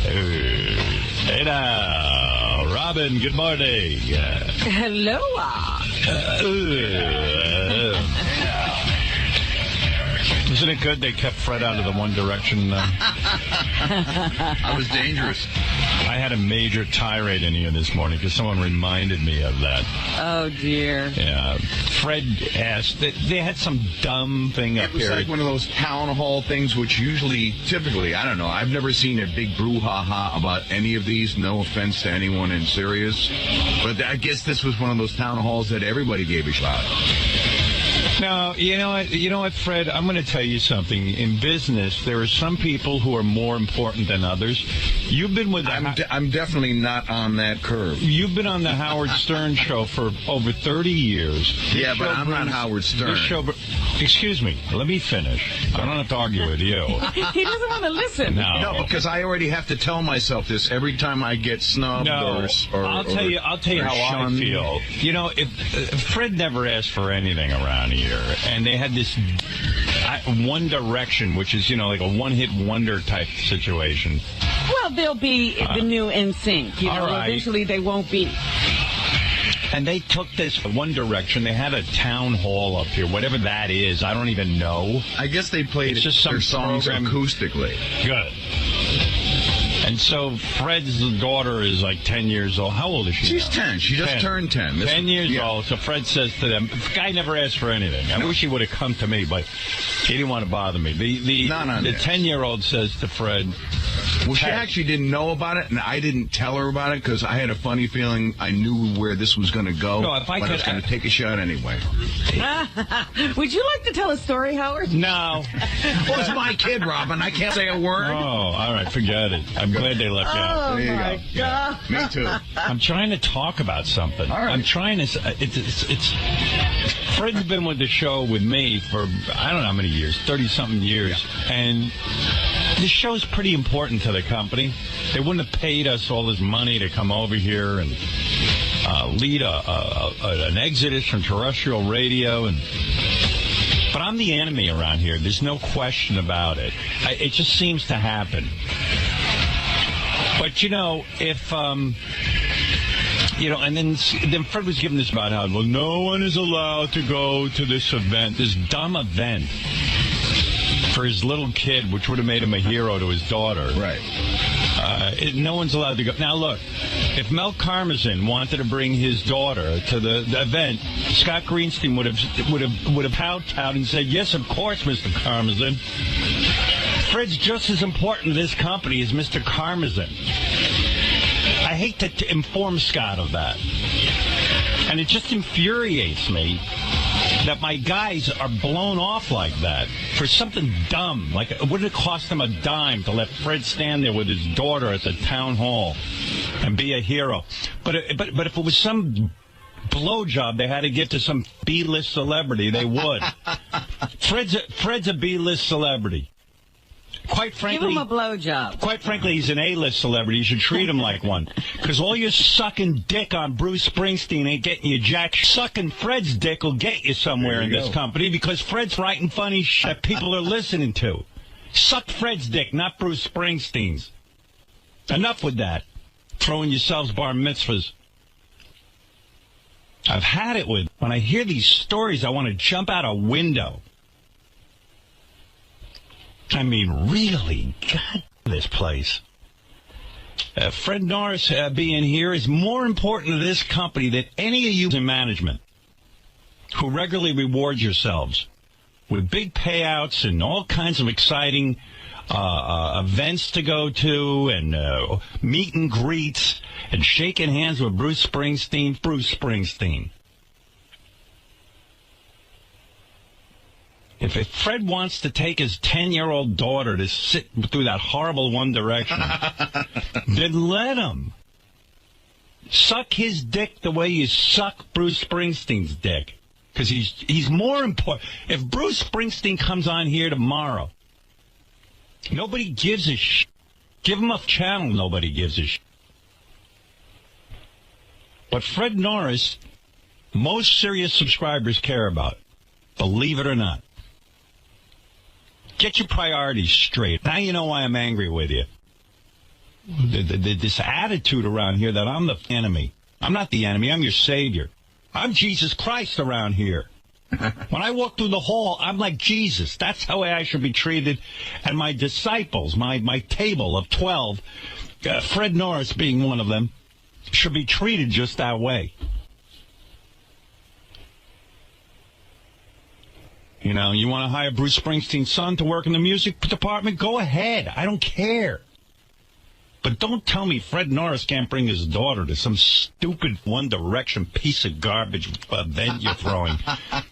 Hey now, Robin, good morning. Hello. Isn't it good they kept Fred out of the One Direction? I was dangerous. I had a major tirade in here this morning because someone reminded me of that. Oh, dear. Yeah. Fred asked, they had some dumb thing up here. It was like one of those town hall things, which typically, I don't know, I've never seen a big brouhaha about any of these. No offense to anyone in Sirius. But I guess this was one of those town halls that everybody gave a shot. No, you know what, Fred? I'm going to tell you something. In business, there are some people who are more important than others. You've been with... I'm definitely not on that curve. You've been on the Howard Stern show for over 30 years. Yeah, but I'm not Howard Stern. Excuse me. Let me finish. I don't have to argue with you. He doesn't want to listen. No, because I already have to tell myself this every time I get snubbed I'll tell you how I feel. You know, if Fred never asked for anything around here, and they had this One Direction, which is, like a one-hit wonder type situation. Well, they'll be the new NSYNC. Eventually they won't be. And they took this One Direction. They had a town hall up here, whatever that is. I don't even know. I guess they played their songs acoustically. Good. And so Fred's daughter is like 10 years old. How old is she? She's now? 10. She just turned 10. 10 years old. So Fred says to them, the guy never asked for anything. I wish he would have come to me, but he didn't want to bother me. The 10-year-old says to Fred... Well, she actually didn't know about it, and I didn't tell her about it because I had a funny feeling I knew where this was going to go. No, I was going to take a shot anyway. Would you like to tell a story, Howard? No. Well, it's my kid, Robin. I can't say a word. Oh, all right. Forget it. I'm glad they left you out. There you my go. God. Yeah, me too. I'm trying to talk about something. All right. I'm trying to... Fred's been with the show with me for, I don't know how many years, 30-something years. Yeah. And this show's pretty important to the company. They wouldn't have paid us all this money to come over here and lead an exodus from terrestrial radio. But I'm the enemy around here. There's no question about it. It just seems to happen. But, if... and then Fred was giving this about how, well, no one is allowed to go to this event, this dumb event for his little kid, which would have made him a hero to his daughter. Right. No one's allowed to go. Now, look, if 𝗦𝗵cie𝘄𝗿𝗋 wanted to bring his daughter to the event, Scott Greenstein would have kowtowed and said, yes, of course, Mr. 𝗻𝗁. Fred's just as important to this company as Mr. 𝗻𝗁. I hate to inform Scott of that. And it just infuriates me that my guys are blown off like that for something dumb. Like, it wouldn't have cost them a dime to let Fred stand there with his daughter at the town hall and be a hero. But if it was some blowjob they had to give to some B-list celebrity, they would. Fred's a B-list celebrity. Quite frankly, give him a blowjob. Quite frankly, he's an A-list celebrity. You should treat him like one. Because all your sucking dick on Bruce Springsteen ain't getting you jack. Sucking Fred's dick will get you somewhere in this company because Fred's writing funny shit that people are listening to. Suck Fred's dick, not Bruce Springsteen's. Enough with that. Throwing yourselves bar mitzvahs. I've had it with. When I hear these stories, I want to jump out a window. I mean, really, God, this place. Fred Norris being here is more important to this company than any of you in management who regularly reward yourselves with big payouts and all kinds of exciting events to go to and meet and greets and shaking hands with Bruce Springsteen. Bruce Springsteen. If Fred wants to take his 10-year-old daughter to sit through that horrible One Direction, then let him. Suck his dick the way you suck Bruce Springsteen's dick. Because he's more important. If Bruce Springsteen comes on here tomorrow, nobody gives a shit. Give him a channel, nobody gives a shit. But Fred Norris, most serious subscribers care about. Believe it or not. Get your priorities straight. Now you know why I'm angry with you. this attitude around here that I'm the enemy. I'm not the enemy. I'm your savior. I'm Jesus Christ around here. When I walk through the hall, I'm like Jesus. That's how I should be treated. And my disciples, my table of 12, Fred Norris being one of them, should be treated just that way. You know, you want to hire Bruce Springsteen's son to work in the music department? Go ahead. I don't care. But don't tell me Fred Norris can't bring his daughter to some stupid One Direction piece of garbage event you're throwing.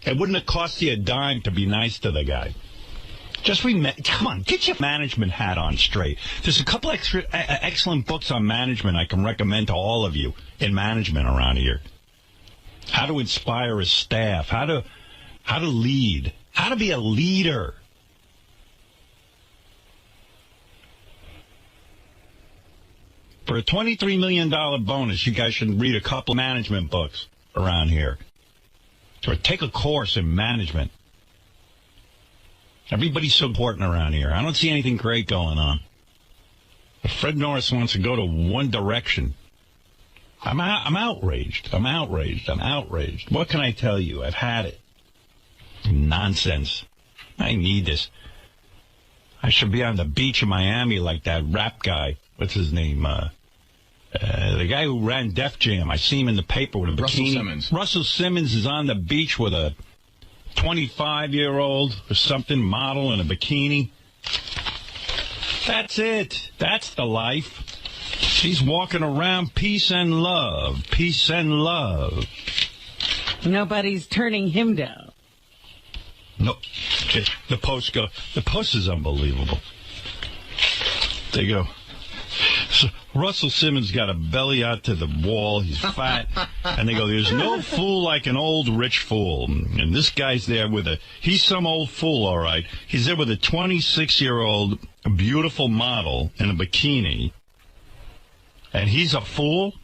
It wouldn't have cost you a dime to be nice to the guy. Just come on, get your management hat on straight. There's a couple extra excellent books on management I can recommend to all of you in management around here. How to inspire a staff, how to lead, how to be a leader. For a $23 million bonus, you guys should read a couple of management books around here. Or take a course in management. Everybody's so important around here. I don't see anything great going on. If Fred Norris wants to go to One Direction, I'm outraged. I'm outraged. What can I tell you? I've had it. Nonsense. I need this. I should be on the beach in Miami like that rap guy. What's his name? The guy who ran Def Jam. I see him in the paper with a bikini. Russell Simmons. Russell Simmons is on the beach with a 25-year-old or something model in a bikini. That's it. That's the life. He's walking around peace and love. Peace and love. Nobody's turning him down. No. The Post is unbelievable. There you go. So Russell Simmons got a belly out to the wall. He's fat. And they go, there's no fool like an old rich fool. And this guy's there with he's some old fool, all right. He's there with a 26-year-old beautiful model in a bikini. And he's a fool?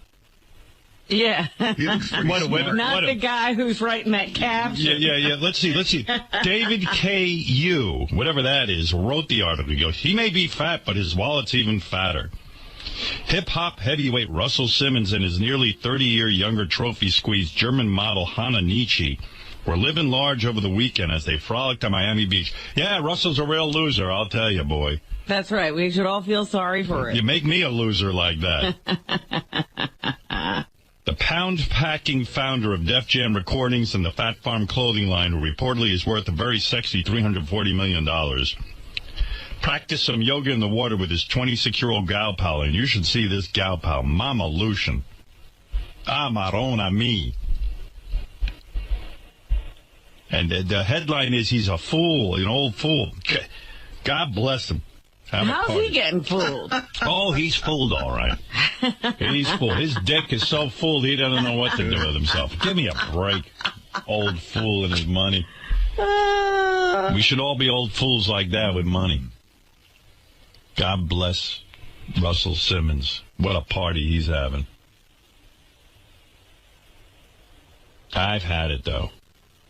Yeah. He looks pretty smart. Not the guy who's writing that caption. Yeah. Let's see. David K.U., whatever that is, wrote the article. He goes, he may be fat, but his wallet's even fatter. Hip-hop heavyweight Russell Simmons and his nearly 30-year younger trophy-squeezed German model 𝗦𝗵cie were living large over the weekend as they frolicked on Miami Beach. Yeah, Russell's a real loser, I'll tell you, boy. That's right. We should all feel sorry for it. You make me a loser like that. The pound-packing founder of Def Jam Recordings and the Fat Farm clothing line, who reportedly is worth a very sexy $340 million, practiced some yoga in the water with his 26-year-old gal pal, and you should see this gal pal, Mama Lucian. Marona me. And the headline is, he's a fool, an old fool. God bless him. How's he getting fooled? Oh, he's fooled, all right. He's fooled. His dick is so full he doesn't know what to do with himself. Give me a break, old fool and his money. We should all be old fools like that with money. God bless Russell Simmons. What a party he's having. I've had it, though.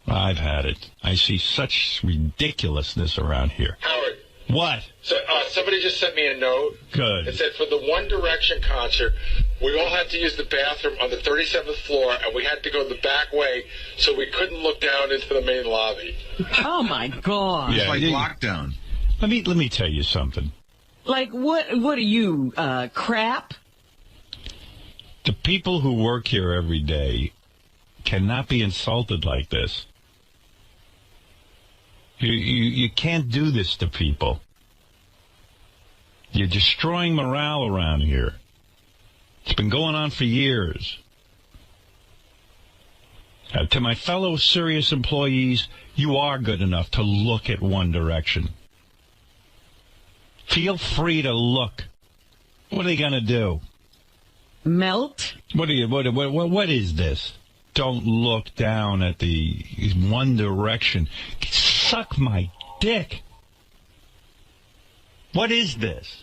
I've had it. I see such ridiculousness around here. Howard. What? So somebody just sent me a note. Good. It said for the One Direction concert, we all had to use the bathroom on the 37th floor, and we had to go the back way, so we couldn't look down into the main lobby. Oh my God! It's like lockdown. Let me tell you something. Like what? What are you, crap? The people who work here every day cannot be insulted like this. You can't do this to people. You're destroying morale around here. It's been going on for years. To my fellow serious employees, you are good enough to look at One Direction. Feel free to look. What are they going to do? Melt? What is this? Don't look down at the One Direction. Suck my dick. What is this?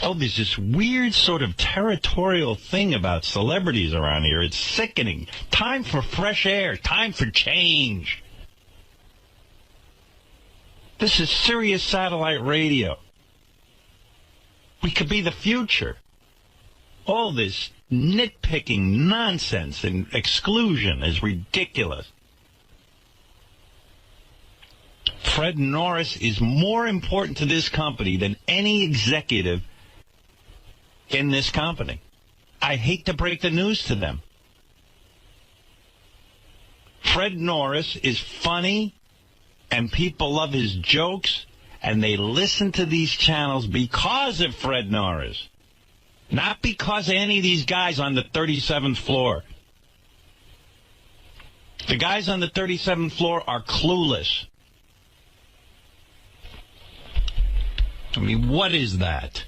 Oh, there's this weird sort of territorial thing about celebrities around here. It's sickening. Time for fresh air. Time for change. This is Sirius Satellite Radio. We could be the future. All this nitpicking nonsense and exclusion is ridiculous. Fred Norris is more important to this company than any executive in this company. I hate to break the news to them. Fred Norris is funny, and people love his jokes, and they listen to these channels because of Fred Norris. Not because of any of these guys on the 37th floor. The guys on the 37th floor are clueless. I mean, what is that?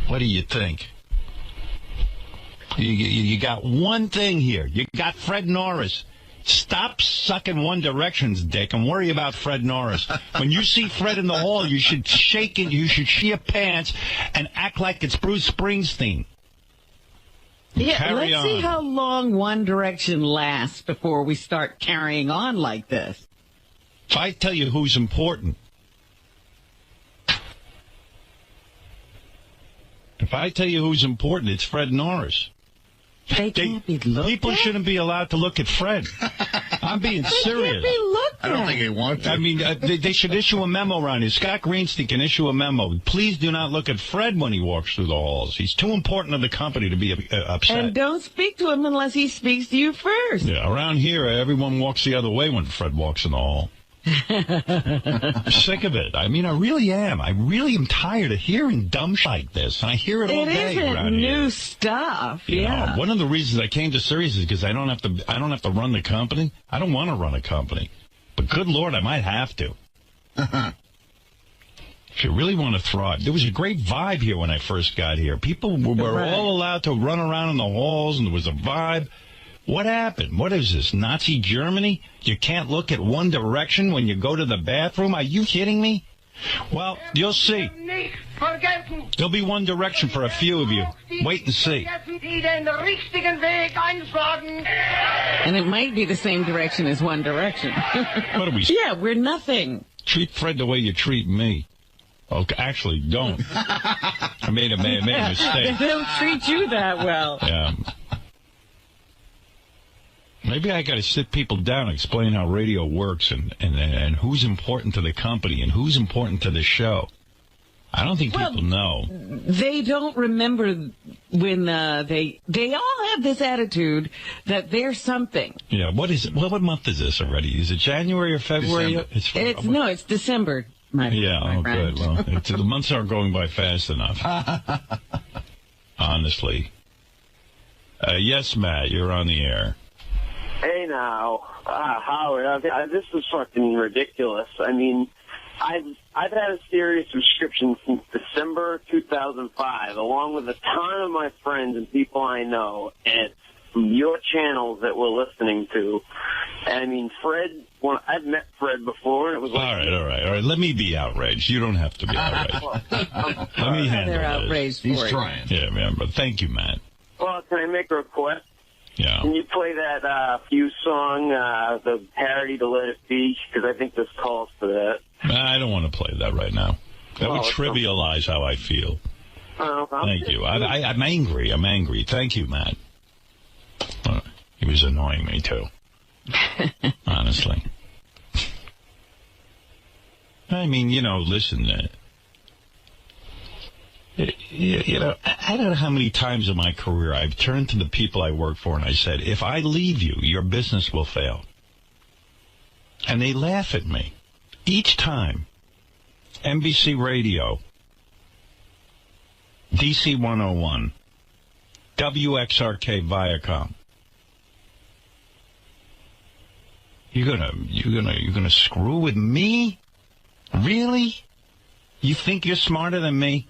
What do you think? You got one thing here. You got Fred Norris. Stop sucking One Direction's dick and worry about Fred Norris. When you see Fred in the hall, you should shake it, you should shit your pants and act like it's Bruce Springsteen. Yeah, let's see how long One Direction lasts before we start carrying on like this. If I tell you who's important, it's Fred Norris. They can't be looked People at? shouldn't be allowed to look at Fred. I'm being serious. Can't be looked I don't at. think they want to. I mean, they should issue a memo around here. Scott Greenstein can issue a memo. Please do not look at Fred when he walks through the halls. He's too important to the company to be upset. And don't speak to him unless he speaks to you first. Yeah, around here, everyone walks the other way when Fred walks in the hall. I'm sick of it. I mean, I really am. I really am tired of hearing dumb shit like this. And I hear it all day It around isn't here. new stuff. You Yeah. know, one of the reasons I came to Sirius is because I don't have to run the company. I don't want to run a company. But good Lord, I might have to. If you really want to thrive. There was a great vibe here when I first got here. People were all allowed to run around in the halls, and there was a vibe. What happened? What is this, Nazi Germany? You can't look at One Direction when you go to the bathroom? Are you kidding me? Well, you'll see. There'll be One Direction for a few of you. Wait and see. And it might be the same direction as One Direction. What are we? Yeah, we're nothing. Treat Fred the way you treat me. Okay, actually, don't. I made a mistake. They don't treat you that well. Yeah. Maybe I got to sit people down and explain how radio works and who's important to the company and who's important to the show. I don't think people know. They don't remember when they all have this attitude that they're something. Yeah, what is it? What month is this already? Is it January or February? December. It's December. My good. Well, the months aren't going by fast enough. Honestly. Yes, Matt, you're on the air. Hey now, Howard, this is fucking ridiculous. I mean, I've had a Sirius subscription since December 2005, along with a ton of my friends and people I know, and your channels that we're listening to. And I mean, Fred, I've met Fred before, and it was like... All right. Let me be outraged. You don't have to be outraged. Let me handle They're this. outraged for He's it. trying. Yeah, man, but thank you, Matt. Well, can I make a request? Yeah. Can you play that Few song, the parody to Let It Be? Because I think this calls for that. I don't want to play that right now. That would trivialize how I feel. Thank you. I'm angry. I'm angry. Thank you, Matt. He was annoying me, too. Honestly. I mean, listen, I don't know how many times in my career I've turned to the people I work for and I said, if I leave you, your business will fail. And they laugh at me. Each time. NBC Radio, DC 101, 𝗪𝗪𝗻𝗵𝗪. You're gonna screw with me? Really? You think you're smarter than me?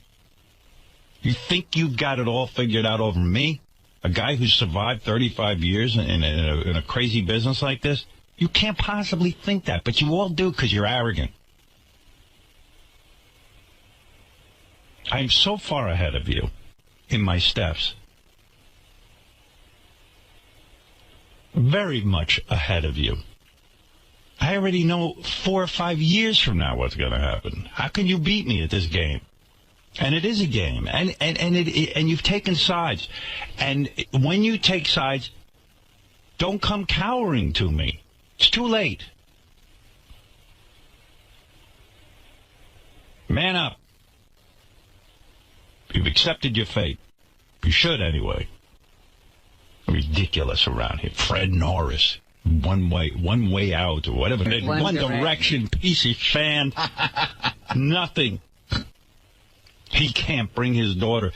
You think you've got it all figured out over me? A guy who's survived 35 years in a crazy business like this? You can't possibly think that, but you all do because you're arrogant. I'm so far ahead of you in my steps. Very much ahead of you. I already know 4 or 5 years from now what's going to happen. How can you beat me at this game? And it is a game. And you've taken sides. And when you take sides, don't come cowering to me. It's too late. Man up. You've accepted your fate. You should, anyway. Ridiculous around here. Fred Norris. One way out, or whatever. One direction piece of fan. Nothing. He can't bring his daughter.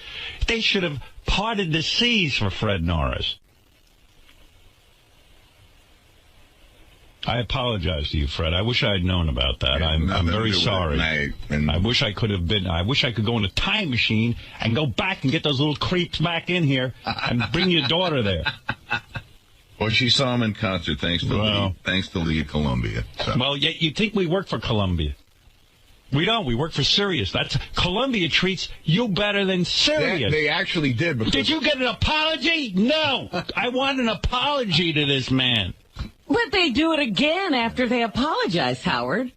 They should have parted the seas for Fred Norris. I apologize to you, Fred. I wish I had known about that. I'm very sorry. I wish I could have been. I wish I could go in a time machine and go back and get those little creeps back in here and bring your daughter there. Well, she saw him in concert thanks to Lead Columbia. So. Well, you'd think we work for Columbia. We don't. We work for Sirius. Columbia treats you better than Sirius. They actually did. Did you get an apology? No. I want an apology to this man. But they do it again after they apologize, Howard.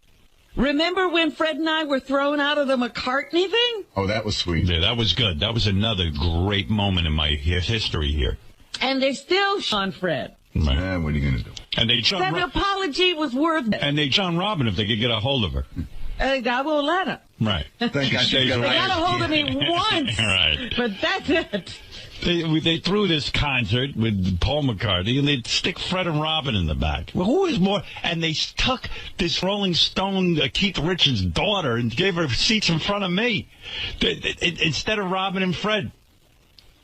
Remember when Fred and I were thrown out of the McCartney thing? Oh, that was sweet. Yeah, that was good. That was another great moment in my history here. And they still on Fred. Right. What are you going to do? And they that apology was worth it. And they John Robin if they could get a hold of her. I will let him. Right. They got a hold of me once. Right. But that's it. They threw this concert with Paul McCartney, and they'd stick Fred and Robin in the back. Well, who is more? And they took this Rolling Stone, Keith Richards' daughter, and gave her seats in front of me. Instead of Robin and Fred,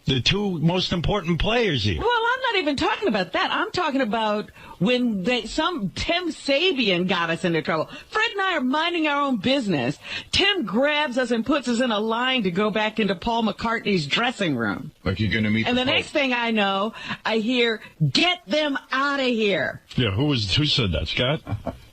the two most important players here. Well, I'm not even talking about that. I'm talking about when Tim Sabian got us into trouble. Fred and I are minding our own business. Tim grabs us and puts us in a line to go back into Paul McCartney's dressing room. Like you're going to meet And the next thing I know, I hear, "Get them out of here." Yeah, who said that, Scott?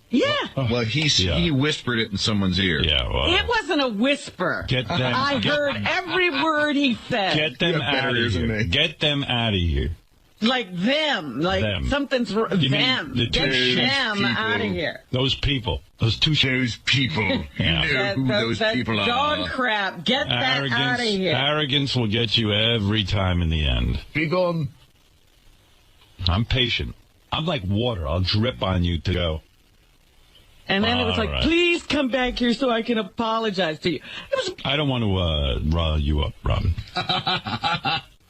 Yeah. Well, he whispered it in someone's ear. Yeah, well. It wasn't a whisper. I heard every word he said. Get them out of here. Get them out of here. Like them. Like them. Something's wrong. Them. Get them out of here. Those people. Those people. Yeah. Those people are. Dog crap. Get that out of here. Arrogance will get you every time in the end. Be gone. I'm patient. I'm like water. I'll drip on you to go. And then it was like, please come back here so I can apologize to you. I don't want to rile you up, Robin.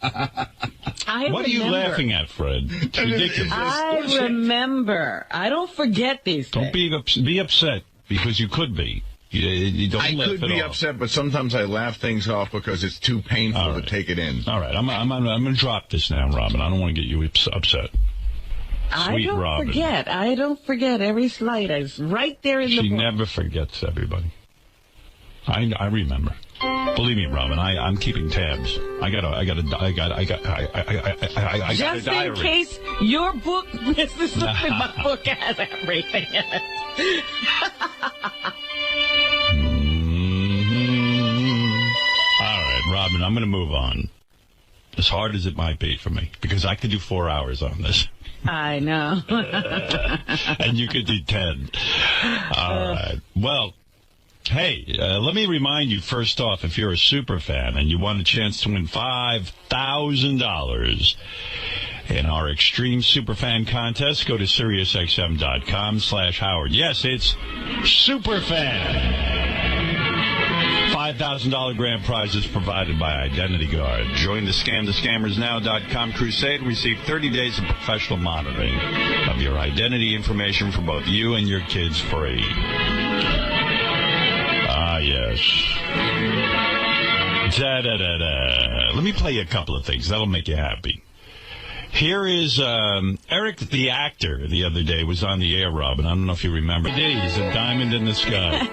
What are you laughing at, Fred? It's ridiculous. I remember. I don't forget these things. Don't be upset, because you could be. You don't I could be upset, but sometimes I laugh things off because it's too painful to take it in. All right, I'm going to drop this now, Robin. I don't want to get you upset. Sweet Robin. I don't forget every slight. It's right there in the book. She never forgets, everybody. I remember. Believe me, Robin, I'm keeping tabs. I got a diary. Just in case your book misses something, my book has everything in it. All right, Robin, I'm going to move on. As hard as it might be for me, because I could do 4 hours on this. I know. And you could do 10. All right. Well, hey, let me remind you, first off, if you're a super fan and you want a chance to win $5,000 in our Extreme Superfan contest, go to SiriusXM.com/Howard. Yes, it's Superfan. $5,000 grand prizes provided by Identity Guard. Join the ScamTheScammersNow.com crusade and receive 30 days of professional monitoring of your identity information for both you and your kids free. Ah, yes. Da-da-da-da. Let me play you a couple of things. That'll make you happy. Here is Eric, the actor, the other day was on the air, Robin. I don't know if you remember. He's a diamond in the sky.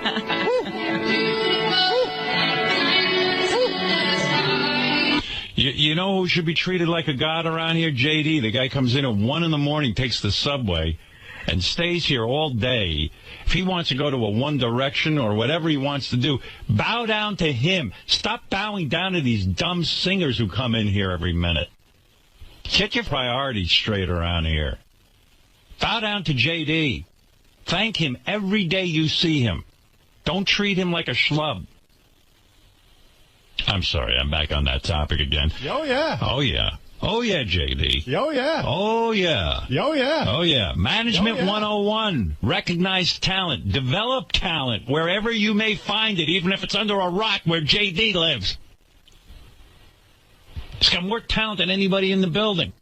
You know who should be treated like a god around here? JD. The guy comes in at 1 in the morning, takes the subway, and stays here all day. If he wants to go to a One Direction or whatever he wants to do, bow down to him. Stop bowing down to these dumb singers who come in here every minute. Get your priorities straight around here. Bow down to JD. Thank him every day you see him. Don't treat him like a schlub. I'm sorry, I'm back on that topic again. Oh, yeah. Oh, yeah. Oh, yeah, JD. Oh, yeah. Oh, yeah. Oh, yeah. Oh, yeah. Management 101. Recognize talent. Develop talent wherever you may find it, even if it's under a rock where JD lives. He's got more talent than anybody in the building.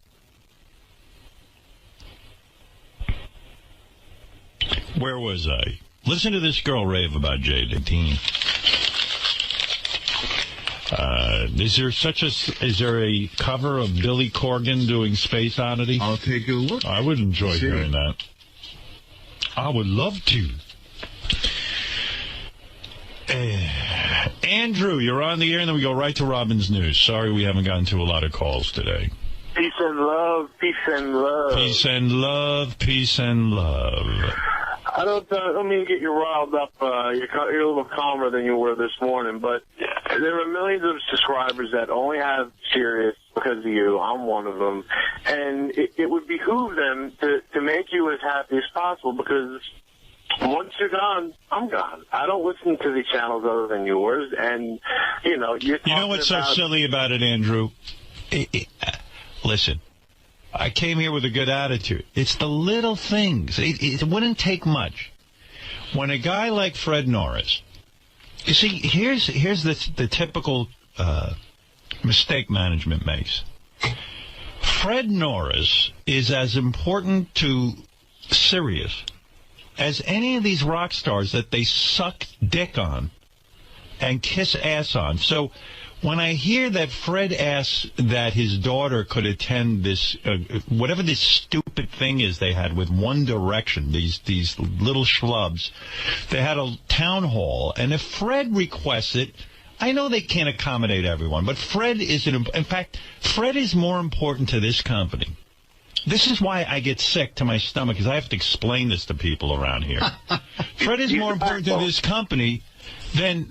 Where was I? Listen to this girl rave about JD. Is there a cover of Billy Corgan doing Space Oddity? I'll take a look. I would enjoy hearing that. I would love to. Andrew, you're on the air, and then we go right to Robin's News. Sorry we haven't gotten to a lot of calls today. Peace and love, peace and love. Peace and love, peace and love. I don't mean to get you riled up. You're a little calmer than you were this morning, but there are millions of subscribers that only have Sirius because of you. I'm one of them. And it would behoove them to make you as happy as possible, because once you're gone, I'm gone. I don't listen to the channels other than yours. And, you know what's so silly about it, Andrew? Listen. I came here with a good attitude. It's the little things. It wouldn't take much. When a guy like Fred Norris, you see, here's the typical mistake management makes. Fred Norris is as important to Sirius as any of these rock stars that they suck dick on and kiss ass on. So when I hear that Fred asks that his daughter could attend this, whatever this stupid thing is they had with One Direction, these little schlubs, they had a town hall, and if Fred requests it, I know they can't accommodate everyone, but Fred is, in fact, Fred is more important to this company. This is why I get sick to my stomach, because I have to explain this to people around here. Fred is more important to this company than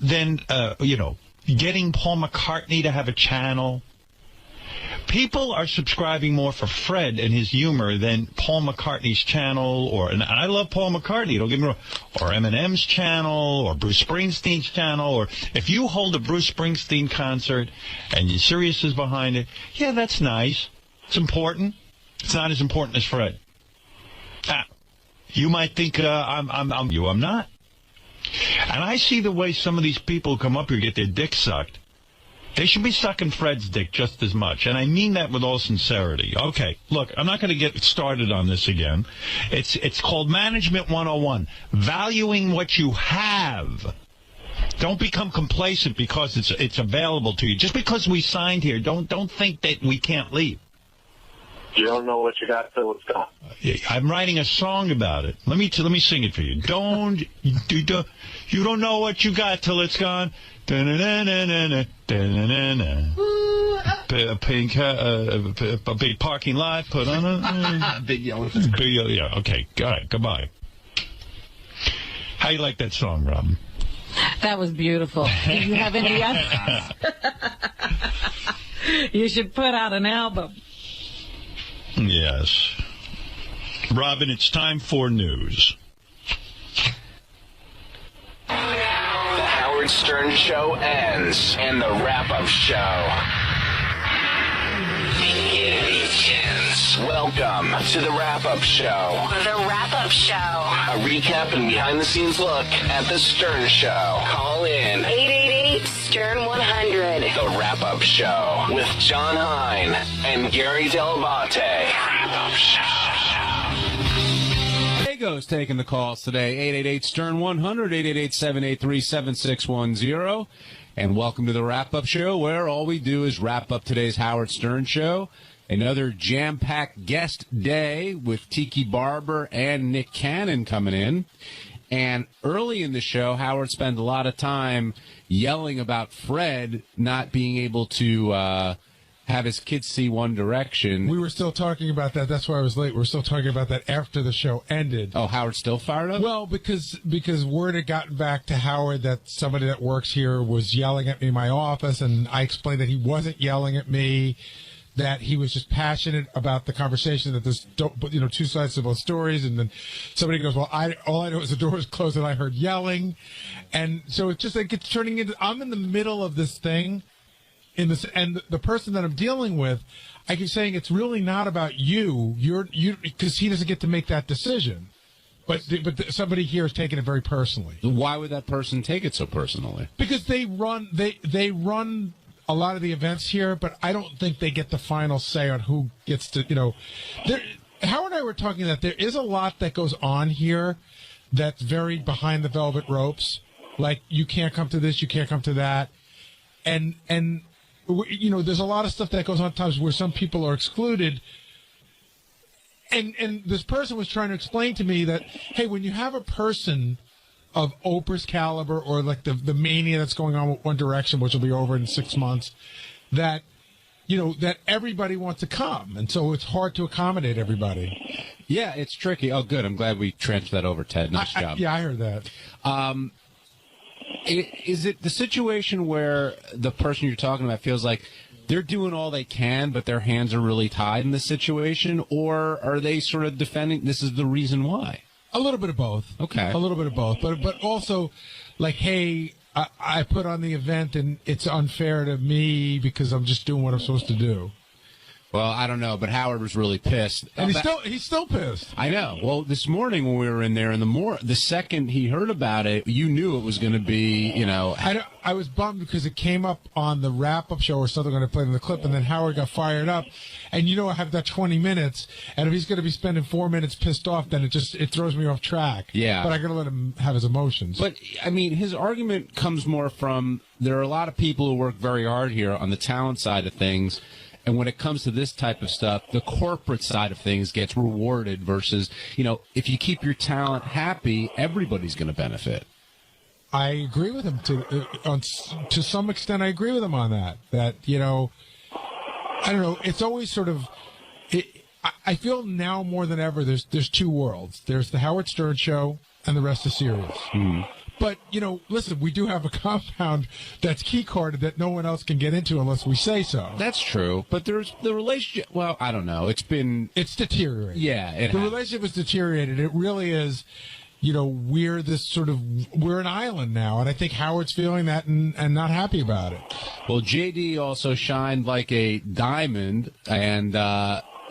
getting Paul McCartney to have a channel. People are subscribing more for Fred and his humor than Paul McCartney's channel, and I love Paul McCartney, don't get me wrong, or Eminem's channel, or Bruce Springsteen's channel, or if you hold a Bruce Springsteen concert and Sirius is behind it, yeah, that's nice. It's important. It's not as important as Fred. You might think I'm not. And I see the way some of these people come up here get their dick sucked. They should be sucking Fred's dick just as much. And I mean that with all sincerity. Okay, look, I'm not going to get started on this again. It's called Management 101. Valuing what you have. Don't become complacent because it's available to you. Just because we signed here, don't think that we can't leave. You don't know what you got till it's gone. I'm writing a song about it. Let me sing it for you. You don't know what you got till it's gone. A big parking lot. Put on a big yellow. Yeah. Okay. All right. Goodbye. How you like that song, Robin? That was beautiful. Do you have any others? You should put out an album. Yes. Robin, it's time for news. The Howard Stern Show ends, and the wrap-up show begins. Welcome to the wrap-up show. The wrap-up show. A recap and behind-the-scenes look at the Stern Show. Call in 888-STERN-100. The wrap-up show with John Hein and Gary Del-Abate. Wrap-up show. Diego's taking the calls today. 888-STERN-100, 888-783-7610. And welcome to the wrap-up show, where all we do is wrap up today's Howard Stern Show. Another jam-packed guest day with Tiki Barber and Nick Cannon coming in. And early in the show, Howard spent a lot of time yelling about Fred not being able to have his kids see One Direction. We were still talking about that. That's why I was late. We were still talking about that after the show ended. Oh, Howard's still fired up? Well, because word had gotten back to Howard that somebody that works here was yelling at me in my office, and I explained that he wasn't yelling at me, that he was just passionate about the conversation, that there's two sides to both stories. And then somebody goes, well, all I know is the door was closed and I heard yelling. And so it's just like it's turning into, I'm in the middle of this thing and the person that I'm dealing with, I keep saying it's really not about you. You because he doesn't get to make that decision. But somebody here is taking it very personally. Why would that person take it so personally? Because they run a lot of the events here, but I don't think they get the final say on who gets to, Howard and I were talking that there is a lot that goes on here that's very behind the velvet ropes. Like, you can't come to this, you can't come to that. And there's a lot of stuff that goes on times where some people are excluded. And this person was trying to explain to me that, hey, when you have a person of Oprah's caliber, or like the mania that's going on with One Direction, which will be over in 6 months, that that everybody wants to come, and so it's hard to accommodate everybody. Yeah, it's tricky. Oh, good. I'm glad we transferred that over, Ted. Nice job. Yeah, I heard that. Is it the situation where the person you're talking about feels like they're doing all they can, but their hands are really tied in this situation, or are they sort of defending this is the reason why? A little bit of both. Okay. A little bit of both. But also, like, hey, I put on the event, and it's unfair to me because I'm just doing what I'm supposed to do. Well, I don't know, but Howard was really pissed. And he's still pissed. I know. Well, this morning when we were in there, the second he heard about it, you knew it was going to be, I was bummed because it came up on the wrap-up show or something when I played in the clip, and then Howard got fired up. And I have that 20 minutes, and if he's going to be spending 4 minutes pissed off, then it throws me off track. Yeah. But I got to let him have his emotions. But, I mean, his argument comes more from there are a lot of people who work very hard here on the talent side of things. And when it comes to this type of stuff, the corporate side of things gets rewarded versus, if you keep your talent happy, everybody's going to benefit. I agree with him to some extent. I agree with him on that. That, I don't know. It's always sort of, I feel now more than ever there's two worlds. There's the Howard Stern show and the rest is Sirius. Mm-hmm. But, listen, we do have a compound that's key carded that no one else can get into unless we say so. That's true. But there's the relationship. Well, I don't know. It's deteriorated. Yeah. The relationship is deteriorated. It really is, we're an island now. And I think Howard's feeling that and not happy about it. Well, JD also shined like a diamond and,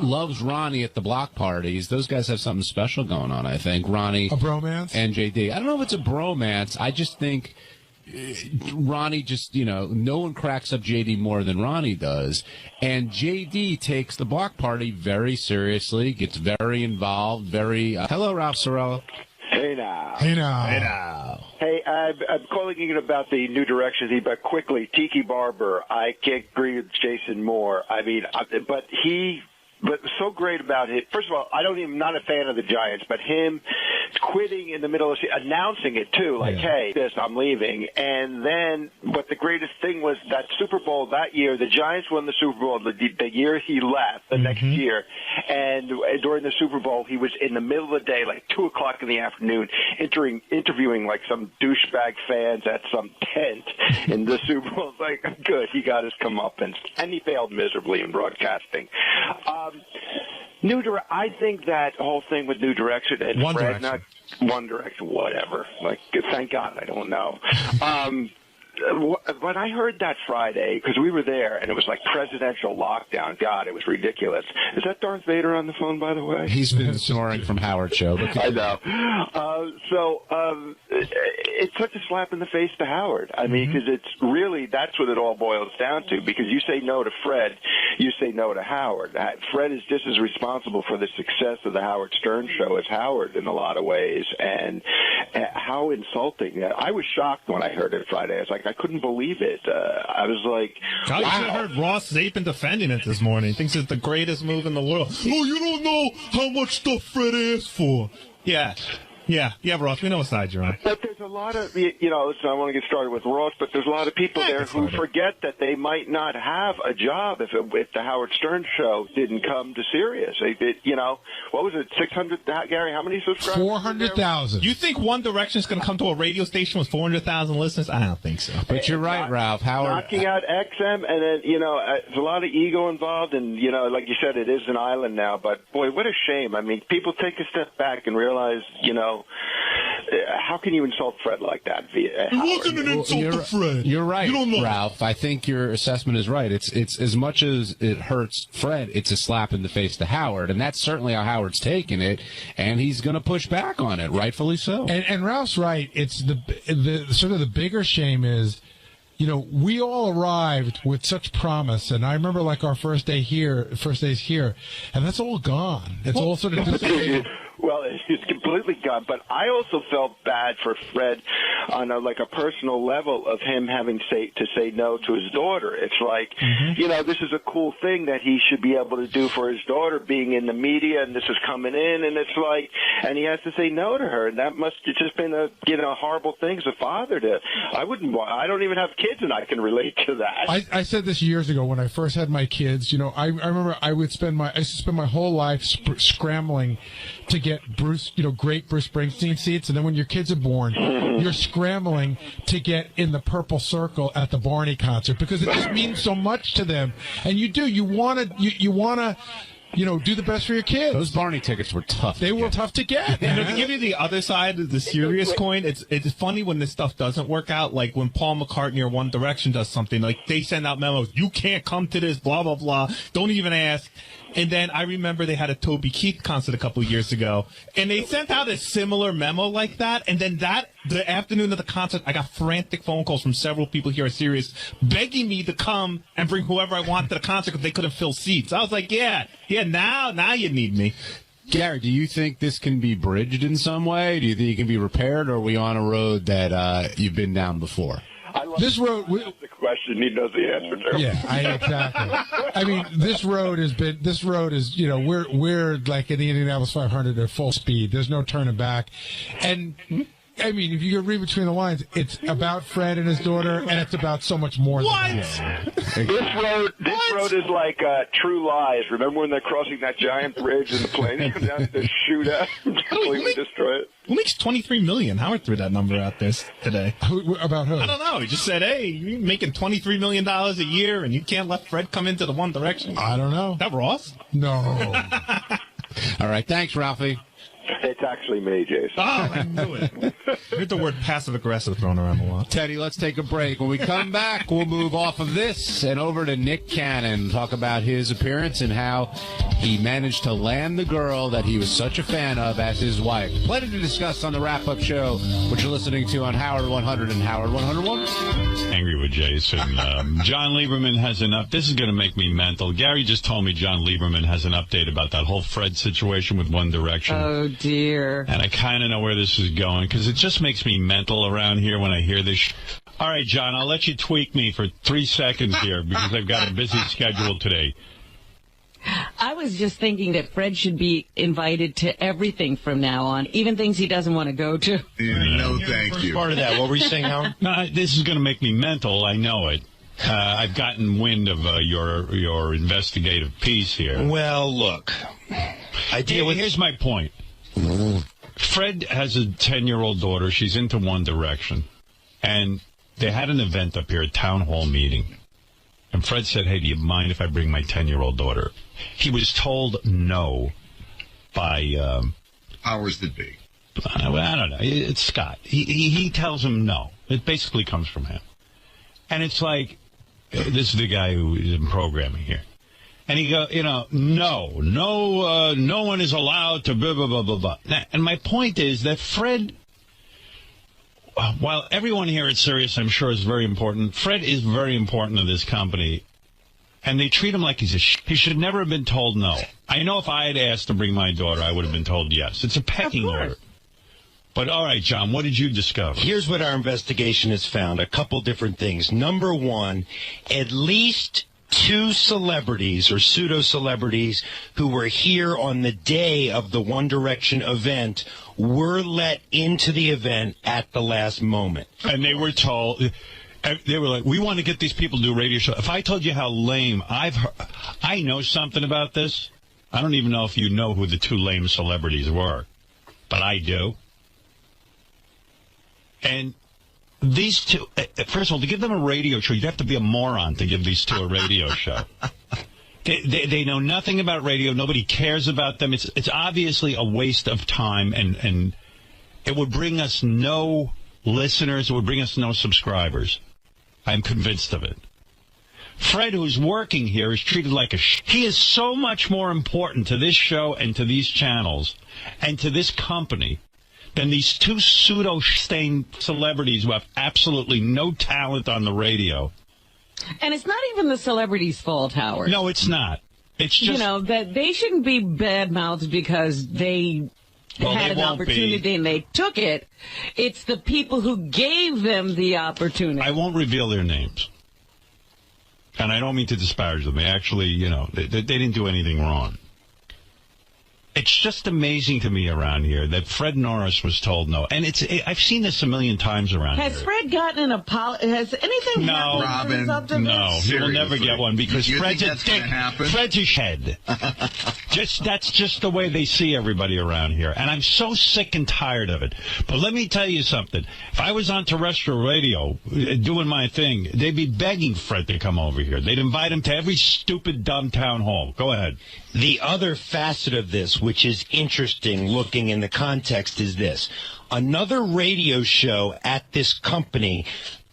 loves Ronnie at the block parties. Those guys have something special going on, I think. Ronnie. A bromance? And JD. I don't know if it's a bromance. I just think Ronnie just, no one cracks up JD more than Ronnie does. And JD takes the block party very seriously, gets very involved, hello, Ralph Sorella. Hey now. Hey now. Hey, I'm calling in about the New Direction thing, but quickly, 𝗪𝗏𝗏, I can't agree with Jason more. I mean, but so great about it. First of all, I'm not a fan of the Giants, but him quitting in the middle of announcing it too, like, hey, I'm leaving. And then, but the greatest thing was that Super Bowl that year, the Giants won the Super Bowl the year he left, the next year. And during the Super Bowl, he was in the middle of the day, like 2:00 in the afternoon, interviewing like some douchebag fans at some tent in the Super Bowl. It's like, good, he got his comeuppance. And he failed miserably in broadcasting. I think that whole thing with New Direction and One Fred, Direction. not One Direction, whatever. Like, thank God I don't know. When I heard that Friday, because we were there, and it was like presidential lockdown. God, it was ridiculous. Is that Darth Vader on the phone, by the way? He's been snoring from Howard Show. I know. It's such a slap in the face to Howard. I mean, because it's really, that's what it all boils down to. Because you say no to Fred, you say no to Howard. Fred is just as responsible for the success of the Howard Stern show as Howard in a lot of ways. And how insulting. I was shocked when I heard it Friday. I was like, I couldn't believe it. I was like, God, you should have heard Ross Zapin defending it this morning. He thinks it's the greatest move in the world. Oh, you don't know how much stuff Fred asked for. Yeah, Ross, we know what side you're on. But there's a lot of, I don't want to get started with Ross, but there's a lot of people there who forget that they might not have a job if the Howard Stern show didn't come to Sirius. What was it, 600, Gary, how many subscribers? 400,000. You think One Direction is going to come to a radio station with 400,000 listeners? I don't think so. But you're right, Ralph. Howard knocking out XM, and then, there's a lot of ego involved, and, like you said, it is an island now, but boy, what a shame. I mean, people take a step back and realize, how can you insult Fred like that? It wasn't an insult to Fred. You're right, You don't know. Ralph. I think your assessment is right. It's as much as it hurts Fred, it's a slap in the face to Howard, and that's certainly how Howard's taking it, and he's going to push back on it, rightfully so. And Ralph's right. It's the sort of the bigger shame is, we all arrived with such promise, and I remember like our first days here, and that's all gone. It's all sort of dissipated. Well, it's completely gone. But I also felt bad for Fred on a personal level of him having to say no to his daughter. It's like, this is a cool thing that he should be able to do for his daughter, being in the media, and this is coming in, and it's like, and he has to say no to her, and that must have just been a horrible thing as a father to. I don't even have kids, and I can relate to that. I said this years ago when I first had my kids. I remember I used to spend my whole life scrambling to get great Bruce Springsteen seats, and then when your kids are born, you're scrambling to get in the purple circle at the Barney concert because it just means so much to them. And you want to do the best for your kids. Those Barney tickets were tough. They were tough to get. To give you the other side of the serious coin, it's funny when this stuff doesn't work out. Like when Paul McCartney or One Direction does something, like they send out memos, you can't come to this, blah, blah, blah. Don't even ask. And then I remember they had a Toby Keith concert a couple of years ago, and they sent out a similar memo like that. And then the afternoon of the concert, I got frantic phone calls from several people here at Sirius begging me to come and bring whoever I want to the concert because they couldn't fill seats. I was like, yeah, now you need me. Gary, do you think this can be bridged in some way? Do you think it can be repaired, or are we on a road that you've been down before? This road. The question, he knows the answer to. Yeah, exactly. I mean, this road is, we're like in the Indianapolis 500 at full speed. There's no turning back. And, I mean, if you could read between the lines, it's about Fred and his daughter, and it's about so much more than that. This road is like True Lies. Remember when they're crossing that giant bridge and the planes come down to shoot at them, completely destroy it? Who makes $23 million? Howard threw that number out there today. About who? I don't know. He just said, hey, you're making $23 million a year, and you can't let Fred come into the One Direction. I don't know. Is that Ross? No. All right. Thanks, Ralphie. It's actually me, Jason. Oh, I knew it. I heard the word passive-aggressive thrown around a lot. Teddy, let's take a break. When we come back, we'll move off of this and over to Nick Cannon, talk about his appearance and how he managed to land the girl that he was such a fan of as his wife. Plenty to discuss on the wrap-up show, which you're listening to on Howard 100 and Howard 101. Angry with Jason. John Lieberman has this is going to make me mental. Gary just told me John Lieberman has an update about that whole Fred situation with One Direction. Oh, dear. And I kind of know where this is going because it just makes me mental around here when I hear this. All right, John, I'll let you tweak me for 3 seconds here because I've got a busy schedule today. I was just thinking that Fred should be invited to everything from now on, even things he doesn't want to go to. No, thank you. Part of that. What were you saying, Howard? No, this is going to make me mental. I know it. I've gotten wind of your investigative piece here. Well, look. Here's my point. Fred has a 10-year-old daughter. She's into One Direction. And they had an event up here, a town hall meeting. And Fred said, hey, do you mind if I bring my 10-year-old daughter? He was told no by... Powers that be. I don't know. It's Scott. He tells him no. It basically comes from him. And it's like, this is the guy who is in programming here. And he goes, no one is allowed to blah, blah, blah, blah, blah. And my point is that Fred, while everyone here at Sirius, I'm sure, is very important, Fred is very important to this company. And they treat him like he should never have been told no. I know if I had asked to bring my daughter, I would have been told yes. It's a pecking order. But all right, John, what did you discover? Here's what our investigation has found. A couple different things. Number one, at least 2 celebrities or pseudo-celebrities who were here on the day of the One Direction event were let into the event at the last moment. And they were told... They were like, we want to get these people to do a radio show. If I told you how lame I know something about this. I don't even know if you know who the 2 lame celebrities were, but I do. And these 2, first of all, to give them a radio show, you'd have to be a moron to give these 2 a radio show. They know nothing about radio. Nobody cares about them. It's obviously a waste of time, and it would bring us no listeners. It would bring us no subscribers. I'm convinced of it. Fred, who's working here, is treated like a he is so much more important to this show and to these channels and to this company than these two pseudo-stained celebrities who have absolutely no talent on the radio. And it's not even the celebrities' fault, Howard. No, it's not. It's just... that they shouldn't be bad-mouthed because they had an opportunity and they took it. It's the people who gave them the opportunity. I won't reveal their names. And I don't mean to disparage them. They actually, they didn't do anything wrong. It's just amazing to me around here that Fred Norris was told no. And I've seen this a million times around here. Has Fred gotten an apology? Has anything happened? Robin, no, he will never get one because Fred's a dick. Fred's a shed. That's just the way they see everybody around here. And I'm so sick and tired of it. But let me tell you something. If I was on terrestrial radio doing my thing, they'd be begging Fred to come over here. They'd invite him to every stupid, dumb town hall. Go ahead. The other facet of this, which is interesting looking in the context, is this. Another radio show at this company,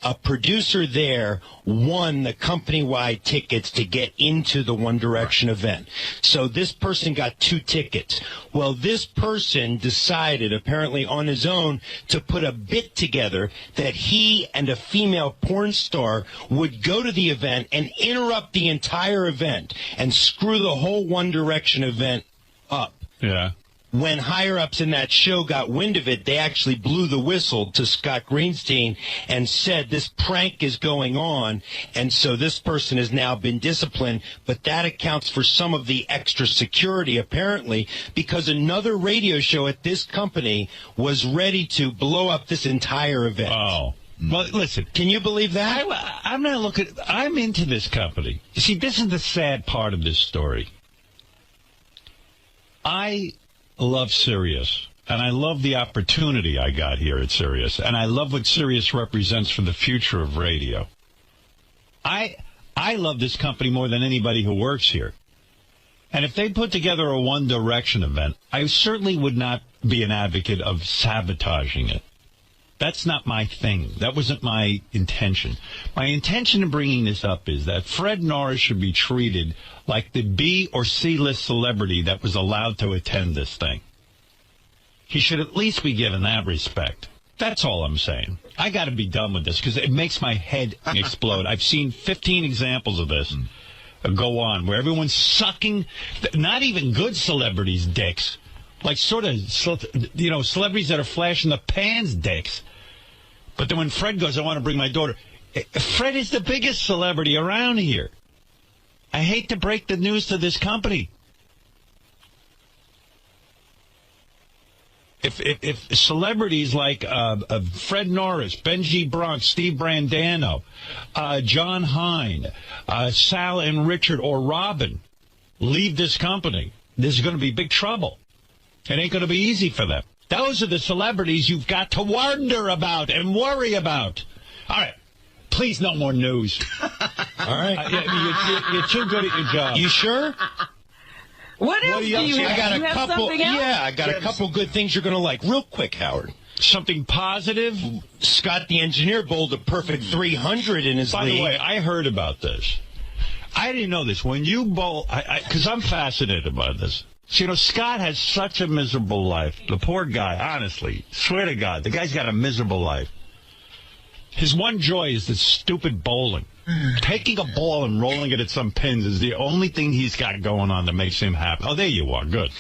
a producer there won the company-wide tickets to get into the One Direction event. So this person got 2 tickets. Well, this person decided, apparently on his own, to put a bit together that he and a female porn star would go to the event and interrupt the entire event and screw the whole One Direction event up. Yeah. When higher-ups in that show got wind of it, they actually blew the whistle to Scott Greenstein and said this prank is going on, and so this person has now been disciplined. But that accounts for some of the extra security, apparently, because another radio show at this company was ready to blow up this entire event. Oh. Well, listen. Can you believe that? I'm not looking. I'm into this company. You see, this is the sad part of this story. I love Sirius, and I love the opportunity I got here at Sirius, and I love what Sirius represents for the future of radio. I love this company more than anybody who works here. And if they put together a One Direction event, I certainly would not be an advocate of sabotaging it. That's not my thing. That wasn't my intention. My intention in bringing this up is that Fred Norris should be treated like the B or C list celebrity that was allowed to attend this thing. He should at least be given that respect. That's all I'm saying. I got to be done with this because it makes my head explode. I've seen 15 examples of this go on where everyone's sucking, not even good celebrities' dicks. Like sort of, celebrities that are flashing the pans dicks. But then when Fred goes, I want to bring my daughter. Fred is the biggest celebrity around here. I hate to break the news to this company. If celebrities like Fred Norris, Benji Bronx, Steve Brandano, John Hine, Sal and Richard, or Robin leave this company, there's going to be big trouble. It ain't going to be easy for them. Those are the celebrities you've got to wonder about and worry about. All right. Please, no more news. All right. You're too good at your job. You sure? What else do you have? I got a couple. Yeah, I got a couple good things you're going to like. Real quick, Howard. Something positive? Scott, the engineer, bowled a perfect 300 in his league. By the way, I heard about this. I didn't know this. When you bowl, because I'm fascinated by this. So, Scott has such a miserable life. The poor guy, honestly, swear to God, the guy's got a miserable life. His one joy is this stupid bowling. Taking a ball and rolling it at some pins is the only thing he's got going on that makes him happy. Oh, there you are. Good.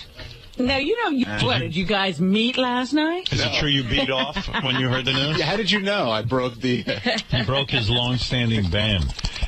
Now, did you guys meet last night? Is it true you beat off when you heard the news? Yeah, how did you know? I broke He broke his long-standing ban.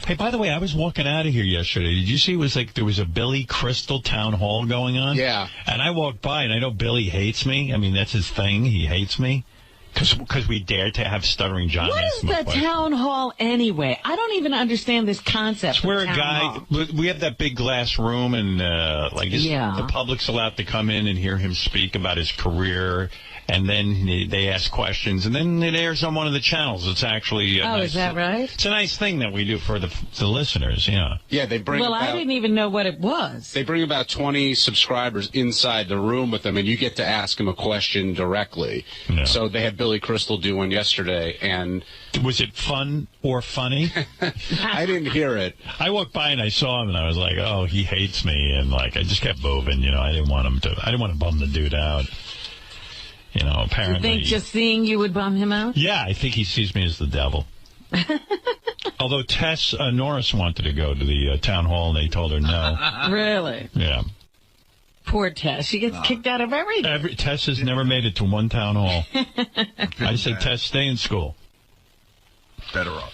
Hey, by the way, I was walking out of here yesterday. Did you see there was a Billy Crystal town hall going on? Yeah. And I walked by, and I know Billy hates me. I mean, that's his thing. He hates me. Because we dared to have Stuttering John. What is the town hall anyway? I don't even understand this concept. It's where a guy, we have that big glass room, and the public's allowed to come in and hear him speak about his career And then they ask questions, and then it airs on one of the channels. It's actually is that right? It's a nice thing that we do for the listeners, yeah. Yeah, they bring I didn't even know what it was. They bring about 20 subscribers inside the room with them, and you get to ask them a question directly. Yeah. So they had Billy Crystal do one yesterday, and... Was it fun or funny? I didn't hear it. I walked by and I saw him, and I was like, oh, he hates me, and I just kept moving, I didn't want to bum the dude out. Apparently. You think just seeing you would bum him out? Yeah, I think he sees me as the devil. Although Tess Norris wanted to go to the town hall, and they told her no. Really? Yeah. Poor Tess. She gets kicked out of everything. Tess has never made it to one town hall. I said, Tess, stay in school. Better off.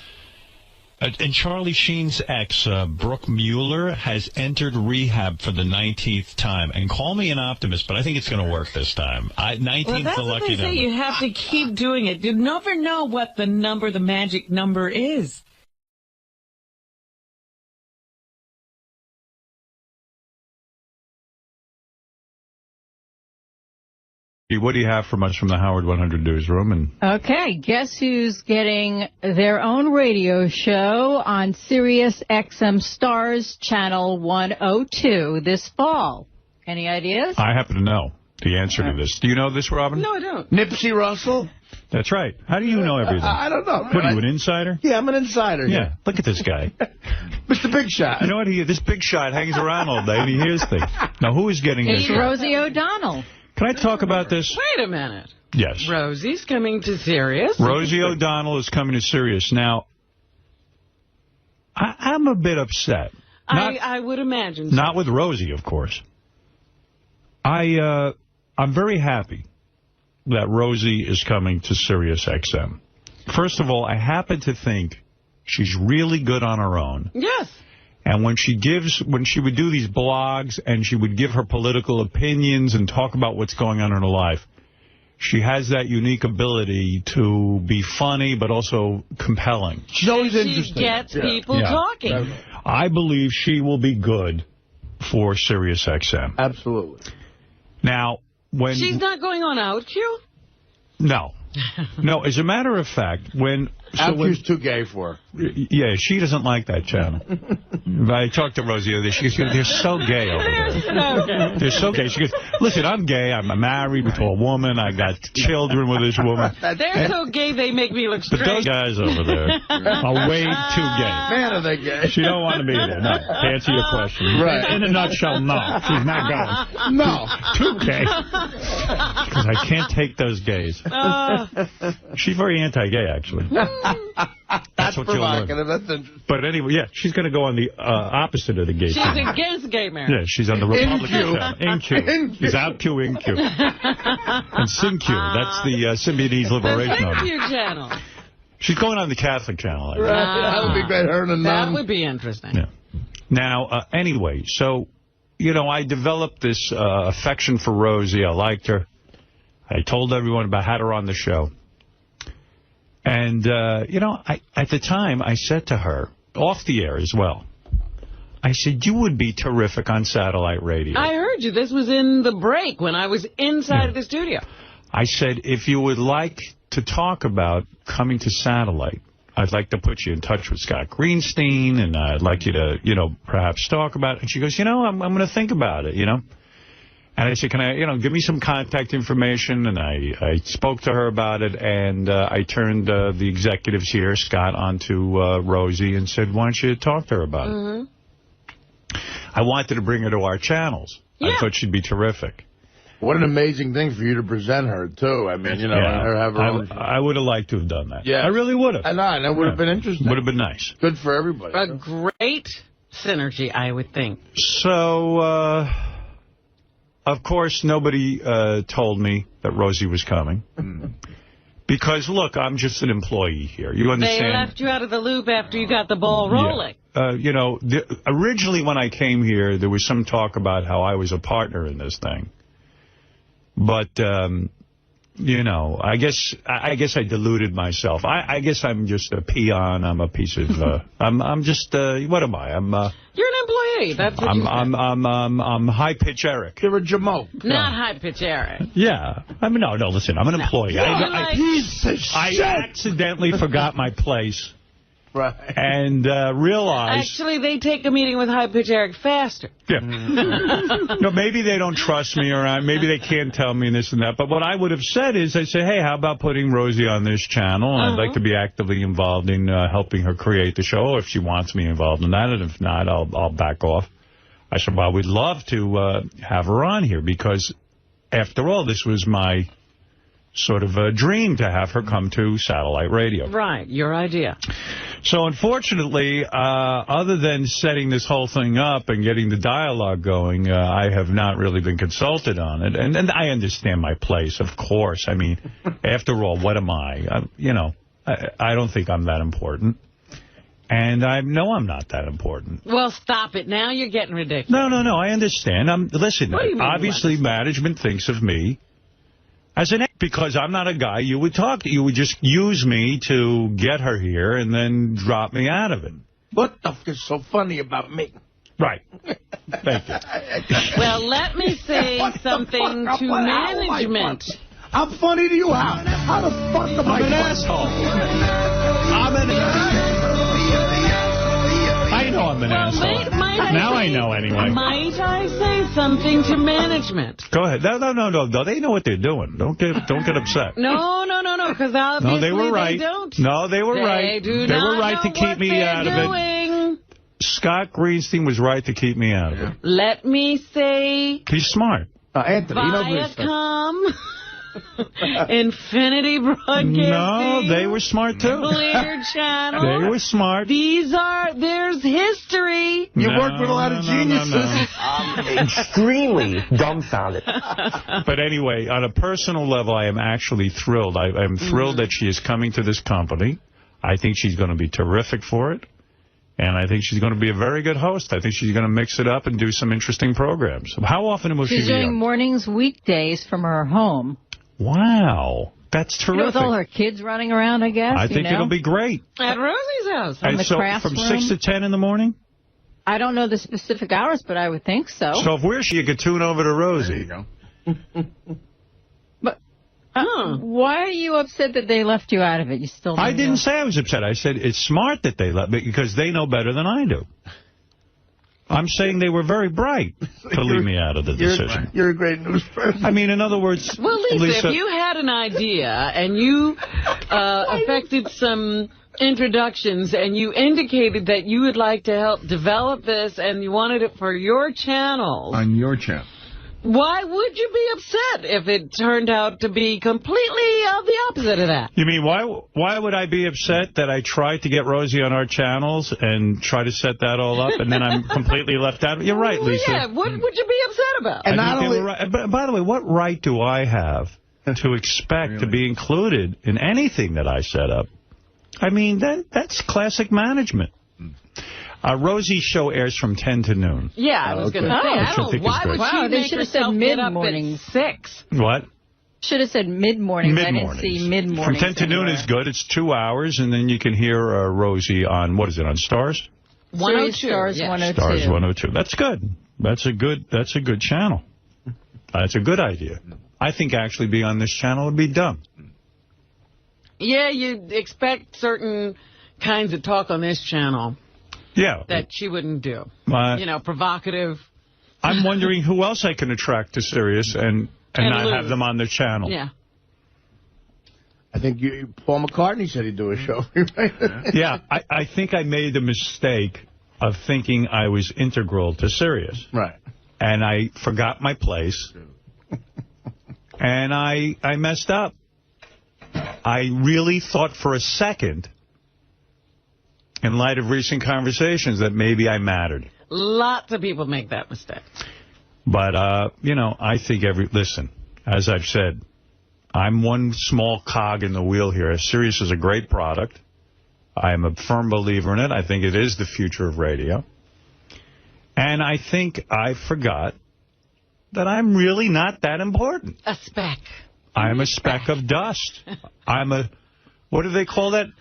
And Charlie Sheen's ex, Brooke Mueller, has entered rehab for the 19th time. And call me an optimist, but I think it's going to work this time. 19th the lucky number. You have to keep doing it. You never know what the magic number is. What do you have from us from the Howard 100 newsroom? Okay, guess who's getting their own radio show on Sirius XM Stars Channel 102 this fall? Any ideas? I happen to know the answer to this. Do you know this, Robin? No, I don't. Nipsey Russell? That's right. How do you know everything? I don't know. What, are you an insider? Yeah, I'm an insider. Yeah, look at this guy. Mr. Big Shot. You know what? This Big Shot hangs around all day and he hears things. Now, who is getting this? It's Rosie O'Donnell. Can I talk about this? Wait a minute. Yes. Rosie's coming to Sirius. Rosie O'Donnell is coming to Sirius. Now, I'm a bit upset. I would imagine so. Not with Rosie, of course. I'm very happy that Rosie is coming to Sirius XM. First of all, I happen to think she's really good on her own. Yes. And when she would do these blogs and she would give her political opinions and talk about what's going on in her life, she has that unique ability to be funny but also compelling. She's always interesting. She gets people talking. I believe she will be good for Sirius XM. Absolutely. Now, when... She's not going on OutQ? No. No, as a matter of fact, OutQ's too gay for her. Yeah, she doesn't like that channel. I talked to Rosie the other day. She goes, they're so gay over there. They're so gay. She goes, listen, I'm gay. I'm married to a woman. I got children with this woman. They're so gay they make me look straight. But those guys over there are way too gay. Man, are they gay. She don't want to be there. No. To answer your question. Right. In a nutshell, no. She's not going. No. Too gay. Because I can't take those gays. She's very anti-gay, actually. That's what you'll learn. That's interesting. But anyway, yeah, she's going to go on the opposite of the gay channel. She's against gay marriage. Yeah, she's on the Republican channel. InQ. She's OutQ, InQ. And SynQ. That's the Symbionese Liberation Army. The SynQ channel. She's going on the Catholic channel. I Right. That would be great. Her and a nun. That would be interesting. Yeah. Now, anyway, so, I developed this affection for Rosie. I liked her. I told everyone about had her on the show. And, at the time, I said to her, off the air as well, I said, you would be terrific on satellite radio. I heard you. This was in the break when I was inside of the studio. I said, if you would like to talk about coming to satellite, I'd like to put you in touch with Scott Greenstein, and I'd like you to, perhaps talk about it. And she goes, I'm going to think about it, And I said, can I, give me some contact information? And I spoke to her about it, and I turned the executives here, Scott, onto Rosie and said, why don't you talk to her about it? I wanted to bring her to our channels. Yeah. I thought she'd be terrific. What an amazing thing for you to present her, too. I mean, her have her own... I would have liked to have done that. Yeah. I really would have. And that would have been interesting. Would have been nice. Good for everybody. A great synergy, I would think. So, of course, nobody told me that Rosie was coming. Because, look, I'm just an employee here. You understand? They left you out of the loop after you got the ball rolling. Yeah. Originally when I came here, there was some talk about how I was a partner in this thing. But, I guess I deluded myself. I guess I'm just a peon. I'm a piece of, I'm just, what am I? You're an employee. That's what I'm high pitch Eric. You're a jamoke. Not high pitch Eric. Yeah. I mean, no, listen, I'm an employee. I accidentally forgot my place. Right. And realized... Actually, they take a meeting with high pitch Eric faster. Yeah. No, maybe they don't trust me, or maybe they can't tell me this and that. But what I would have said is, I say, hey, how about putting Rosie on this channel? I'd like to be actively involved in helping her create the show if she wants me involved in that. And if not, I'll back off. I said, well, we'd love to have her on here because, after all, this was my sort of a dream to have her come to satellite radio. Right, your idea. So, unfortunately, other than setting this whole thing up and getting the dialogue going, I have not really been consulted on it. And I understand my place, of course. I mean, after all, what am I? I don't think I'm that important. And I know I'm not that important. Well, stop it. Now you're getting ridiculous. No, I understand. Listen, obviously management thinks of me as an because I'm not a guy you would talk to. You would just use me to get her here and then drop me out of it. What the f is so funny about me? Right. Thank you. Well, let me say something to management. I'm funny to you. How the fuck am I an asshole? I know I'm an asshole. Now I know anyway. Might I say something to management? Go ahead. No. They know what they're doing. Don't get upset. No, because obviously they were right. They don't. No, they were right. They were right to keep me out of it. Scott Greenstein was right to keep me out of it. Let me say... He's smart. Anthony, Viacom, Infinity Broadcasting. No, they were smart, too. Clear Channel. They were smart. There's history. You worked with a lot of geniuses. No. I'm extremely dumbfounded. But anyway, on a personal level, I am actually thrilled. I'm thrilled that she is coming to this company. I think she's going to be terrific for it. And I think she's going to be a very good host. I think she's going to mix it up and do some interesting programs. How often will she be on? She's doing mornings, weekdays from her home. Wow. That's terrific. With all her kids running around, I guess. I think it'll be great. At Rosie's house. From the crafts from room? 6 to 10 in the morning? I don't know the specific hours, but I would think so. So if we're you could tune over to Rosie. There you go. But why are you upset that they left you out of it? You still I didn't say I was upset. I said it's smart that they left me because they know better than I do. I'm saying they were very bright to leave me out of the decision. You're a great news person. I mean, in other words... Well, Lisa, if you had an idea and you affected some introductions and you indicated that you would like to help develop this and you wanted it for your channels... On your channel. Why would you be upset if it turned out to be completely the opposite of that? You mean, why would I be upset that I tried to get Rosie on our channels and try to set that all up, and then I'm completely left out? You're right, Lisa. Yeah, what would you be upset about? And not only, but by the way, what right do I have to expect to be included in anything that I set up? I mean, that's classic management. Rosie's show airs from 10 to noon. Yeah, I was going to say, I don't know, why would she they should have said mid-mornings. 6? What? Should have said mid-mornings. I didn't see mid-mornings. From 10 to noon is good. It's 2 hours, and then you can hear Rosie on, what is it, on Stars? 102. Stars 102. Stars 102. That's good. That's a good channel. That's a good idea. I think actually being on this channel would be dumb. Yeah, you'd expect certain kinds of talk on this channel. Yeah. That she wouldn't do. Provocative. I'm wondering who else I can attract to Sirius and not have them on their channel. Yeah. I think Paul McCartney said he'd do a show. Yeah, I think I made the mistake of thinking I was integral to Sirius. Right. And I forgot my place. And I messed up. I really thought for a second, in light of recent conversations, that maybe I mattered. Lots of people make that mistake. But, I think listen, as I've said, I'm one small cog in the wheel here. Sirius is a great product. I am a firm believer in it. I think it is the future of radio. And I think I forgot that I'm really not that important. A speck. I'm a speck of dust. I'm a... What do they call that?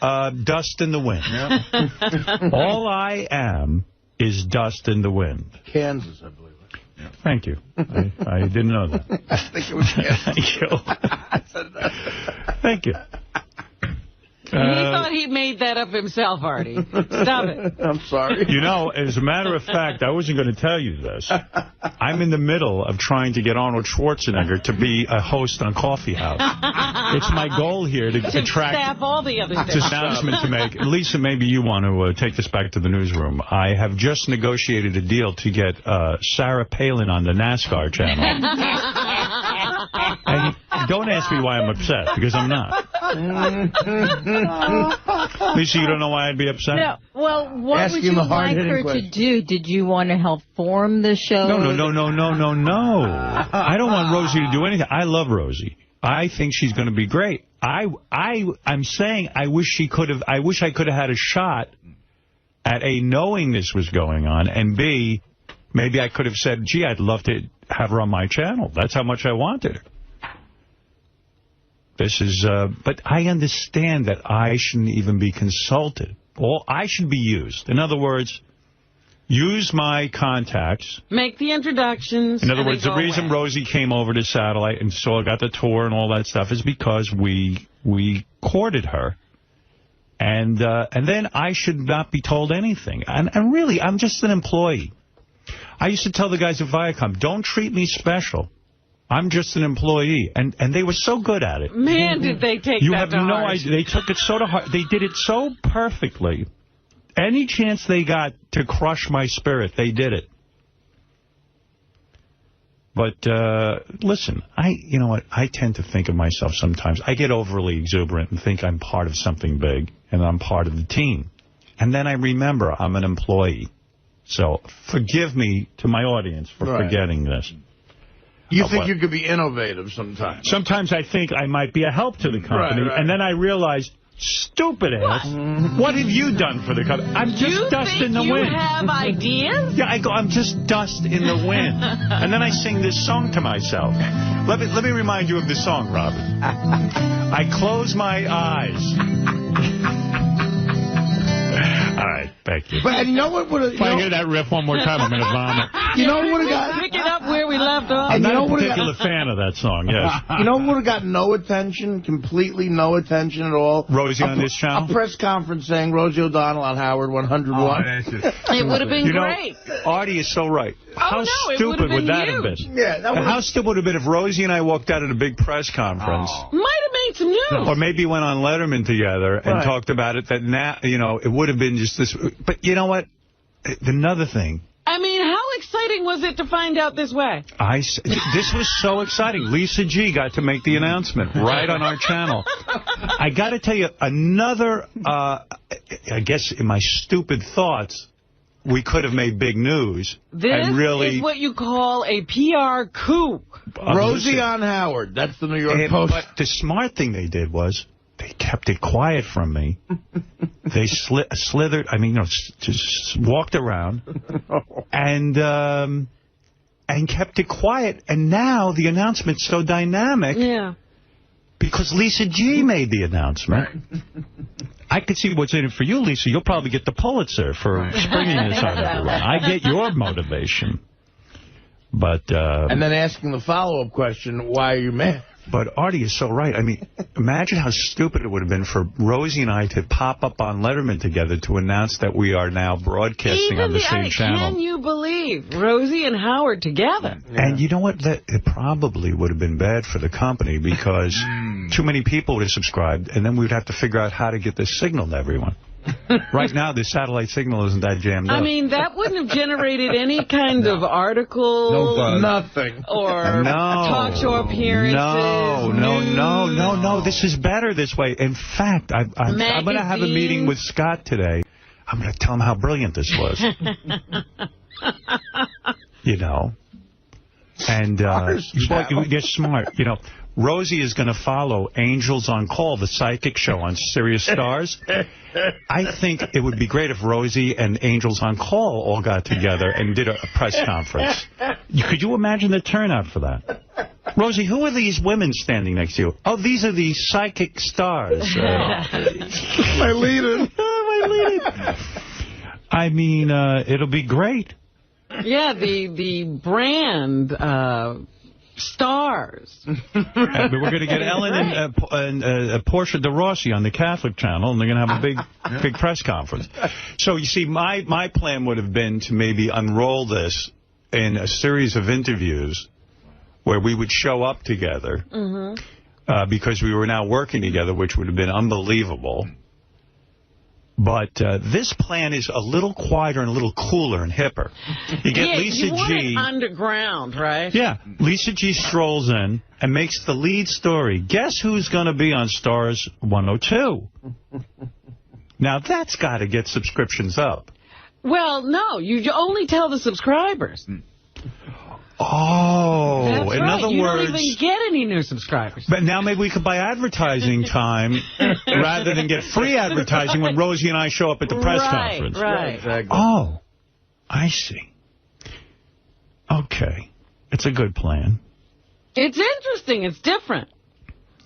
Dust in the wind. Yeah. All I am is dust in the wind. Kansas, I believe. Yeah. Thank you. I didn't know that. I think it was Kansas. Thank you. Thank you. He thought he made that up himself, Artie. Stop it. I'm sorry. You know, as a matter of fact, I wasn't going to tell you this. I'm in the middle of trying to get Arnold Schwarzenegger to be a host on Coffee House. It's my goal here to attract staff all the other this announcement to make. Lisa, maybe you want to take this back to the newsroom. I have just negotiated a deal to get Sarah Palin on the NASCAR channel. And don't ask me why I'm upset, because I'm not. Lisa, you don't know why I'd be upset? No. Well, what would you like her to do? Did you want to help form the show? No. I don't want Rosie to do anything. I love Rosie. I think she's going to be great. I'm saying I wish I could have had a shot at A, knowing this was going on, and B, maybe I could have said, gee, I'd love to have her on my channel. That's how much I wanted her. This is, but I understand that I shouldn't even be consulted. I should be used. In other words, use my contacts. Make the introductions. In other words, the reason Rosie came over to Satellite and got the tour and all that stuff is because we courted her. And then I should not be told anything. And really, I'm just an employee. I used to tell the guys at Viacom, don't treat me special. I'm just an employee. And they were so good at it. Man, did they take that to heart. You have no idea. They took it so to heart. They did it so perfectly. Any chance they got to crush my spirit, they did it. But, listen, you know what? I tend to think of myself sometimes. I get overly exuberant and think I'm part of something big and I'm part of the team. And then I remember I'm an employee. So forgive me to my audience for forgetting this. You think you could be innovative sometimes. Sometimes I think I might be a help to the company, and then I realize, stupid ass, what have you done for the company? I'm just dust in the wind. You have ideas? Yeah, I go, I'm just dust in the wind. And then I sing this song to myself. Let me remind you of the song, Robin. I close my eyes. All right, thank you. But you know what would have... If I hear that riff one more time, I'm going to vomit. You know what would have got... Pick it up where we left off. I'm not a particular fan of that song, yes. You know what would have got no attention, completely no attention at all? Rosie on this channel? A press conference saying Rosie O'Donnell on Howard 101. It would have been great. Artie is so right. How stupid would that have been? Yeah, how stupid would it have been if Rosie and I walked out at a big press conference? Might have made some news. Or maybe went on Letterman together and talked about it. That now, it would have been just this. But you know what? Another thing. I mean, how exciting was it to find out this way? This was so exciting. Lisa G got to make the announcement right on our channel. I got to tell you, another, I guess in my stupid thoughts, we could have made big news. This is what you call a PR coup. Rosie on Howard. That's the New York Post. But the smart thing they did was they kept it quiet from me. They slithered, just walked around and kept it quiet. And now the announcement's so dynamic. Yeah. Because Lisa G made the announcement. I could see what's in it for you, Lisa. You'll probably get the Pulitzer for springing this on everyone. I get your motivation. But and then asking the follow-up question, why are you mad? But Artie is so right. I mean, imagine how stupid it would have been for Rosie and I to pop up on Letterman together to announce that we are now broadcasting on the same channel. Can you believe Rosie and Howard together? Yeah. And you know what? It probably would have been bad for the company because too many people would have subscribed, and then we would have to figure out how to get this signal to everyone. Right now, the satellite signal isn't that jammed up. I mean, that wouldn't have generated any kind of article. No, nothing. Or talk show appearances. No. This is better this way. In fact, I'm going to have a meeting with Scott today. I'm going to tell him how brilliant this was. And you're smart. Rosie is going to follow Angels on Call, the psychic show on Sirius Stars. I think it would be great if Rosie and Angels on Call all got together and did a press conference. Could you imagine the turnout for that? Rosie, who are these women standing next to you? Oh, these are the psychic stars. My leader. My leader. I mean, it'll be great. Yeah, the brand stars. We're going to get Ellen and Portia de Rossi on the Catholic channel, and they're going to have a big press conference. So, you see, my plan would have been to maybe unroll this in a series of interviews where we would show up together because we were now working together, which would have been unbelievable. But this plan is a little quieter and a little cooler and hipper. You get Lisa you want G. it underground, right? Yeah. Lisa G strolls in and makes the lead story. Guess who's going to be on Stars 102? Now, that's got to get subscriptions up. Well, no. You only tell the subscribers. Oh, that's in right. other You words, don't even get any new subscribers. But now maybe we could buy advertising time rather than get free advertising when Rosie and I show up at the press conference. Right. Exactly. Oh, I see. Okay. It's a good plan. It's interesting. It's different.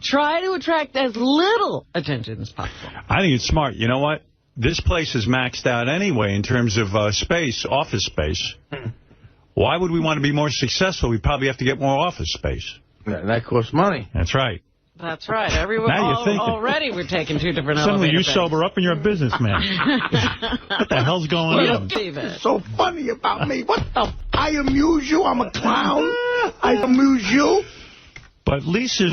Try to attract as little attention as possible. I think it's smart. You know what? This place is maxed out anyway in terms of space, office space. Why would we want to be more successful? We probably have to get more office space. Yeah, that costs money. That's right. That's right. Everyone Now you're thinking. Already we're taking 2 different Suddenly you elevator sober up and you're a businessman. What the hell's going on? What's so funny about me? What the? I amuse you? I'm a clown? I amuse you? But Lisa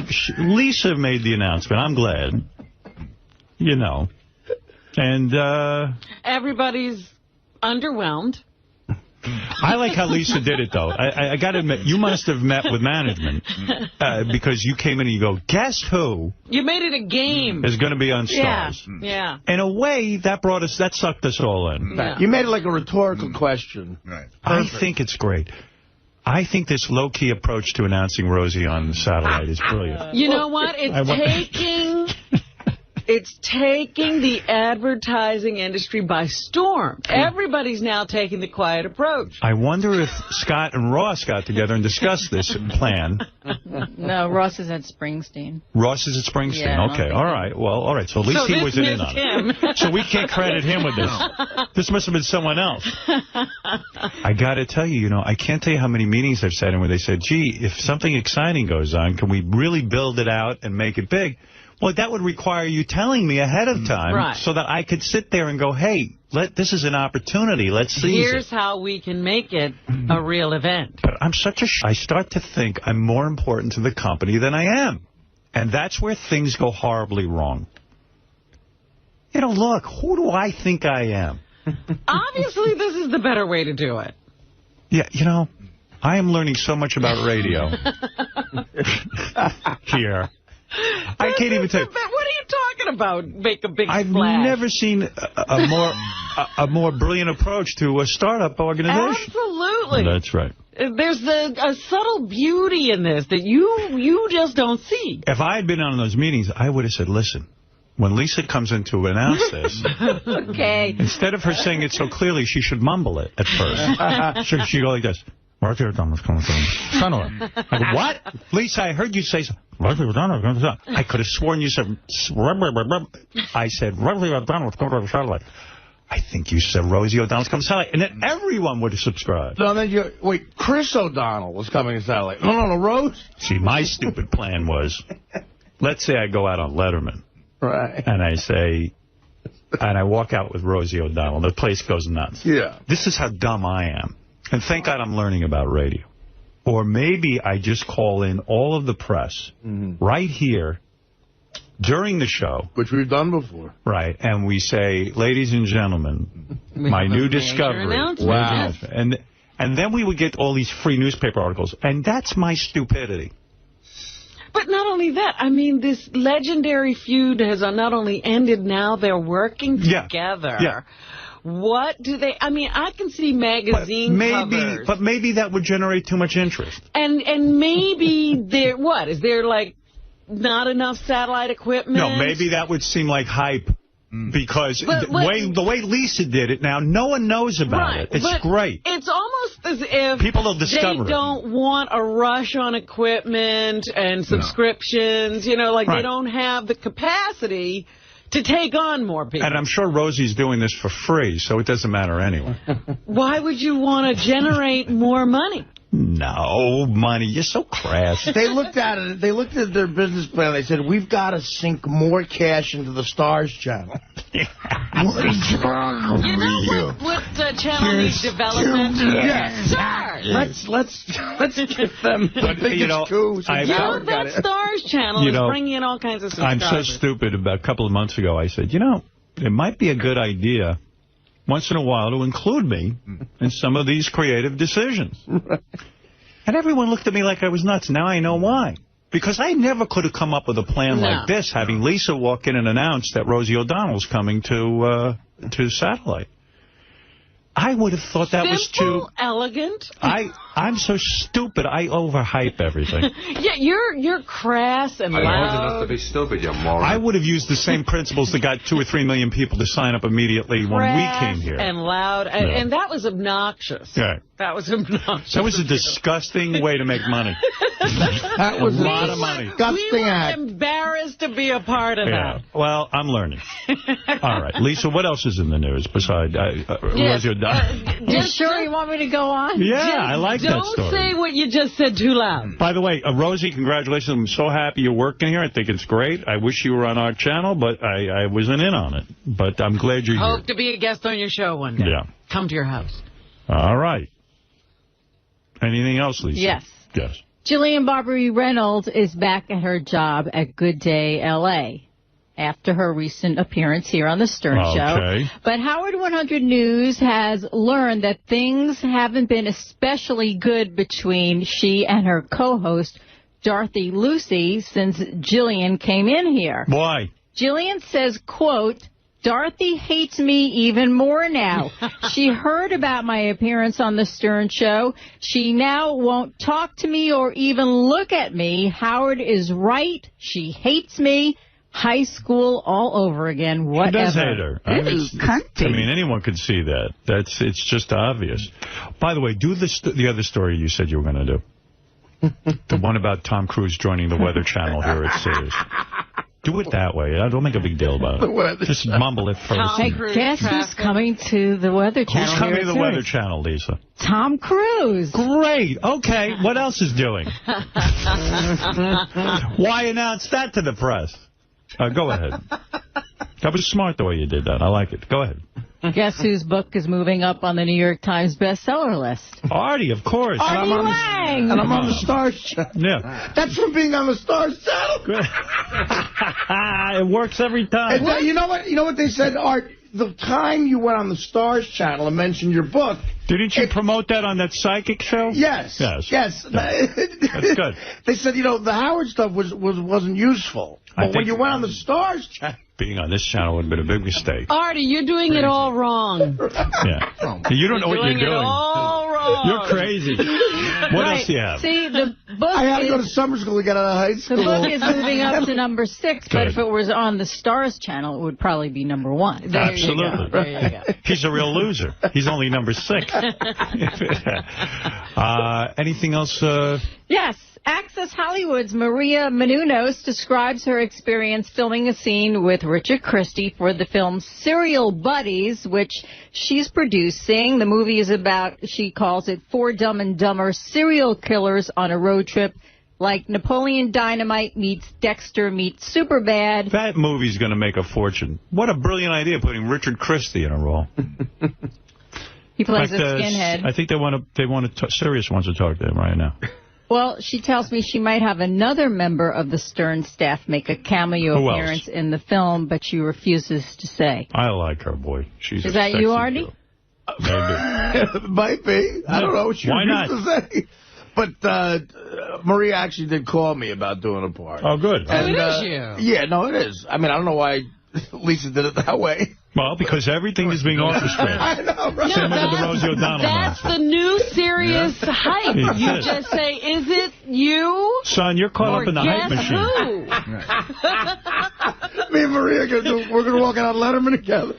made the announcement. I'm glad. You know. And everybody's underwhelmed. I like how Lisa did it, though. I got to admit, you must have met with management because you came in and you go, guess who? You made it a game. Is going to be on Stars. Yeah. In a way, that sucked us all in. Yeah. You made it like a rhetorical question. Right. I think it's great. I think this low-key approach to announcing Rosie on satellite is brilliant. You know what? It's taking the advertising industry by storm. Everybody's now taking the quiet approach. I wonder if Scott and Ross got together and discussed this plan. No, Ross is at Springsteen. Ross is at Springsteen. Yeah, okay, all right. Well, all right. So at least he wasn't in on it. So we can't credit him with this. This must have been someone else. I got to tell you, I can't tell you how many meetings I've sat in where they said, gee, if something exciting goes on, can we really build it out and make it big? Well, that would require you telling me ahead of time so that I could sit there and go, hey, this is an opportunity. Let's seize Here's how we can make it a real event. But I'm I start to think I'm more important to the company than I am. And that's where things go horribly wrong. Look, who do I think I am? Obviously, this is the better way to do it. Yeah, I am learning so much about radio here. I can't even tell you. What are you talking about? Make a big I've splash. never seen a more brilliant approach to a startup organization. Absolutely. That's right. There's a subtle beauty in this that you just don't see. If I had been on those meetings, I would have said, listen, when Lisa comes in to announce this, okay, instead of her saying it so clearly, she should mumble it at first. She'd go like this. I go, what? Lisa, I heard you say so. I could have sworn you said, I said, I think you said Rosie O'Donnell's coming to satellite. And then everyone would have subscribed. No, then wait, Chris O'Donnell was coming to satellite. No, Rose. See, my stupid plan was, let's say I go out on Letterman. Right. And I say, and I walk out with Rosie O'Donnell. The place goes nuts. Yeah. This is how dumb I am. And thank God I'm learning about radio. Or maybe I just call in all of the press right here during the show. Which we've done before. Right. And we say, ladies and gentlemen, my new discovery. Wow. And then we would get all these free newspaper articles. And that's my stupidity. But not only that, I mean, this legendary feud has not only ended, now they're working together. Yeah. What do they... I mean, I can see magazine covers. But maybe that would generate too much interest. And maybe there... What? Is there, like, not enough satellite equipment? No, maybe that would seem like hype. Because the way Lisa did it now, no one knows about it. It's great. It's almost as if people will discover they don't want a rush on equipment and subscriptions. They don't have the capacity to take on more people. And I'm sure Rosie's doing this for free, so it doesn't matter anyway. Why would you want to generate more money? No, money. You're so crass. They looked at it. They looked at their business plan. They said, we've got to sink more cash into the Stars channel. What is wrong with you? What channel needs development? Yes. Stars. Let's give them the biggest coups. That Stars channel is bringing in all kinds of subscribers. I'm so stupid. About a couple of months ago, I said, it might be a good idea once in a while to include me in some of these creative decisions. And everyone looked at me like I was nuts. Now I know why. Because I never could have come up with a plan like this, having Lisa walk in and announce that Rosie O'Donnell's coming to Satellite. I would have thought that was too elegant. I'm so stupid. I overhype everything. Yeah, you're crass and loud. I enough to be stupid, you moron. I would have used the same principles that got 2 or 3 million people to sign up immediately when we came here. And loud, and that was obnoxious. Right. That was obnoxious. That was a disgusting way to make money. That was a lot of money. We were embarrassed to be a part of that. Well, I'm learning. All right. Lisa, what else is in the news besides Rosie O'Donnell? You sure you want me to go on? Yeah, I like that story. Don't say what you just said too loud. By the way, Rosie, congratulations. I'm so happy you're working here. I think it's great. I wish you were on our channel, but I wasn't in on it. But I'm glad you're here. Hope to be a guest on your show one day. Yeah. Come to your house. All right. Anything else, Lisa? Yes. Yes. Jillian Barbary Reynolds is back at her job at Good Day L.A. after her recent appearance here on the Stern Show. But Howard 100 News has learned that things haven't been especially good between she and her co-host, Dorothy Lucy, since Jillian came in here. Why? Jillian says, quote, Dorothy hates me even more now. She heard about my appearance on the Stern Show. She now won't talk to me or even look at me. Howard is right. She hates me. High school all over again. Whatever. She does hate her. I mean, anyone could see that. It's just obvious. By the way, do the other story you said you were going to do. The one about Tom Cruise joining the Weather Channel here at Sirius. Do it that way. Don't make a big deal about it. Just mumble it first. Guess who's coming to the Weather Channel? Who's coming to the Weather Channel, Lisa? Tom Cruise. Great. Okay. What else is doing? Why announce that to the press? Go ahead. That was smart the way you did that. I like it. Go ahead. Guess whose book is moving up on the New York Times bestseller list? Artie, of course. Artie Lange. And I'm on the Stars channel. Yeah. That's from being on the Stars channel. It works every time. You know what they said, Art? The time you went on the Stars channel and mentioned your book. Didn't you promote that on that psychic show? Yes. Yes. That's good. They said, the Howard stuff wasn't useful. But when you went on the Stars channel. Being on this channel would have been a big mistake. Artie, you're doing it all wrong. Yeah. You don't know what you're doing. All wrong. You're crazy. What else do you have? See, the book I had to go to summer school to get out of high school. The book is moving up to number 6, but if it was on the Stars channel, it would probably be number 1. Absolutely. There you go. He's a real loser. He's only number 6. Anything else? Yes. Access Hollywood's Maria Menounos describes her experience filming a scene with Richard Christie for the film Serial Buddies, which she's producing. The movie is about, she calls it, 4 Dumb and Dumber serial killers on a road trip, like Napoleon Dynamite meets Dexter meets Superbad. That movie's going to make a fortune. What a brilliant idea, putting Richard Christie in a role. He plays a skinhead. I think Sirius wants to talk to him right now. Well, she tells me she might have another member of the Stern staff make a cameo appearance in the film, but she refuses to say. I like her, boy. Is that you, Artie? Maybe. Might be. I don't know. She Why not? To say. But Maria actually did call me about doing a part. Oh, good. And, it is you. Yeah, no, it is. I mean, I don't know why Lisa did it that way. Well, because everything is being orchestrated. I know, right? Same with the Rosie O'Donnell. That's the new serious hype. You just say, is it you? Son, you're caught up in the hype machine. Who? Me and Maria, we're going to walk out on Letterman together.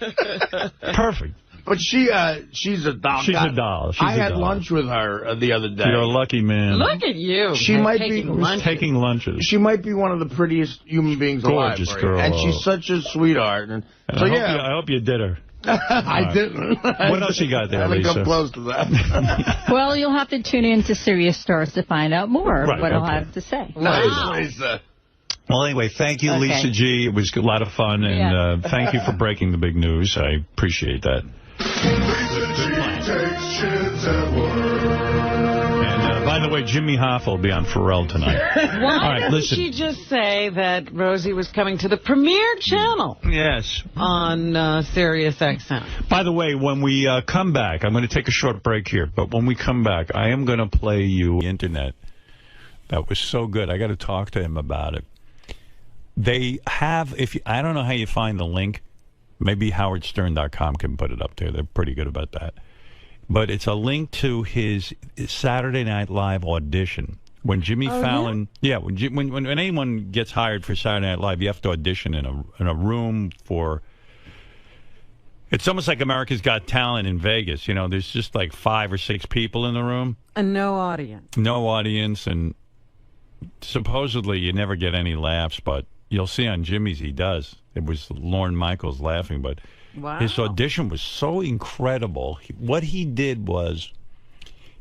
Perfect. But she's a doll. She's a doll. I had lunch with her the other day. You're a lucky man. Look at you. She might be taking lunches. She might be one of the prettiest human beings alive. Gorgeous girl. And she's such a sweetheart. And so I hope you did her. I didn't. What else you got there, I haven't Lisa? come close to that. Well, you'll have to tune in to Serious Stars to find out more of what I'll okay. have to say. Nice, Lisa. Well, anyway, thank you, Okay. Lisa G. It was a lot of fun, and thank you for breaking the big news. I appreciate that. And by the way, Jimmy Hoffa will be on Pharrell tonight. Why All right, didn't listen. she just say that Rosie was coming to the premiere channel Yes. on Sirius XM? By the way, when we come back, I'm going to take a short break here, but when we come back, I am going to play you the internet. That was so good. I got to talk to him about it. They have, I don't know how you find the link. Maybe howardstern.com can put it up there. They're pretty good about that. But it's a link to his Saturday Night Live audition. When Jimmy Fallon, when anyone gets hired for Saturday Night Live, you have to audition in a room for. It's almost like America's Got Talent in Vegas. You know, there's just like 5 or 6 people in the room. And no audience. No audience, and supposedly you never get any laughs, but you'll see on Jimmy's he does. It was Lorne Michaels laughing, but his audition was so incredible. What he did was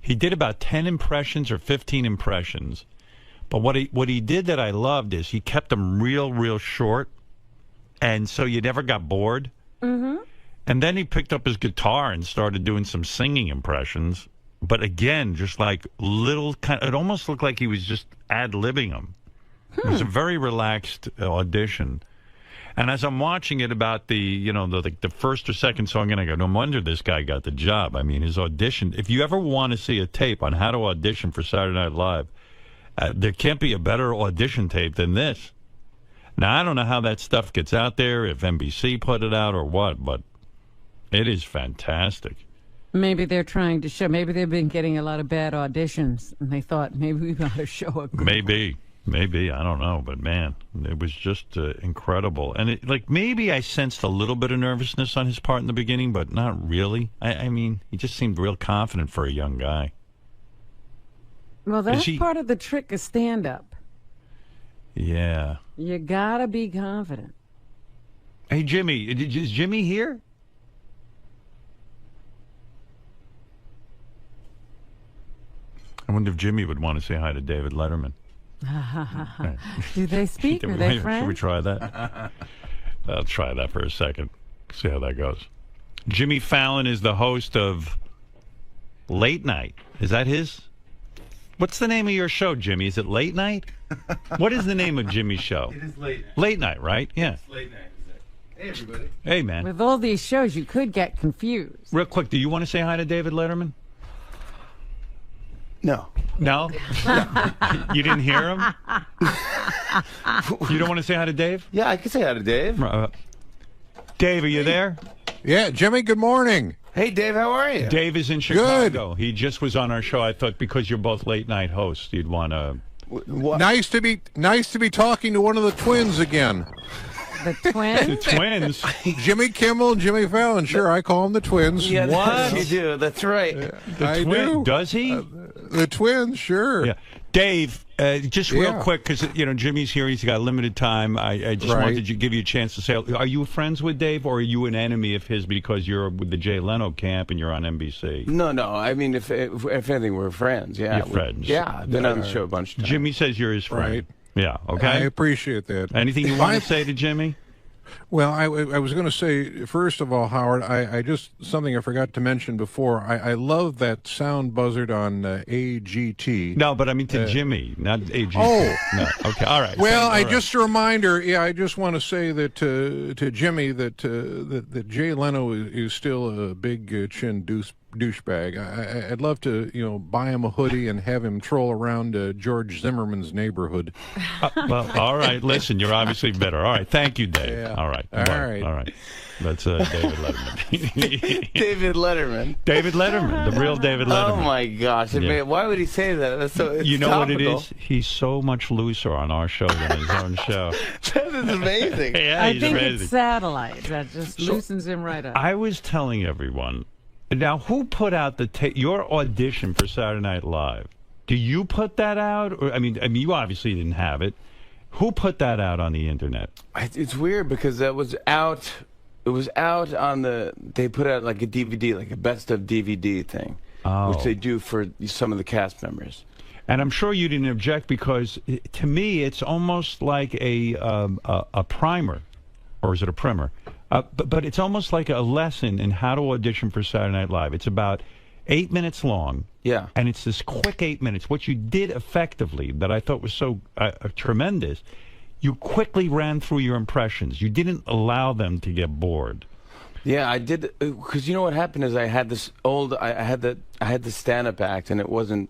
he did about 10 impressions or 15 impressions, but what he did that I loved is he kept them real short, and so you never got bored. Mm-hmm. And then he picked up his guitar and started doing some singing impressions. But again, just like little it almost looked like he was just ad-libbing them. It was a very relaxed audition. And as I'm watching it about the first or second song, and I go, no wonder this guy got the job. I mean, his audition, if you ever want to see a tape on how to audition for Saturday Night Live, there can't be a better audition tape than this. Now, I don't know how that stuff gets out there, if NBC put it out or what, but it is fantastic. Maybe they're trying to show, maybe they've been getting a lot of bad auditions, and they thought maybe we got to show a good Maybe, I don't know, but man, it was just incredible. And maybe I sensed a little bit of nervousness on his part in the beginning, but not really. I mean, he just seemed real confident for a young guy. Well, that's part of the trick of stand-up. Yeah. You gotta be confident. Hey, Jimmy, is Jimmy here? I wonder if Jimmy would want to say hi to David Letterman. Do they speak? Are they friends? Should we try that? I'll try that for a second. See how that goes. Jimmy Fallon is the host of Late Night. Is that his? What's the name of your show, Jimmy? Is it Late Night? What is the name of Jimmy's show? It is Late Night. Late Night, right? Yeah. It's Late Night. Hey, everybody. Hey, man. With all these shows, you could get confused. Real quick, do you want to say hi to David Letterman? No. No? You didn't hear him? You don't want to say hi to Dave? Yeah, I can say hi to Dave. Dave, are you there? Yeah, Jimmy, good morning. Hey, Dave, how are you? Dave is in Chicago. He just was on our show. I thought because you're both late night hosts, you'd want to. Nice to be talking to one of the twins again. The twins? The twins? Jimmy Kimmel, Jimmy Fallon. Sure, I call them the twins. Yeah, what? You do. That's right. I do. Does he? The twins, sure. Yeah. Dave, just real quick, because Jimmy's here. He's got limited time. I just wanted to give you a chance to say, are you friends with Dave, or are you an enemy of his because you're with the Jay Leno camp and you're on NBC? No. I mean, if anything, we're friends. Yeah. You're friends. Yeah. Been on the show a bunch of times. Jimmy says you're his friend. Right. Yeah, okay. I appreciate that. Anything you want to say to Jimmy? Well, I was going to say, first of all, Howard, I just, something I forgot to mention before, I love that sound buzzard on AGT. No, but I mean to Jimmy, not AGT. Oh. No. Okay, all right. Well, just a reminder, I just want to say that to Jimmy that Jay Leno is still a big chin douchebag. I'd love to, buy him a hoodie and have him troll around George Zimmerman's neighborhood. Well, all right. Listen, you're obviously better. All right. Thank you, Dave. Yeah. All right. All right. All right. That's David Letterman. David Letterman. David Letterman, the real David Letterman. Oh my gosh! Yeah. Man, why would he say that? That's so. It's you know topical. what it is? He's so much looser on our show than his own show. That is amazing. Yeah, I he's think amazing. it's satellite that just loosens him right up. I was telling everyone. Now, who put out your audition for Saturday Night Live? Do you put that out? Or I mean, you obviously didn't have it. Who put that out on the internet? It's weird because that was out. It was out on the. They put out like a DVD, like a best of DVD thing, which they do for some of the cast members. And I'm sure you didn't object because, to me, it's almost like a primer, or is it a primer? But it's almost like a lesson in how to audition for Saturday Night Live. It's about 8 minutes long. Yeah. And it's this quick 8 minutes. What you did effectively that I thought was so tremendous, you quickly ran through your impressions. You didn't allow them to get bored. Yeah, I did, because you know what happened is I had this I had the stand-up act, and it wasn't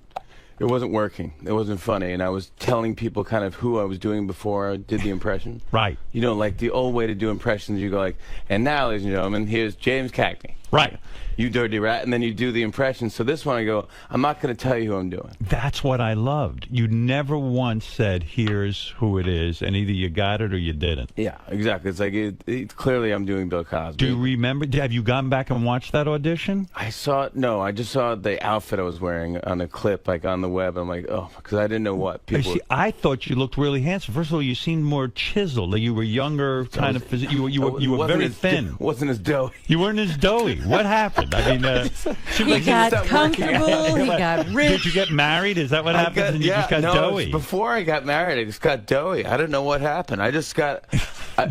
working. It wasn't funny, and I was telling people kind of who I was doing before I did the impression. Right. You know, like the old way to do impressions, you go like, and now, ladies and gentlemen, here's James Cagney. Right. You dirty rat, and then you do the impression. So this one I go, I'm not going to tell you who I'm doing. That's what I loved. You never once said, here's who it is, and either you got it or you didn't. Yeah, exactly. It's like, clearly I'm doing Bill Cosby. Do you remember, have you gone back and watched that audition? I just saw the outfit I was wearing on a clip, like on the web. I'm like, oh, because I didn't know what people... See, I thought you looked really handsome. First of all, you seemed more chiseled. Like you were younger, kind of... You were very thin. Wasn't as doughy. You weren't as doughy. What happened? I mean, he got comfortable. He got rich. Did you get married? Is that what happened? You just got doughy. Before I got married, I just got doughy. I don't know what happened. I just got...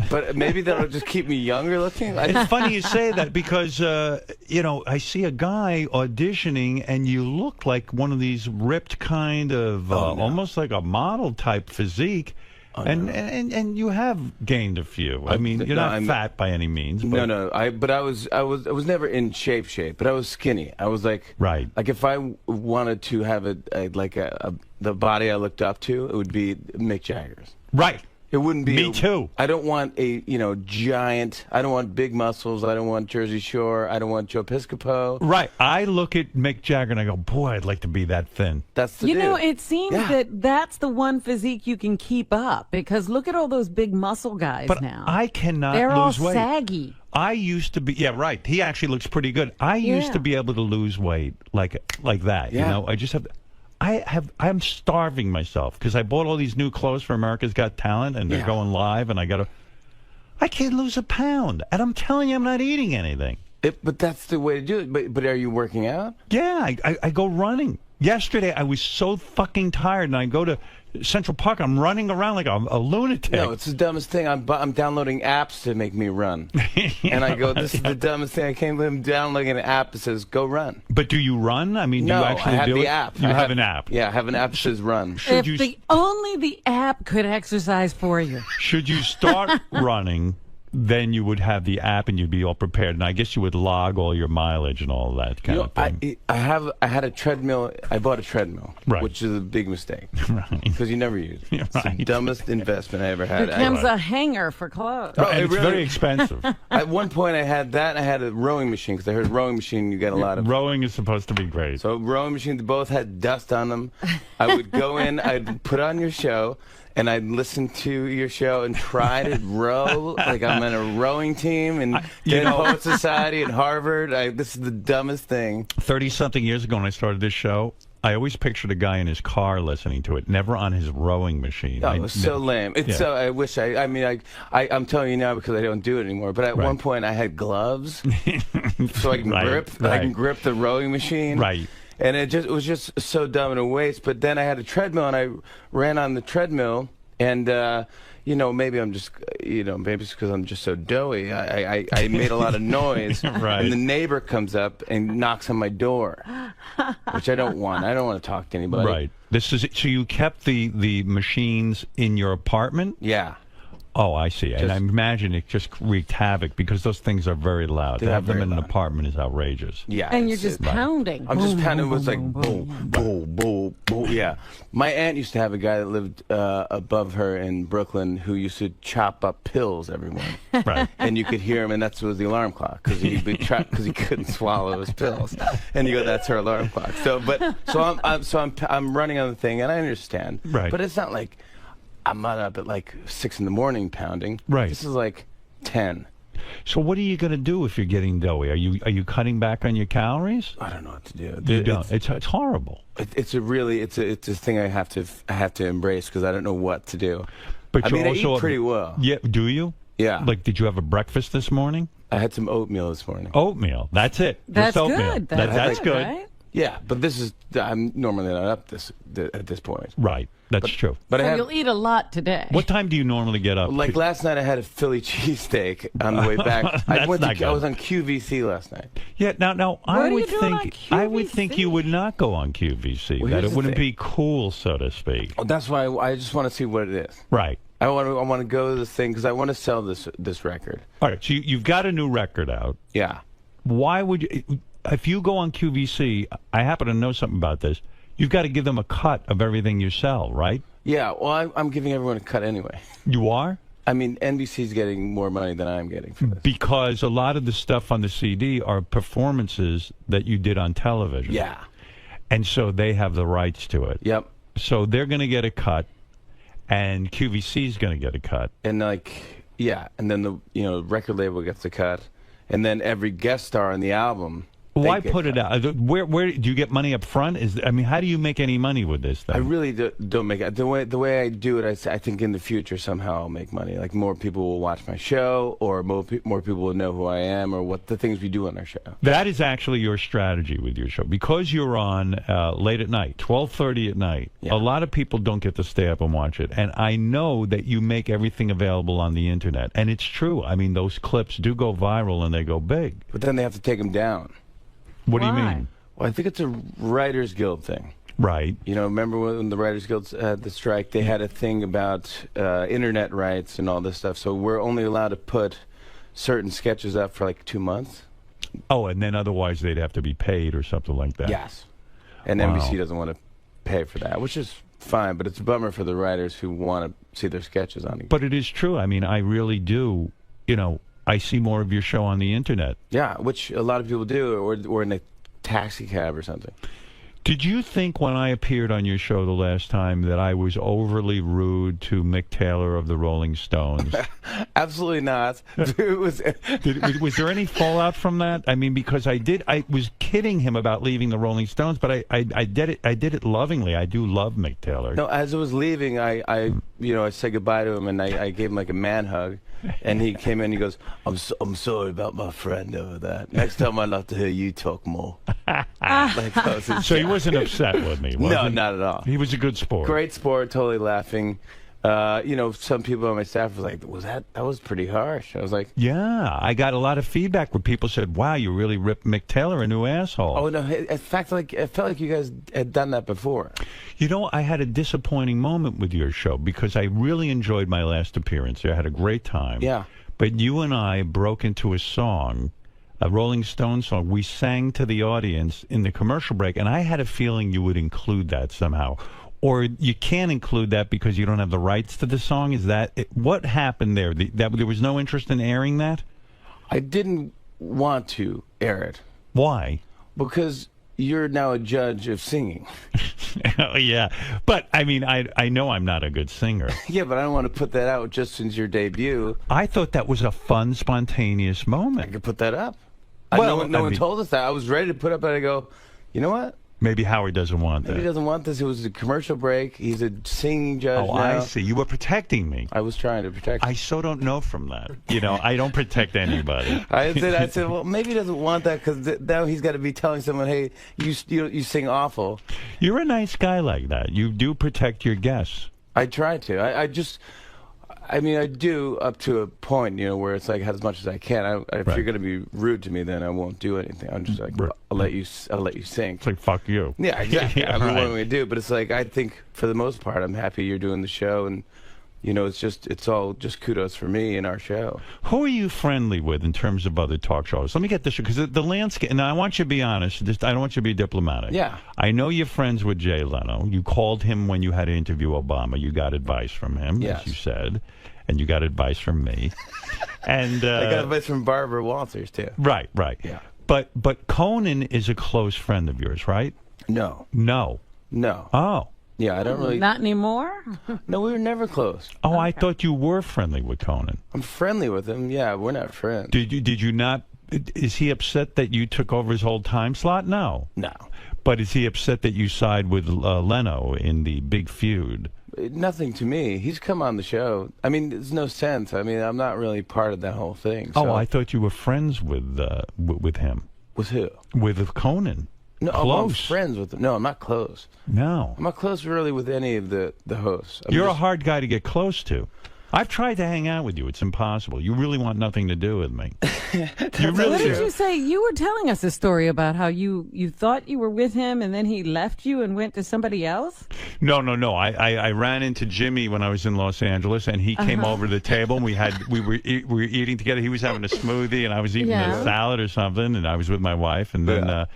but maybe that'll just keep me younger looking. It's funny you say that because, I see a guy auditioning and you look like one of these ripped kind of, almost like a model type physique. And you have gained a few. I mean, you're not fat by any means. But. No. I was never in shape, but I was skinny. I was like, right. Like if I wanted to have the body I looked up to, it would be Mick Jagger's. Right. It wouldn't be. Me too. I don't want a giant. I don't want big muscles. I don't want Jersey Shore. I don't want 𝗲𝗄𝗏. Right. I look at Mick Jagger and I go, boy, I'd like to be that thin. That's the You know, it seems that that's the one physique you can keep up because look at all those big muscle guys now. I cannot They're lose all weight. saggy. I used to be, yeah, right. He actually looks pretty good. I used to be able to lose weight like that. Yeah. You know, I just have. I'm starving myself because I bought all these new clothes for America's Got Talent and they're going live and I can't lose a pound. And I'm telling you, I'm not eating anything. But that's the way to do it. But are you working out? Yeah, I go running. Yesterday, I was so fucking tired and I go to Central Park. I'm running around like a lunatic. No, it's the dumbest thing. I'm downloading apps to make me run. And I go, this is the dumbest thing. I can't believe I'm downloading an app that says, go run. But do you run? I mean, do you actually I have do the it? app. You have an app? Yeah, I have an app that says run. Only the app could exercise for you. Should you start running, then you would have the app and you'd be all prepared. And I guess you would log all your mileage and all that kind of thing. I had a treadmill. I bought a treadmill, which is a big mistake. Right. Because you never use it. It's the dumbest investment I ever had. It becomes a hanger for clothes. And it's very expensive. At one point I had that and I had a rowing machine because I heard rowing machine you get a lot of... Rowing is supposed to be great. So rowing machines both had dust on them. I would go in, I'd put on your show, and I'd listen to your show and try to row like I'm in a rowing team and Poet Society at Harvard. This is the dumbest thing. 30-something years ago when I started this show, I always pictured a guy in his car listening to it, never on his rowing machine. Oh, it was so lame. It's so. I wish I'm telling you now because I don't do it anymore. But at one point I had gloves, so I can grip. I can grip the rowing machine. Right. And it was just so dumb and a waste. But then I had a treadmill, and I ran on the treadmill, and maybe I'm just, maybe it's because I'm just so doughy. I made a lot of noise, right. And the neighbor comes up and knocks on my door, which I don't want. I don't want to talk to anybody. Right. So you kept the machines in your apartment? Yeah. Oh, I see. And I imagine it just wreaked havoc because those things are very loud. To have them in an apartment is outrageous. Yeah. And you're just pounding. I'm just pounding. It was like boom, boom, boom, boom. Yeah. My aunt used to have a guy that lived above her in Brooklyn who used to chop up pills every morning. Right. And you could hear him, and that was the alarm clock because he couldn't swallow his pills. And you go, that's her alarm clock. So I'm running on the thing, and I understand. Right. But it's not like I'm not up at like 6 in the morning pounding. Right. This is like 10. So what are you going to do if you're getting doughy? Are you cutting back on your calories? I don't know what to do. You don't. It's horrible. It's a thing I have to embrace because I don't know what to do. But I eat pretty well. Yeah. Do you? Yeah. Like, did you have a breakfast this morning? I had some oatmeal this morning. Oatmeal. That's it. That's Just oatmeal. good. That's good. Right? Yeah, but I'm normally not up at this point. Right. That's true. But So you'll eat a lot today. What time do you normally get up? Like last night, I had a Philly cheesesteak on the way back. I was on QVC last night. Yeah. Now I would QVC? think you would not go on QVC. Well, that here's it the wouldn't thing. be cool, so to speak. Oh, that's why I just want to see what it is. Right. I want to go to this thing because I want to sell this record. All right. So you've got a new record out. Yeah. Why would you? If you go on QVC, I happen to know something about this. You've got to give them a cut of everything you sell, right? Yeah, well, I'm giving everyone a cut anyway. You are? I mean, NBC's getting more money than I'm getting for this. Because a lot of the stuff on the CD are performances that you did on television. Yeah. And so they have the rights to it. Yep. So they're going to get a cut, and QVC's going to get a cut. And and then the record label gets a cut, and then every guest star on the album. Why put it out? Where do you get money up front? How do you make any money with this thing? I really don't make it. The way I do it, I think in the future somehow I'll make money. Like more people will watch my show, or more people will know who I am, or what the things we do on our show. That is actually your strategy with your show. Because you're on late at night, 12:30 at night, a lot of people don't get to stay up and watch it. And I know that you make everything available on the Internet. And it's true. I mean, those clips do go viral and they go big. But then they have to take them down. What do you mean? Well, I think it's a Writers Guild thing. Right. You know, remember when the Writers Guild had the strike? They had a thing about internet rights and all this stuff. So we're only allowed to put certain sketches up for like 2 months. Oh, and then otherwise they'd have to be paid or something like that. Yes. And Wow. NBC doesn't want to pay for that, which is fine. But it's a bummer for the writers who want to see their sketches on it. But it is true. I mean, I really do. I see more of your show on the Internet. Yeah, which a lot of people do, or in a taxi cab or something. Did you think when I appeared on your show the last time that I was overly rude to Mick Taylor of the Rolling Stones? Absolutely not. Was there any fallout from that? I mean, because I was kidding him about leaving the Rolling Stones, but I did it lovingly. I do love Mick Taylor. No, as I was leaving, I said goodbye to him, and I gave him like a man hug. And he came in and he goes, I'm sorry about my friend over there. Next time I'd love to hear you talk more. So he wasn't upset with me, was No, he? not at all. He was a good sport. Great sport, totally laughing. Some people on my staff was like, that was pretty harsh. I was like, yeah, I got a lot of feedback where people said, wow, you really ripped Mick Taylor a new asshole. Oh, no, in fact, I felt like you guys had done that before. I had a disappointing moment with your show because I really enjoyed my last appearance there. I had a great time. Yeah. But you and I broke into a song, a Rolling Stones song. We sang to the audience in the commercial break, and I had a feeling you would include that somehow. Or you can't include that because you don't have the rights to the song? Is that what happened there? There was no interest in airing that? I didn't want to air it. Why? Because you're now a judge of singing. Oh, yeah. But, I mean, I know I'm not a good singer. Yeah, but I don't want to put that out just since your debut. I thought that was a fun, spontaneous moment. I could put that up. Well, no one told us that. I was ready to put up, and I go, you know what? Maybe Howard doesn't want that. Maybe he doesn't want this. It was a commercial break. He's a singing judge now. I see. You were protecting me. I was trying to protect you. I so don't know from that. I don't protect anybody. I said, well, maybe he doesn't want that because now he's got to be telling someone, hey, you sing awful. You're a nice guy like that. You do protect your guests. I try to. I do up to a point, where it's like as much as I can. If you're going to be rude to me, then I won't do anything. I'm just like, I'll let you sing. It's like, fuck you. Yeah, exactly. What am I going to do? But it's like, I think for the most part, I'm happy you're doing the show, and it's all just kudos for me and our show. Who are you friendly with in terms of other talk shows? Let me get this, because the landscape, and I want you to be honest, I don't want you to be diplomatic. Yeah. I know you're friends with Jay Leno. You called him when you had to interview Obama. You got advice from him, as you said, and you got advice from me. And I got advice from Barbara Walters, too. Right. Yeah. But Conan is a close friend of yours, right? No. Oh. Yeah, I don't really... Not anymore? No, we were never close. Oh, okay. I thought you were friendly with Conan. I'm friendly with him. Yeah, we're not friends. Did you not... Is he upset that you took over his whole time slot? No. But is he upset that you side with Leno in the big feud? Nothing to me. He's come on the show. I mean, there's no sense. I mean, I'm not really part of that whole thing. So. Oh, I thought you were friends with him. With who? With Conan. No, I'm friends with him. No, I'm not close. No. I'm not close really with any of the hosts. You're a hard guy to get close to. I've tried to hang out with you. It's impossible. You really want nothing to do with me. You really What did you say? You were telling us a story about how you thought you were with him and then he left you and went to somebody else? No. I ran into Jimmy when I was in Los Angeles, and he came over to the table, and we were eating together. He was having a smoothie, and I was eating a salad or something, and I was with my wife, and then...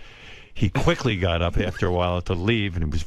he quickly got up after a while to leave, and it was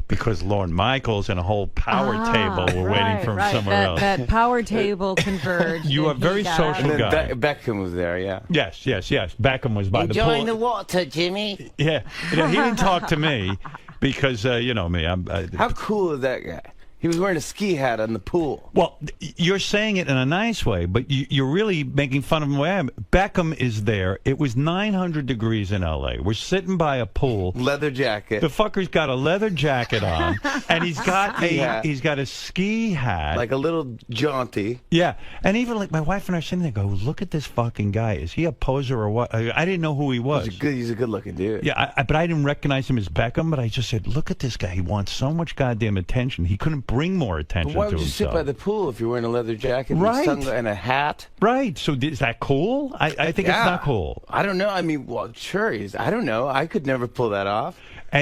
because 𝗦𝗵ici𝘄 and a whole power table were waiting for him somewhere else. That power table converged. You are a very social guy. Beckham was there, yeah. Yes. Beckham was by the pool. Enjoying the water, Jimmy. Yeah. He didn't talk to me because, you know me. How cool is that guy? He was wearing a ski hat on the pool. Well, you're saying it in a nice way, but you're really making fun of him the way I am. Beckham is there. It was 900 degrees in L.A. We're sitting by a pool. Leather jacket. The fucker's got a leather jacket on, and he's got a ski hat. Like a little jaunty. Yeah, and even like my wife and I are sitting there go, look at this fucking guy. Is he a poser or what? I didn't know who he was. He's a good-looking dude. Yeah, but I didn't recognize him as Beckham, but I just said, look at this guy. He wants so much goddamn attention. He couldn't bring more attention to himself. Why would you sit by the pool if you're wearing a leather jacket and a hat? Right. So is that cool? I think it's not cool. I don't know. I mean, well, sure. I don't know. I could never pull that off.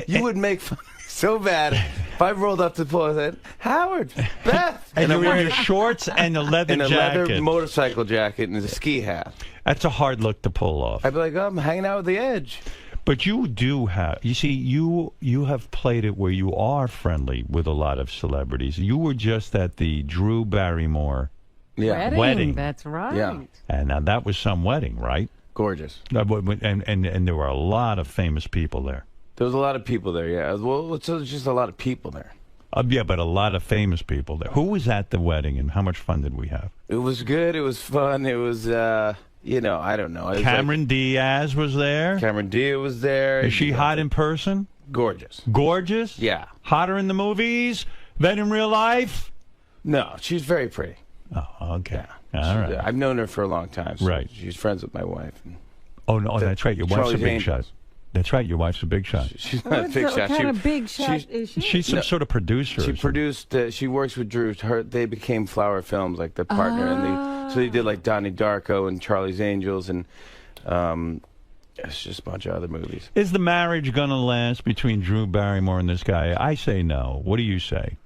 You would make fun of me so bad if I rolled up to the pool and said, Howard, Beth. And you're wearing shorts and a leather jacket. And a leather motorcycle jacket and a ski hat. That's a hard look to pull off. I'd be like, oh, I'm hanging out with the Edge. But you do have, you see, you have played it where you are friendly with a lot of celebrities. You were just at the Drew Barrymore wedding. That's right. Yeah. And now that was some wedding, right? Gorgeous. And there were a lot of famous people there. There was a lot of people there, yeah. Well, it's just a lot of people there. Yeah, but a lot of famous people there. Who was at the wedding, and how much fun did we have? It was good. It was fun. It was... you know, I don't know. Cameron Diaz was there. Cameron Diaz was there. Is she hot in person? Gorgeous. Gorgeous? Yeah. Hotter in the movies than in real life? No, she's very pretty. Oh, okay. Yeah. All right. I've known her for a long time. So right. She's friends with my wife. Oh, no, that's right. Your wife's a big shot. That's right. Your wife's a big shot. She's not a big shot. What kind of big shot is she? She's some sort of producer. She produced. She works with Drew. They became Flower Films, like their partner, and so they did like Donnie Darko and Charlie's Angels, and it's just a bunch of other movies. Is the marriage gonna last between Drew Barrymore and this guy? I say no. What do you say?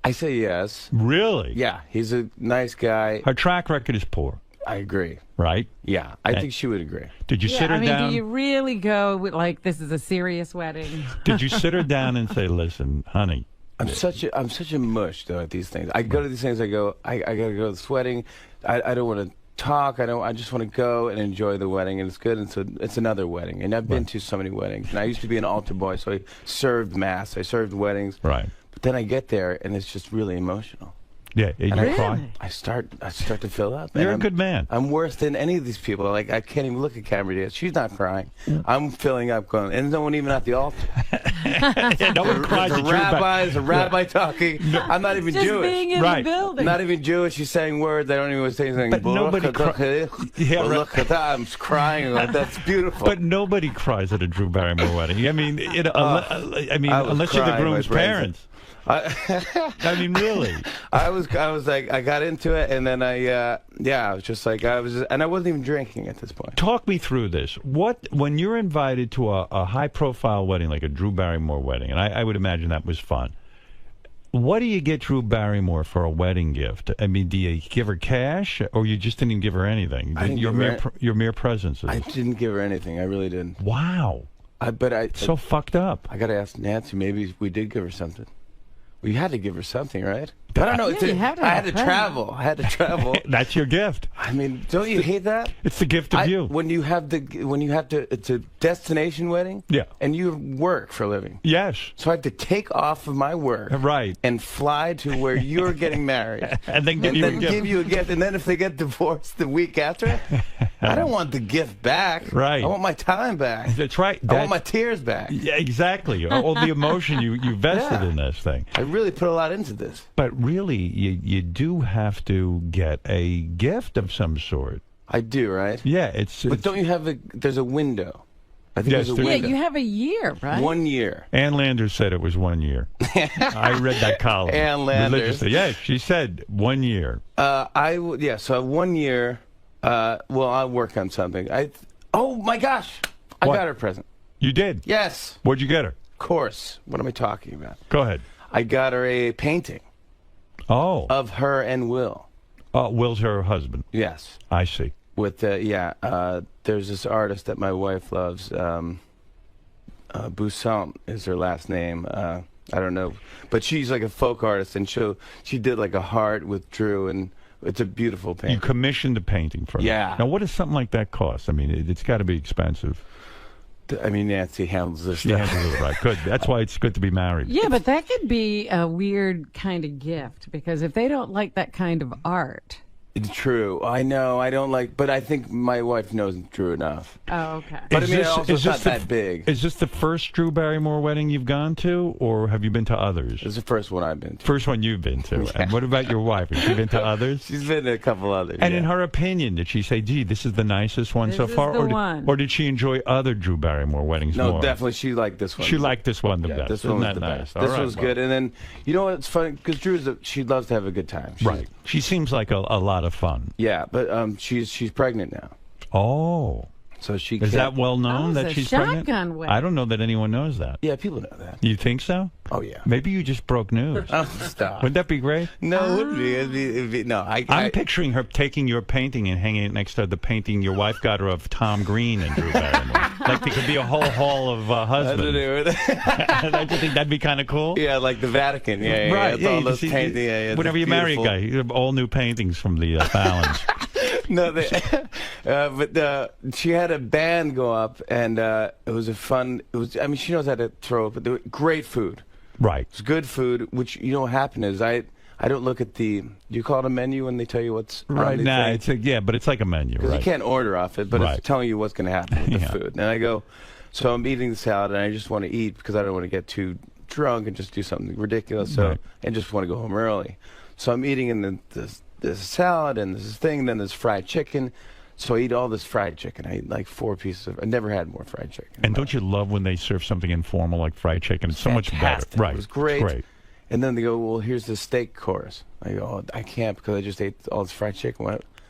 I say yes. Really? Yeah, he's a nice guy. Her track record is poor. I agree. Right? Yeah, I think she would agree. Did you sit her down? Do you really go with, like, this is a serious wedding? Did you sit her down and say, listen, honey? I'm such a mush, though, at these things. I go to these things, I go, I got to go to this wedding. I don't want to talk. I just want to go and enjoy the wedding, and it's good. And so it's another wedding. And I've been to so many weddings. And I used to be an altar boy, so I served mass. I served weddings. Right. But then I get there, and it's just really emotional. Yeah, you cry. I start to fill up. You're a good man. I'm worse than any of these people. Like, I can't even look at Cameron Diaz. She's not crying. I'm filling up, going, and no one even at the altar. No one cries. The rabbi talking. No. I'm not even just Jewish. Being in the building. Not even Jewish. She's saying words. I don't even say anything. But nobody cries. Yeah, look at that. I'm crying. Like, that's beautiful. But nobody cries at a Drew Barrymore wedding. I mean, unless you're the groom's parents. I mean, really. I was like, I got into it, and then I was just like, and I wasn't even drinking at this point. Talk me through this. When you're invited to a high-profile wedding, like a Drew Barrymore wedding, and I would imagine that was fun, What do you get Drew Barrymore for a wedding gift? I mean, do you give her cash, or you just didn't even give her anything? I didn't your give her your mere presence. I didn't give her anything. I really didn't. Wow. So fucked up. I got to ask Nancy. Maybe we did give her something. We had to give her something, right? I don't know. Yeah, I had to travel. That's your gift. I mean, don't you hate that? It's the gift of you. When you have to, it's a destination wedding. Yeah. And you work for a living. Yes. So I have to take off of my work. Right. And fly to where you're getting married. and then give you a gift. And then if they get divorced the week after, I don't want the gift back. Right. I want my time back. That's right. I want my tears back. Yeah, exactly. All the emotion you vested in this thing. I really put a lot into this. But really, you do have to get a gift of some sort. I do, right? Yeah, But don't you have there's a window. I think there's a window. Yeah, you have a year, right? 1 year. Ann Landers said it was 1 year. I read that column. Ann Landers. Religiously. Yeah, she said 1 year. So 1 year. Well, I'll work on something. Oh my gosh, I got her a present. You did? Yes. What'd you get her? Of course. What am I talking about? Go ahead. I got her a painting. Oh. Of her and Will. Will's her husband. Yes. I see. With there's this artist that my wife loves. 𝗵ощ is her last name. I don't know, but she's like a folk artist, and she did like a heart with Drew, and it's a beautiful painting. You commissioned a painting for her. Yeah. Now, what does something like that cost? I mean, it's got to be expensive. I mean, Nancy handles this She stuff. handles it right. Good. That's why it's good to be married. Yeah, but that could be a weird kind of gift, because if they don't like that kind of art. It's true. I know. I don't like, but I think my wife knows Drew enough. Oh, okay. But I mean, it's not that big. Is this the first Drew Barrymore wedding you've gone to, or have you been to others? It's the first one I've been to. First one you've been to. Yeah. And what about your wife? Has she been to others? She's been to a couple others. And in her opinion, did she say, gee, this is the nicest one so far? Or did she enjoy other Drew Barrymore weddings more? No, definitely she liked this one. She liked this one the best. This one was the nice? best. This was good. And then, you know what's funny? Because she loves to have a good time. Right. She seems like a lot of fun. Yeah, but she's pregnant now. Oh. So she is that well known that she's pregnant? Wedding. I don't know that anyone knows that. Yeah, people know that. You think so? Oh yeah. Maybe you just broke news. Oh, stop. Wouldn't that be great? No, it wouldn't be. It'd be. No, I'm picturing her taking your painting and hanging it next to the painting your wife got her of Tom Green and Drew Barrymore. Like there could be a whole hall of husbands. Don't you think that'd be kind of cool? Yeah, like the Vatican. Yeah, right. Yeah, all those paintings. Whenever you marry a guy, you have all new paintings from the Fallons. No, but she had a band go up, and it was a fun. It was. I mean, she knows how to throw it, but there was great food. Right. It's good food. Which you know what happened is I don't look at the. Do you call it a menu when they tell you what's right? On Nah, but it's like a menu. Right. You can't order off it, but it's telling you what's going to happen with the food. And I go, so I'm eating the salad, and I just want to eat because I don't want to get too drunk and just do something ridiculous. So and just want to go home early. So I'm eating in this salad and this thing, and then there's fried chicken. So I eat all this fried chicken. I eat like 4 pieces of. I never had more fried chicken. And don't you love when they serve something informal like fried chicken? It's so much better. Right. It was great. It's great. And then they go, well, here's the steak course. I go, oh, I can't because I just ate all this fried chicken.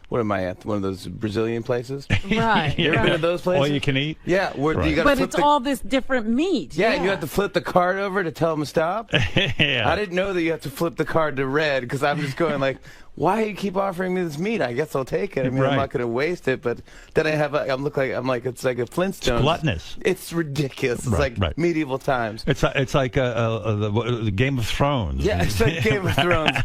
What am I at? One of those Brazilian places? Right. You ever been to those places? All you can eat? Yeah. Where you but it's all this different meat. Yeah, and you have to flip the card over to tell them to stop. Yeah. I didn't know that you have to flip the card to red because I'm just going like, why do you keep offering me this meat? I guess I'll take it. I mean, I'm not going to waste it, but then I'm like it's like a Flintstone. It's gluttonous. It's ridiculous. It's like medieval times. It's like the Game of Thrones. Yeah, it's like Game of Thrones.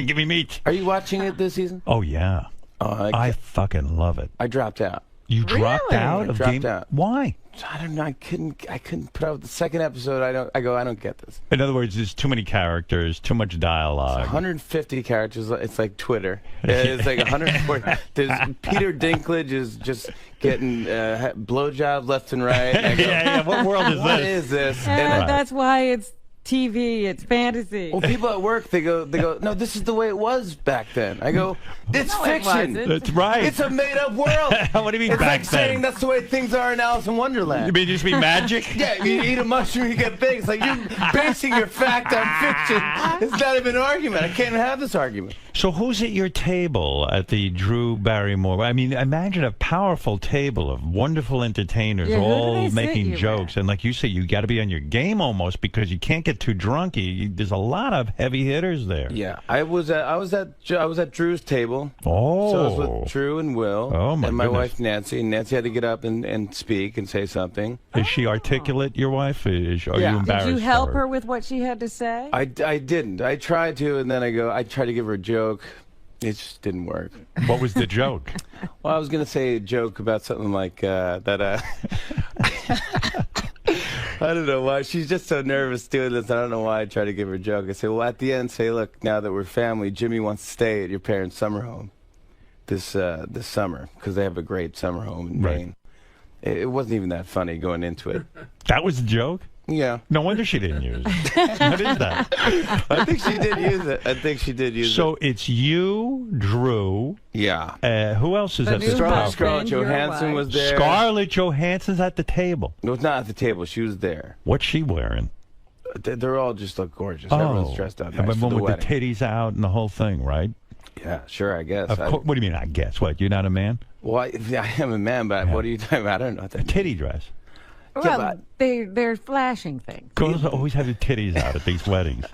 Give me meat. Are you watching it this season? Oh yeah. I fucking love it. I dropped out. You dropped out of Game? Out. Why? I don't know. I couldn't put out the second episode. I don't get this. In other words, there's too many characters, too much dialogue. 150 characters. It's like Twitter. It's like 140. There's Peter Dinklage is just getting blowjobs left and right. And yeah. What world is this? What is this? That's why it's TV, it's fantasy. Well, people at work, they go, no, this is the way it was back then. I go, it's fiction. That's right. It's a made-up world. What do you mean it's back like then? saying that's the way things are in Alice in Wonderland. You mean just be magic? Yeah, you eat a mushroom, you get big. It's like you're basing your fact on fiction. It's not even an argument. I can't have this argument. So who's at your table at the Drew Barrymore? I mean, imagine a powerful table of wonderful entertainers all making jokes. And like you say, you got to be on your game almost because you can't get get too drunk, there's a lot of heavy hitters there. Yeah, I was at Drew's table. Oh, so I was with Drew and Will, and my goodness. wife Nancy. And Nancy had to get up and speak and say something. Is she articulate, your wife? Are you embarrassed? Did you help her with what she had to say? I didn't. I tried to, and then I tried to give her a joke. It just didn't work. What was the joke? Well, I was going to say a joke about something like that. I don't know why. She's just so nervous doing this. I don't know why I try to give her a joke. I say, well, at the end, say, look, now that we're family, Jimmy wants to stay at your parents' summer home this summer because they have a great summer home in Maine. It wasn't even that funny going into it. That was the joke? Yeah. No wonder she didn't use it. What is that? I think she did use it. So it's you, Drew. Yeah. Who else is at the table? Scarlett Johansson was there. Scarlett Johansson's at the table. No, it's not at the table. She was there. What's she wearing? They're all just look gorgeous. Everyone's dressed up nice for the with wedding. the titties out and the whole thing, right? Yeah, sure, I guess. What do you mean, I guess? What, you're not a man? Well, I am a man, but what are you talking about? I don't know what that A titty dress. Well, they're flashing things. Girls always have their titties out at these weddings.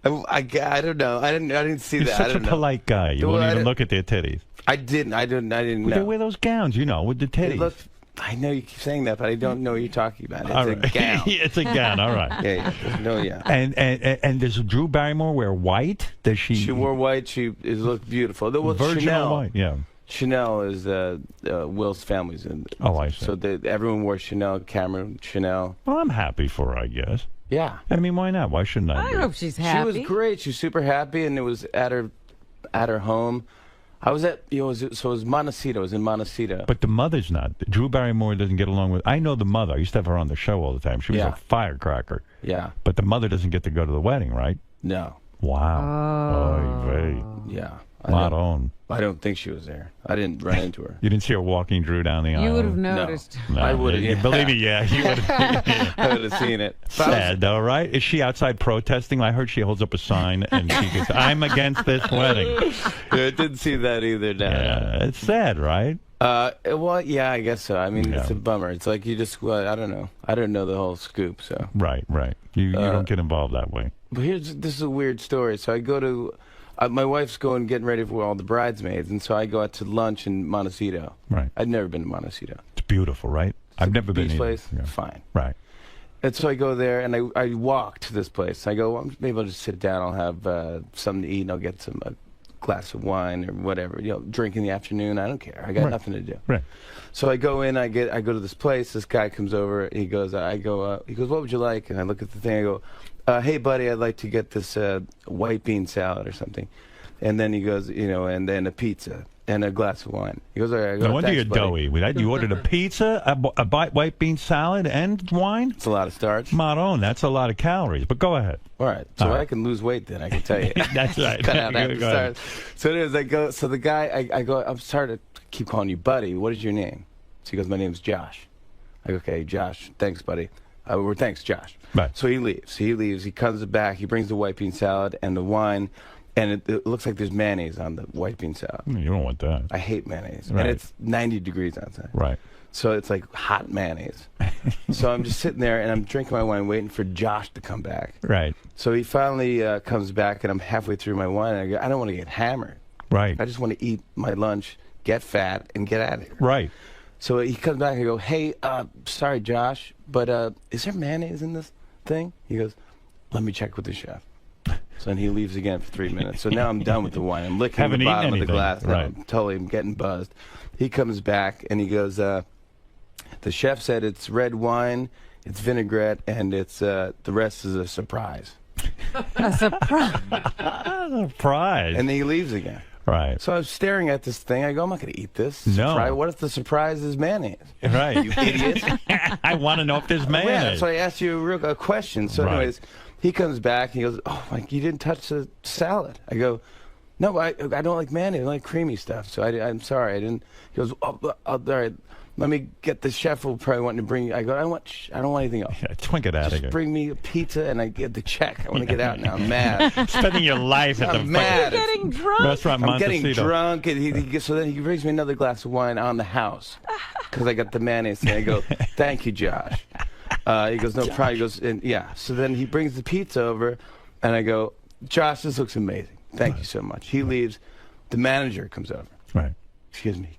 I don't know. I didn't see You're that. such a polite guy. You won't even look at their titties. I didn't know. They wear those gowns, with the titties. I know you keep saying that, but I don't know what you're talking about. It's All a right. gown. It's a gown. All right. Yeah. And does Drew Barrymore wear white? Does she? She wore white. She looked beautiful. There was Virginal Chanel. white. Yeah. Chanel is Will's family's in. Oh, I see. So everyone wore Chanel. Cameron Chanel. Well, I'm happy for her, I guess. Yeah. I mean, why not? Why shouldn't I? I hope she's happy. She was great. She was super happy, and it was at her home. I was at it was Montecito. It was in Montecito. But the mother's not. Drew Barrymore doesn't get along with. I know the mother. I used to have her on the show all the time. She was a firecracker. Yeah. But the mother doesn't get to go to the wedding, right? No. Wow. Yeah. Not on. I don't think she was there. I didn't run into her. You didn't see her walking Drew down the aisle? You would have noticed. No, I would have. Yeah. Believe me, yeah. You would have. I would have seen it. Sad, though, right? Is she outside protesting? I heard she holds up a sign and she goes, I'm against this wedding. I didn't see that either. No. Yeah, it's sad, right? Well, yeah, I guess so. I mean, it's a bummer. It's like you just, I don't know. I don't know the whole scoop, so. Right. You don't get involved that way. But this is a weird story. So I go to, my wife's getting ready for all the bridesmaids, and so I go out to lunch in Montecito. Right. I'd never been to Montecito. It's beautiful, right? I've never been beach either. place. Yeah. Fine. Right. And so I go there, and I walk to this place. I go, well, maybe I'll just sit down. I'll have something to eat, and I'll get some glass of wine or whatever. Drink in the afternoon. I don't care. I got nothing to do. Right. So I go in. I go to this place. This guy comes over. He goes. He goes, what would you like? And I look at the thing. I go, hey buddy, I'd like to get this white bean salad or something. And then he goes, and then a pizza and a glass of wine. He goes, all right. I go, No wonder thanks, you're buddy. doughy. You ordered a pizza, a white bean salad, and wine? It's a lot of starch. Maron, that's a lot of calories. But go ahead. All right. So I can lose weight then, I can tell you. That's right. Cut out that Go ahead. starch. So anyways, I go, so the guy, I go, I'm sorry to keep calling you buddy. What is your name? So he goes, my name's Josh. I go, okay, Josh. Thanks, buddy. Thanks, Josh. Right. So he leaves. He comes back. He brings the white bean salad and the wine. And it looks like there's mayonnaise on the white bean salad. You don't want that. I hate mayonnaise. Right. And it's 90 degrees outside. Right. So it's like hot mayonnaise. So I'm just sitting there, and I'm drinking my wine, waiting for Josh to come back. Right. So he finally comes back, and I'm halfway through my wine, and I go, I don't want to get hammered. Right. I just want to eat my lunch, get fat, and get out of here. Right. So he comes back, and I go, hey, sorry, Josh, but is there mayonnaise in this thing? He goes, let me check with the chef. So then he leaves again for 3 minutes. So now I'm done with the wine. I'm licking Haven't the eaten bottom of the anything. glass. Now Right. I'm getting buzzed. He comes back and he goes, the chef said it's red wine, it's vinaigrette, and it's the rest is a surprise. A surprise. Surprise. And then he leaves again. Right. So I was staring at this thing. I go, I'm not going to eat this. No. Surprise. What if the surprise is mayonnaise? Right. You idiot. I want to know if there's Yeah, mayonnaise. so I asked you a question. So Right. anyways, he comes back. He goes, oh, you didn't touch the salad. I go, no, I don't like mayonnaise. I like creamy stuff. So I'm sorry. I didn't. He goes, all right. Let me get the chef will probably want to bring. I go, I don't want anything else. Yeah, twink it out of Just here. bring me a pizza and I get the check. I want to get out now. I'm mad. Spending your life at the I'm mad. You're getting drunk. restaurant I'm getting Montecito. drunk, and so then he brings me another glass of wine on the house because I got the mayonnaise. And I go, thank you, Josh. He goes, no problem. He goes, and yeah. So then he brings the pizza over, and I go, Josh, this looks amazing. Thank you so much. He leaves. The manager comes over. Right. Excuse me.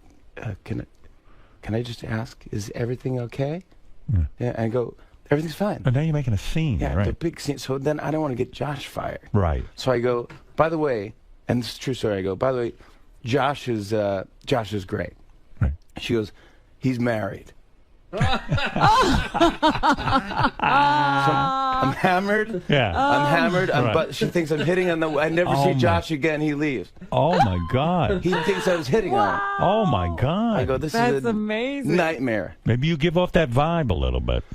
Can I just ask, is everything okay? Yeah. And I go, everything's fine. And now you're making a scene, yeah, right? The big scene. So then I don't want to get Josh fired. Right. So I go, by the way, and this is a true story. I go, by the way, Josh is great. Right. She goes, he's married. So I'm hammered. Yeah. I'm hammered. Right. But she thinks I'm hitting on the. I never see Josh again. He leaves. Oh my God. He thinks I was hitting on him. Oh my God. I go, this That's is a amazing. nightmare. Maybe you give off that vibe a little bit.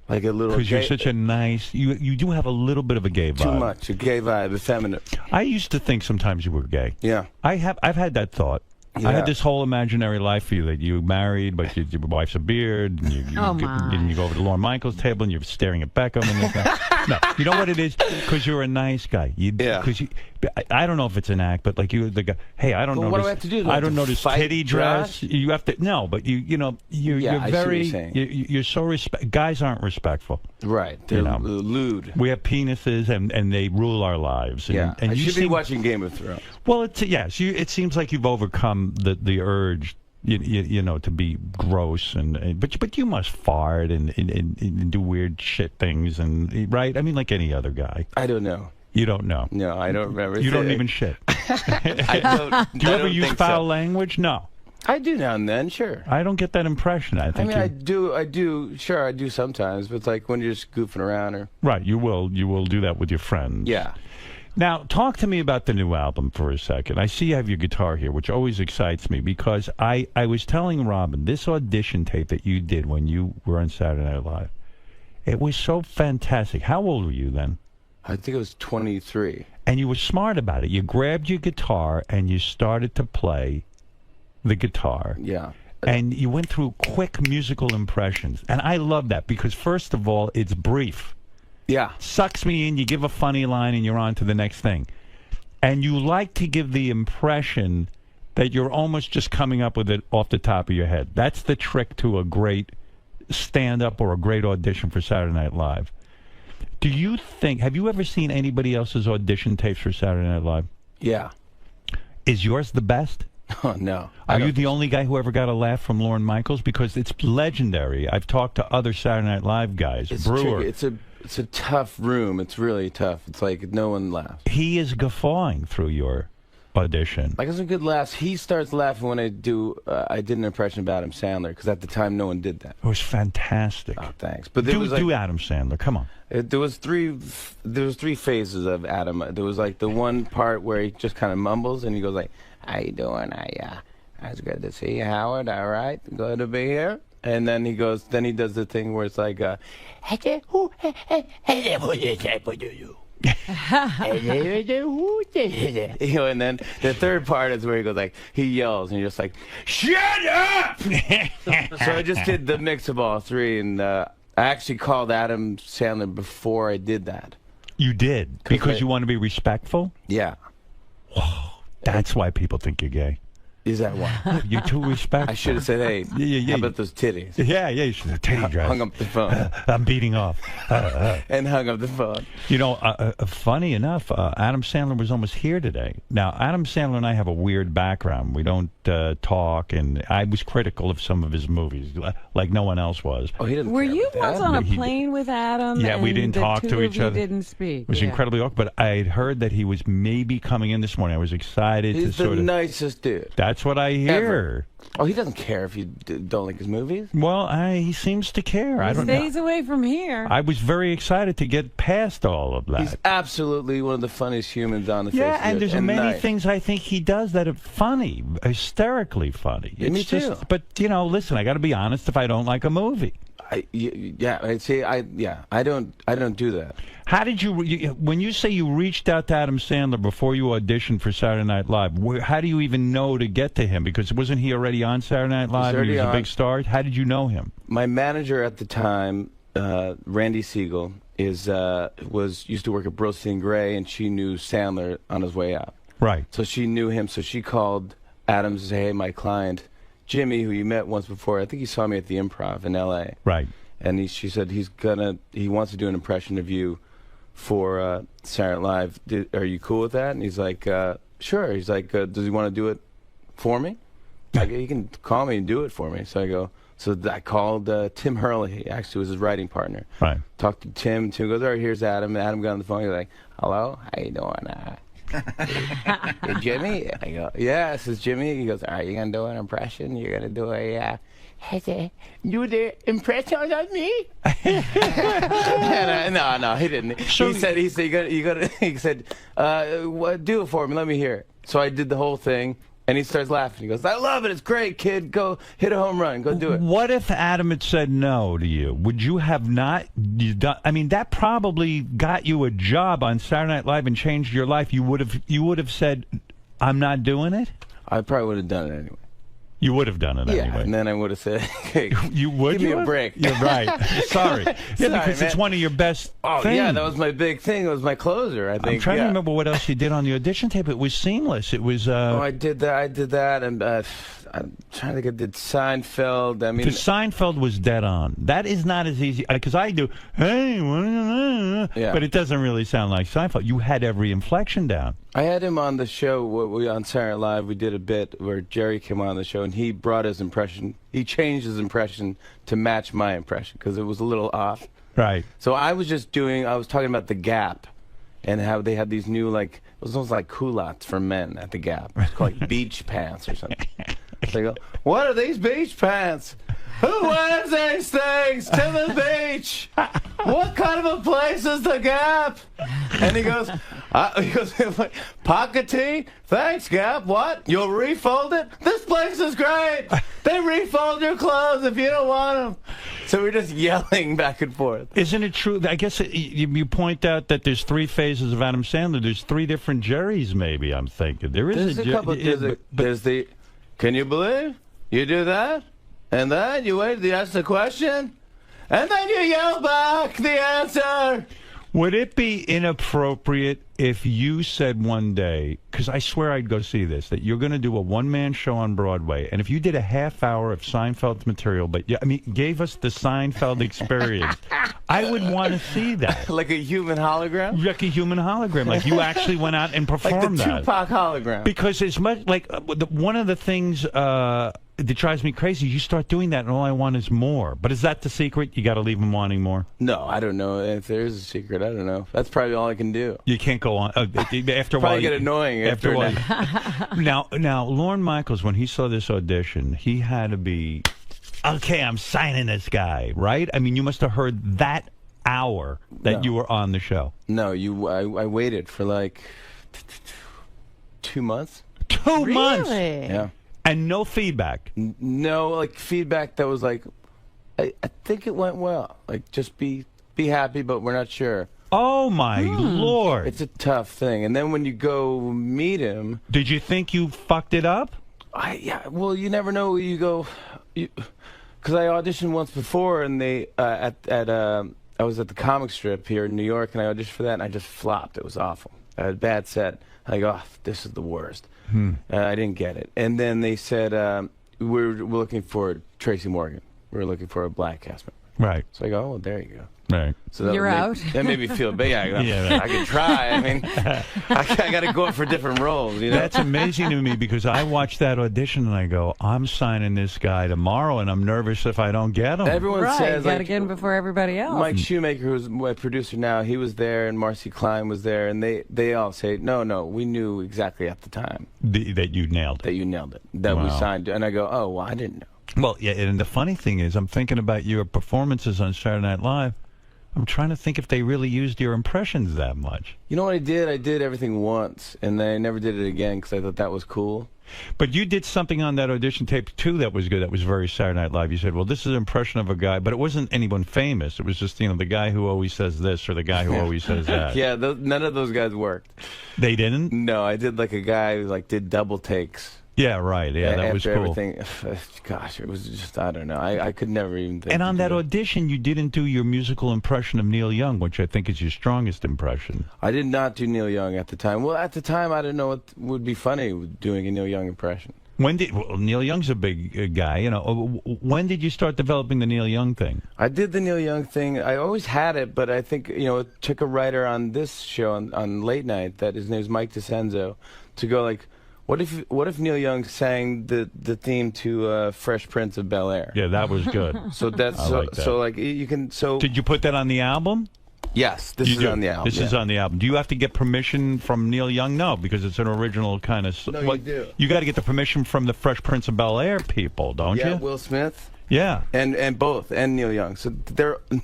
Like a little. Because you're such a nice. You do have a little bit of a gay vibe. Too much. A gay vibe. Effeminate. I used to think sometimes you were gay. Yeah. I've had that thought. Yeah. I had this whole imaginary life for you that you married, but your wife's a beard, and you go over to 𝗦𝗵ici𝘄 table and you're staring at Beckham. And no, you know what it is? Because you're a nice guy. Because I don't know if it's an act, but like you, the guy. Hey, I don't know. What do I have to do? I don't know this titty dress. You have to. No, but you're very. You're so guys aren't respectful. Right. They're lewd. We have penises, and they rule our lives. And, and I you should be watching Game of Thrones. Well, it seems like you've overcome the urge, to be gross but you must fart and do weird shit things right? I mean, like any other guy. I don't know. You don't know. No, I don't remember. You don't even shit. I don't. Do you ever use foul language? No. I do now and then, sure. I don't get that impression. I think. I do. Sure, I do sometimes. But it's like when you're just goofing around or. Right. You will do that with your friends. Yeah. Now, talk to me about the new album for a second. I see you have your guitar here, which always excites me because I was telling Robin, this audition tape that you did when you were on Saturday Night Live, it was so fantastic. How old were you then? I think it was 23. And you were smart about it. You grabbed your guitar and you started to play the guitar. Yeah. And you went through quick musical impressions. And I love that because, first of all, it's brief. Yeah. Sucks me in, you give a funny line, and you're on to the next thing. And you like to give the impression that you're almost just coming up with it off the top of your head. That's the trick to a great stand-up or a great audition for Saturday Night Live. Do you think, have you ever seen anybody else's audition tapes for Saturday Night Live? Yeah. Is yours the best? Oh, no. Are you the only guy who ever got a laugh from Lorne Michaels? Because it's legendary. I've talked to other Saturday Night Live guys. It's Brewer. tricky. It's a tough room. It's really tough. It's like no one laughs. He is guffawing through your audition. Like, it's a good laugh. He starts laughing when I did an impression of Adam Sandler, because at the time no one did that. It was fantastic. Oh, thanks. But do Adam Sandler. Come on. There was three phases of Adam. There was like the one part where he just kind of mumbles and he goes like, "How you doing? It's good to see you, Howard. All right, good to be here." And then he does the thing where it's like, and then the third part is where he goes like, he yells and you're just like, "Shut up!" So I just did the mix of all three, and I actually called Adam Sandler before I did that. You did? Because you want to be respectful? Yeah. Whoa. That's why people think you're gay. Is that why? You're too respectful. I should have said, "Hey, how about those titties?" Yeah, you should have titty dress. Hung up the phone. I'm beating off. And hung up the phone. You know, funny enough, Adam Sandler was almost here today. Now, Adam Sandler and I have a weird background. We don't talk, and I was critical of some of his movies, like no one else was. Oh, he didn't. Were you once on a plane with Adam? Yeah, we didn't talk to each other. Didn't speak. It was incredibly awkward, but I had heard that he was maybe coming in this morning. I was excited. He's the nicest dude. That's what I hear. Ever. Oh, he doesn't care if you don't like his movies? Well, he seems to care. I don't know. He stays away from here. I was very excited to get past all of that. He's absolutely one of the funniest humans on the face of the earth. Yeah, and there's many things I think he does that are funny, hysterically funny. Yeah, me too. But, listen, I got to be honest if I don't like a movie. I don't do that. How did when you say you reached out to Adam Sandler before you auditioned for Saturday Night Live, how do you even know to get to him? Because wasn't he already on Saturday Night Live and he was a big star? How did you know him? My manager at the time, Randy Siegel, used to work at Greenstein Gray, and she knew Sandler on his way out. Right. So she knew him, so she called Adam to say, "Hey, my client, Jimmy, who you met once before, I think he saw me at the Improv in L.A. Right. and she said he wants to do an impression of you for Saturday Night Live. Are you cool with that? And he's like, sure. He's like, does he want to do it for me? Like, he can call me and do it for me. So I go. So I called 𝗦𝗵cie𝗄𝗿. He actually was his writing partner. Right. Talked to Tim. Tim goes, all right, here's Adam. Adam got on the phone. He's like, hello, how you doing? Hey, Jimmy? I go, yeah, this is Jimmy. He goes, all right, you going to do an impression? You're going to do do the impression on me? No, he didn't. He said, he said, do it for me. Let me hear it. So I did the whole thing. And he starts laughing. He goes, I love it. It's great, kid. Go hit a home run. Go do it. What if Adam had said no to you? Would you have not done? I mean, that probably got you a job on Saturday Night Live and changed your life. You would have said, I'm not doing it? I probably would have done it anyway. You would have done it anyway. And then I would have said, hey, you would give me a break. You're right. Sorry. Yeah, because man. it's one of your best things. Yeah, that was my big thing. It was my closer, I think. I'm trying to remember what else you did on the audition tape. It was seamless. It was... I did that, and I'm trying to get the Seinfeld. I mean, the Seinfeld was dead on. That is not as easy, because I do, hey, but it doesn't really sound like Seinfeld. You had every inflection down. I had him on the show on Saturday Night Live. We did a bit where Jerry came on the show, and he brought his impression. He changed his impression to match my impression because it was a little off. Right. So I was talking about the Gap and how they had these new, like, it was almost like culottes for men at the Gap. It's called like beach pants or something. So they go, what are these beach pants? Who wears these things to the beach? What kind of a place is the Gap? And he goes, pocket tee? Thanks, Gap. What? You'll refold it? This place is great. They refold your clothes if you don't want them. So we're just yelling back and forth. Isn't it true? I guess you point out that there's 3 phases of Adam Sandler. There's 3 different Jerrys, maybe, I'm thinking. There's a couple. There's the, can you believe you do that? And then you wait, you ask the question, and then you yell back the answer. Would it be inappropriate if you said one day, because I swear I'd go see this, that you're going to do a one-man show on Broadway, and if you did a half hour of Seinfeld's material, but gave us the Seinfeld experience, I would want to see that. Like a human hologram? Like a human hologram. Like you actually went out and performed that. Like the Tupac hologram. Because it's much like one of the things that drives me crazy, you start doing that and all I want is more. But is that the secret? You got to leave them wanting more? No, I don't know. If there is a secret, I don't know. That's probably all I can do. You can't go on. After a while, probably get annoying. After a while. Now, Lorne Michaels, when he saw this audition, he had to be, okay, I'm signing this guy, right? I mean, you must have heard that hour that you were on the show. No, I waited for like 2 months. 2 months? Yeah. And no feedback? No, like feedback that was like, I think it went well. Like, just be happy, but we're not sure. Oh, my Lord. It's a tough thing. And then when you go meet him... Did you think you fucked it up? Yeah, well, you never know. You go... Because I auditioned once before, and they... I was at the comic strip here in New York, and I auditioned for that, and I just flopped. It was awful. I had a bad set. I go, this is the worst. I didn't get it. And then they said, we're looking for Tracy Morgan. We're looking for a black cast member. Right. So I go, well, there you go. Right. So that You're out. That made me feel big. Yeah, I can try. I mean, I got to go for different roles. You know? That's amazing to me because I watched that audition and I go, I'm signing this guy tomorrow, and I'm nervous if I don't get him. Everyone says, you got to get him before everybody else. 𝗦𝗵cie𝘄𝗿, who's my producer now, he was there, and Marcy Klein was there, and they all say, no, we knew exactly at the time that you nailed it. That you nailed it. That we signed. And I go, oh, well, I didn't know. Well, yeah, and the funny thing is, I'm thinking about your performances on Saturday Night Live. I'm trying to think if they really used your impressions that much. You know what I did? I did everything once, and then I never did it again because I thought that was cool. But you did something on that audition tape, too, that was good. That was very Saturday Night Live. You said, well, this is an impression of a guy, but it wasn't anyone famous. It was just, the guy who always says this or the guy who always says that. Yeah, none of those guys worked. They didn't? No, I did like a guy who did double takes. Yeah, right. Yeah, that was cool. Everything, gosh, it was just, I don't know. I could never even think. And on that audition, you didn't do your musical impression of Neil Young, which I think is your strongest impression. I did not do Neil Young at the time. Well, at the time, I didn't know what would be funny with doing a Neil Young impression. Neil Young's a big guy, you know. When did you start developing the Neil Young thing? I did the Neil Young thing. I always had it, but I think, you know, it took a writer on this show on late night, that his name is 𝗦𝗵cie𝘄𝗿𝗿, to go like, what if Neil Young sang the theme to Fresh Prince of Bel-Air? Yeah, that was good. So that's so like you can so. Did you put that on the album? Yes, this is on the album. This is on the album. Do you have to get permission from Neil Young? No, because it's an original kind of. No, you do. You got to get the permission from the Fresh Prince of Bel-Air people, don't you? Yeah, Will Smith. Yeah, and both, and Neil Young. So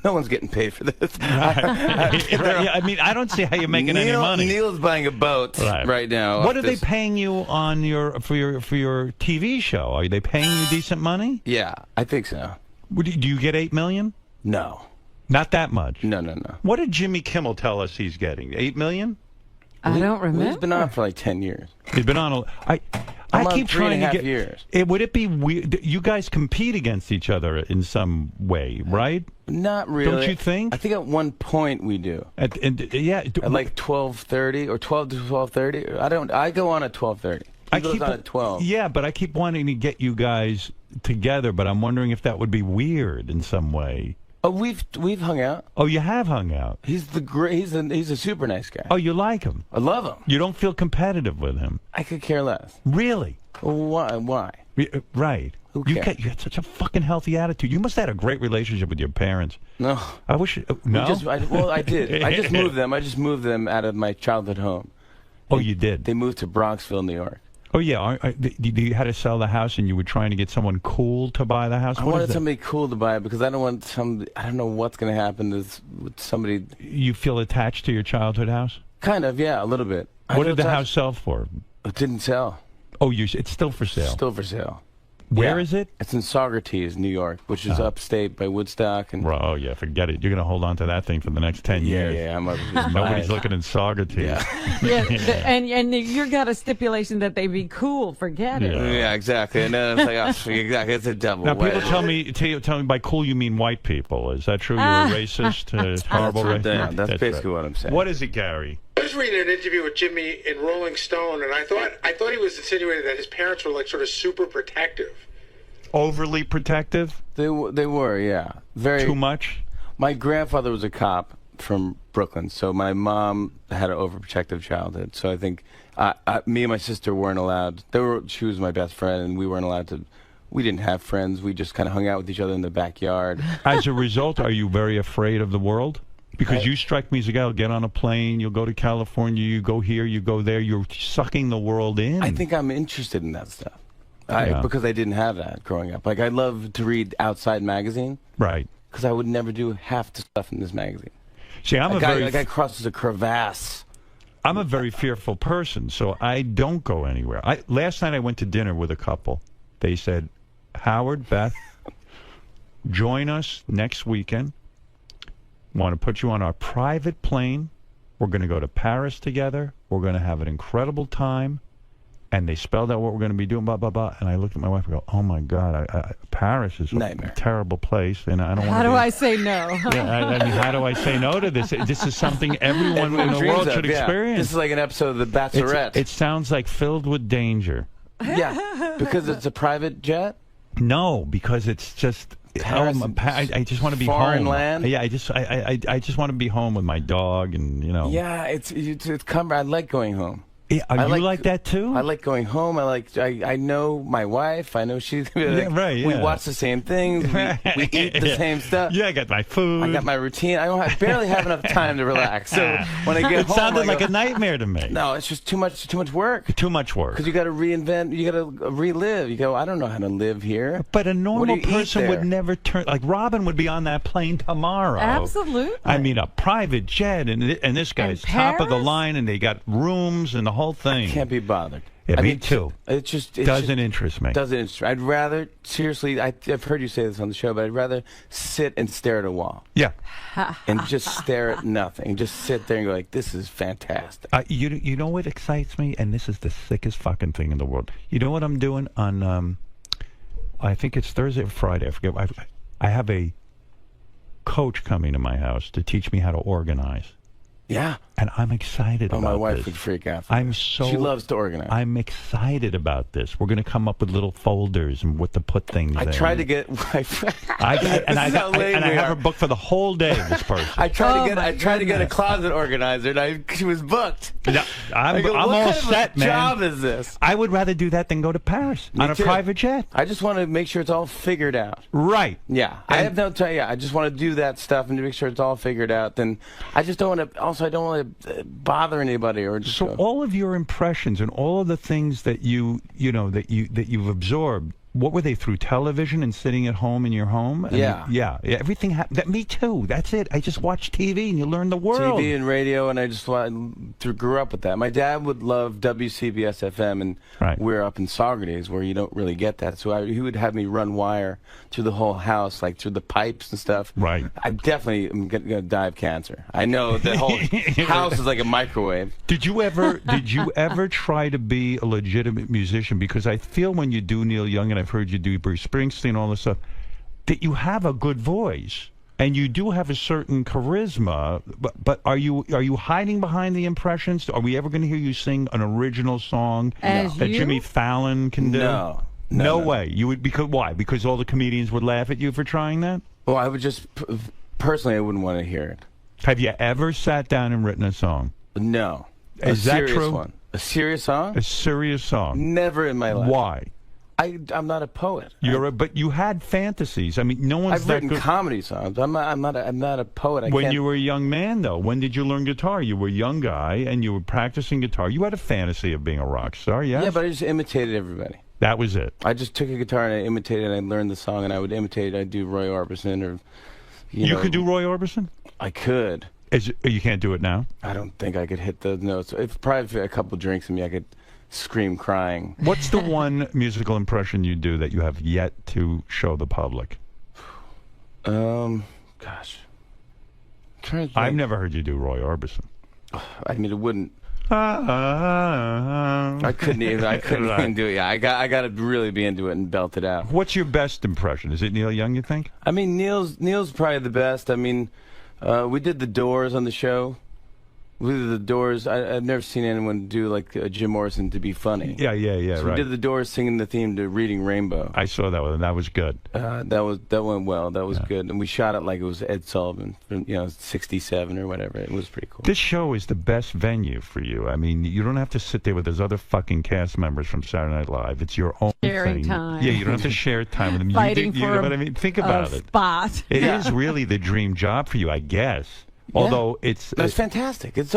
no one's getting paid for this. I mean, I don't see how you're making any money. Neil's buying a boat right now. What are they paying you on for your TV show? Are they paying you decent money? Yeah, I think so. Do you get $8 million? No, not that much. No. What did Jimmy Kimmel tell us he's getting? $8 million? I don't remember. He's been on for like 10 years. He's been on. I keep trying to get. Years. Would it be weird? You guys compete against each other in some way, right? Not really. Don't you think? I think at one point we do. At like 12:30 or 12 to 12:30. I go on at 12:30. He goes on at 12. Yeah, but I keep wanting to get you guys together, but I'm wondering if that would be weird in some way. Oh, we've hung out. Oh, you have hung out. He's a super nice guy. Oh, you like him? I love him. You don't feel competitive with him? I could care less. Really? Why? Right. Who You cares? had such a fucking healthy attitude. You must have had a great relationship with your parents. No. I wish. No. I did. I just moved them. I just moved them out of my childhood home. Oh, you did? They moved to Bronxville, New York. Oh, yeah. You had to sell the house, and you were trying to get someone cool to buy the house? I wanted somebody cool to buy it because I don't want I don't know what's going to happen with somebody. You feel attached to your childhood house? Kind of, yeah, a little bit. What did the house sell for? It didn't sell. Oh, it's still for sale? Still for sale. Where is it? It's in Saugerties, New York, which is upstate by Woodstock. And oh, yeah, forget it. You're going to hold on to that thing for the next 10 years. Yeah, I'm Nobody's looking in Saugerties. Yeah, and you got a stipulation that they be cool. Forget it. Yeah, exactly. And then it's like, exactly, it's a double. Now, people tell me by cool you mean white people. Is that true? You're a racist? Horrible racist? That's basically what I'm saying. What is it, Gary? I was reading an interview with Jimmy in Rolling Stone, and I thought he was insinuating that his parents were like sort of super protective. Overly protective? They were, yeah. Very too much. My grandfather was a cop from Brooklyn, so my mom had an overprotective childhood. So I think me and my sister weren't allowed. She was my best friend, and we weren't allowed to. We didn't have friends. We just kind of hung out with each other in the backyard. As a result, are you very afraid of the world? Because you strike me as a guy who'll get on a plane, you'll go to California, you go here, you go there, you're sucking the world in. I think I'm interested in that stuff. Because I didn't have that growing up. Like, I love to read Outside magazine. Right. Because I would never do half the stuff in this magazine. See, a guy crosses a crevasse. I'm a very fearful person, so I don't go anywhere. Last night I went to dinner with a couple. They said, Howard, Beth, join us next weekend. Want to put you on our private plane. We're going to go to Paris together. We're going to have an incredible time. And they spelled out what we're going to be doing, blah, blah, blah. And I looked at my wife and go, oh, my God, Paris is a terrible place. And I don't want to How do I say no? Yeah, I mean, how do I say no to this? This is something everyone in the world should experience. This is like an episode of The Bachelorette. It sounds like filled with danger. Yeah, because it's a private jet? No, because it's just... I just want to be foreign home. Land? Yeah, I just want to be home with my dog, and Yeah, it's I like going home. Yeah, you like that too? I like going home. I know my wife. I know she's right. We watch the same things. We eat the same stuff. Yeah, I got my food. I got my routine. I barely have enough time to relax. So when I get home, it sounded like a nightmare to me. No, it's just too much work. Too much work. Because you got to reinvent. You got to relive. You go, I don't know how to live here. But a normal person would never turn. Like Robin would be on that plane tomorrow. Absolutely. I mean, a private jet, and this guy's top of the line, and they got rooms and the whole thing. I can't be bothered. Yeah, me too. It just doesn't interest me. Doesn't interest me. I'd rather, seriously, I've heard you say this on the show, but I'd rather sit and stare at a wall. Yeah. And just stare at nothing. Just sit there and go like, this is fantastic. You know what excites me? And this is the sickest fucking thing in the world. You know what I'm doing on, I think it's Thursday or Friday. I forget. I have a coach coming to my house to teach me how to organize. Yeah. And I'm excited about this. My wife would freak out. She loves to organize. I'm excited about this. We're going to come up with little folders and what to put things in. I tried to get. I have her booked for the whole day. This person. I tried to get a closet organizer, and she was booked. No, I'm what all kind set, of a man. job is this? I would rather do that than go to Paris on a private jet. I just want to make sure it's all figured out. Right. Yeah. I have no time. Yeah. I just want to do that stuff and to make sure it's all figured out. Then I just don't want to. Also, I don't want to bother anybody or just. So all of your impressions and all of the things that you've absorbed. What were they, through television and sitting at home in your home? And yeah. Everything happened. Me too. That's it. I just watch TV and you learn the world. TV and radio, and I just grew up with that. My dad would love WCBS FM, and we're up in Saugerties where you don't really get that. So he would have me run wire through the whole house, like through the pipes and stuff. Right. I definitely am going to die of cancer. I know the whole house is like a microwave. Did you ever try to be a legitimate musician? Because I feel when you do Neil Young, and I've heard you do Bruce Springsteen, all this stuff, that you have a good voice and you do have a certain charisma. But are you hiding behind the impressions? Are we ever going to hear you sing an original song that Jimmy Fallon can do? No way. You would why? Because all the comedians would laugh at you for trying that? Well, I would just personally, I wouldn't want to hear it. Have you ever sat down and written a song? No. Is that true? One. A serious song? A serious song. Never in my life. Why? I'm not a poet. But you had fantasies. I mean, no one's I've written comedy songs. I'm not a poet. When you were a young man, though, when did you learn guitar? You were a young guy and you were practicing guitar. You had a fantasy of being a rock star, yes? Yeah, but I just imitated everybody. That was it. I just took a guitar and I imitated, and I learned the song, and I would imitate. I'd do Roy Orbison or. You could do Roy Orbison? I could. You can't do it now? I don't think I could hit those notes. If probably a couple drinks in me, I could scream crying. What's the one musical impression you do that you have yet to show the public? Gosh. I've never heard you do Roy Orbison. I mean, it wouldn't. I couldn't even do it. Yeah, I got to really be into it and belt it out. What's your best impression? Is it Neil Young, you think? I mean, Neil's probably the best. I mean, we did the Doors on the show. We did the Doors. I've never seen anyone do like Jim Morrison to be funny. Yeah, so right. We did the Doors singing the theme to Reading Rainbow. I saw that one. That was good. That went well. That was good. And we shot it like it was Ed Sullivan, from, 67 or whatever. It was pretty cool. This show is the best venue for you. I mean, you don't have to sit there with those other fucking cast members from Saturday Night Live. It's your own sharing thing. Time. Yeah, you don't have to share time with them. Fighting for you know what I mean? Think about it. Spot. It is really the dream job for you, I guess. Although it's fantastic. It's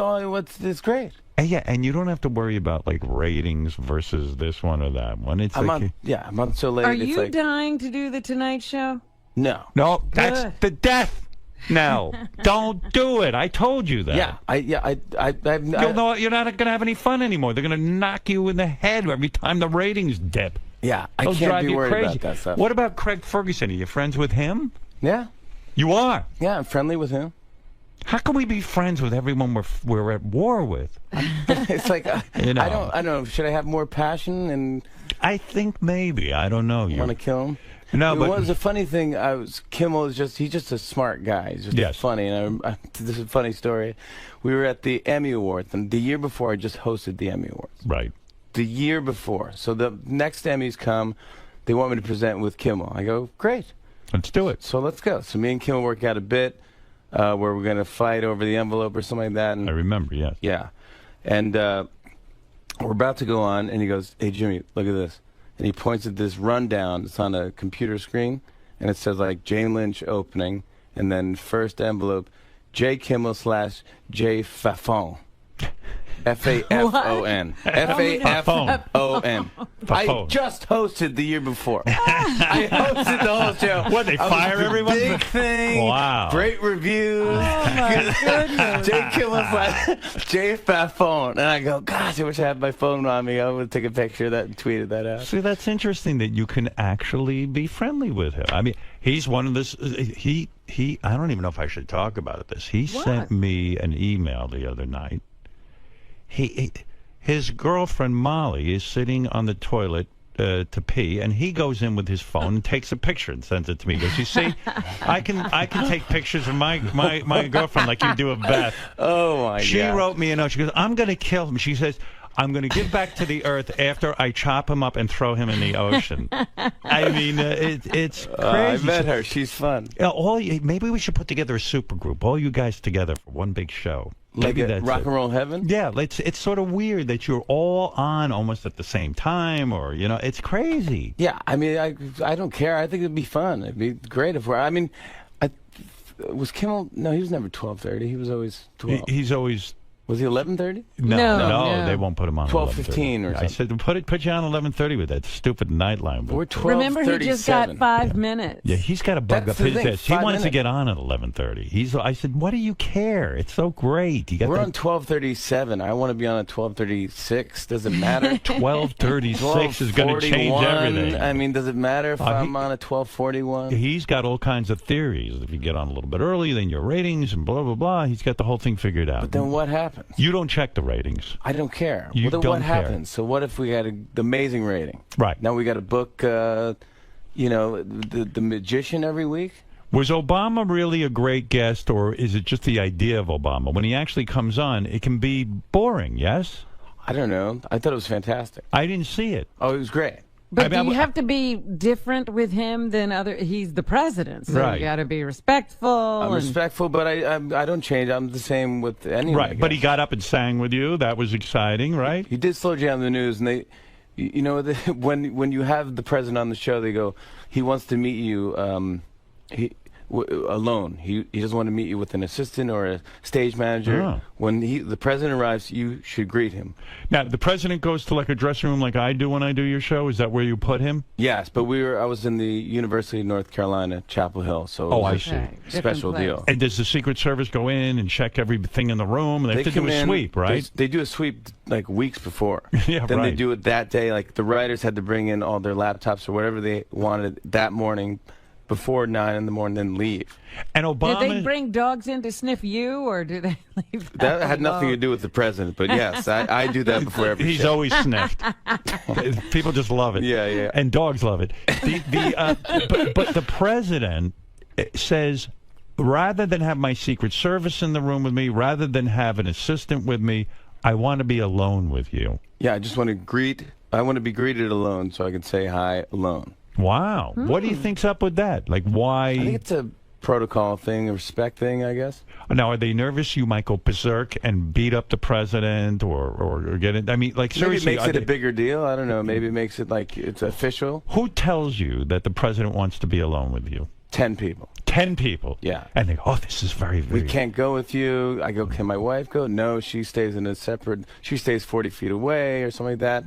great. And you don't have to worry about like ratings versus this one or that one. It's I'm on so late. Are you dying to do the Tonight Show? No, that's the death. No, don't do it. I told you that. You're not going to have any fun anymore. They're going to knock you in the head every time the ratings dip. Yeah, I They'll can't drive be you worried crazy. about that stuff. What about Craig Ferguson? Are you friends with him? Yeah. You are? Yeah, I'm friendly with him. How can we be friends with everyone we're at war with? It's like I don't know. Should I have more passion? And I think maybe. I don't know. You want to kill him? No, but it was a funny thing. Kimmel is he's just a smart guy. He's just funny. And this is a funny story. We were at the Emmy Awards, and the year before I just hosted the Emmy Awards. Right. The year before. So the next Emmys come, they want me to present with Kimmel. I go, great. Let's do it. So let's go. So me and Kimmel work out a bit. Where we're going to fight over the envelope or something like that. And, I remember, yes. Yeah. And we're about to go on, and he goes, hey, Jimmy, look at this. And he points at this rundown. It's on a computer screen, and it says, like, Jane Lynch opening, and then first envelope, J. Kimmel / J. Fafon. F-A-F-O-N. F-A-F-O-N. I just hosted the year before. I hosted the whole show. What, they fire everyone? Big thing. Wow. Great reviews. Oh, my goodness. Jay Kimmel's like, Jay phone. And I go, gosh, I wish I had my phone on me. I would take a picture of that and tweeted that out. See, that's interesting that you can actually be friendly with him. I mean, he's one of this. I don't even know if I should talk about this. He sent me an email the other night. His girlfriend Molly is sitting on the toilet to pee, and he goes in with his phone and takes a picture and sends it to me. He goes, you see, I can take pictures of my girlfriend like you do of Beth. Oh, my God. She wrote me a note. She goes, I'm going to kill him. She says, I'm going to give back to the earth after I chop him up and throw him in the ocean. I mean, it's crazy. I met her. She's fun. Maybe we should put together a super group, all you guys together for one big show. Maybe that's Rock and Roll Heaven? Yeah, it's sort of weird that you're all on almost at the same time, or, it's crazy. Yeah, I mean, I don't care. I think it'd be fun. It'd be great if was Kimmel? No, he was never 12:30. He was always 12. He's always... Was he 11:30? No, they won't put him on 12:15 or something. I said put you on 11:30 with that stupid Nightline. We're 12:37. Remember, he just got 5 minutes. Yeah, he's got to bug up his desk. He wants to get on at 11:30. I said, what do you care? It's so great. We're on 12:37. I want to be on at 12:36. Does it matter? 12:36 is going to change everything. I mean, does it matter if I'm on at 12:41? He's got all kinds of theories. If you get on a little bit early, then your ratings and blah blah blah. He's got the whole thing figured out. But then what happens? You don't check the ratings. I don't care. You then don't what care. happens? So what if we had an amazing rating? Right. Now we got to book, the magician every week? Was Obama really a great guest, or is it just the idea of Obama? When he actually comes on, it can be boring, yes? I don't know. I thought it was fantastic. I didn't see it. Oh, it was great. But do you have to be different with him than other? He's the president, so right. You got to be respectful. I'm respectful, but I don't change. I'm the same with anyone. Right, but he got up and sang with you. That was exciting, right? He did slow jam the news, and they, when you have the president on the show, they go, he wants to meet you. Alone. He doesn't want to meet you with an assistant or a stage manager. Oh. When the president arrives, you should greet him. Now, the president goes to like a dressing room like I do when I do your show. Is that where you put him? Yes, but I was in the University of North Carolina, Chapel Hill. So I see. Special deal. And does the Secret Service go in and check everything in the room? They have to do a sweep, right? They do a sweep like weeks before. Yeah, then right. they do it that day. Like the writers had to bring in all their laptops or whatever they wanted that morning before 9 in the morning, then leave. And Obama... Did they bring dogs in to sniff you, or do they leave that had nothing to do with the president, but yes, I do that before every He's show. always sniffed. People just love it. Yeah. And dogs love it. But the president says, rather than have my Secret Service in the room with me, rather than have an assistant with me, I want to be alone with you. Yeah, I just want to I want to be greeted alone so I can say hi alone. Wow. What do you think's up with that? Like, why? I think it's a protocol thing, a respect thing, I guess. Now, are they nervous you might go berserk and beat up the president or get it? I mean, like, seriously. Maybe it makes it a bigger deal. I don't know. Maybe it makes it like it's official. Who tells you that the president wants to be alone with you? 10 people. 10 people? Yeah. And they go, oh, this is very, very... We can't go with you. I go, can my wife go? No, she stays in a separate... She stays 40 feet away or something like that.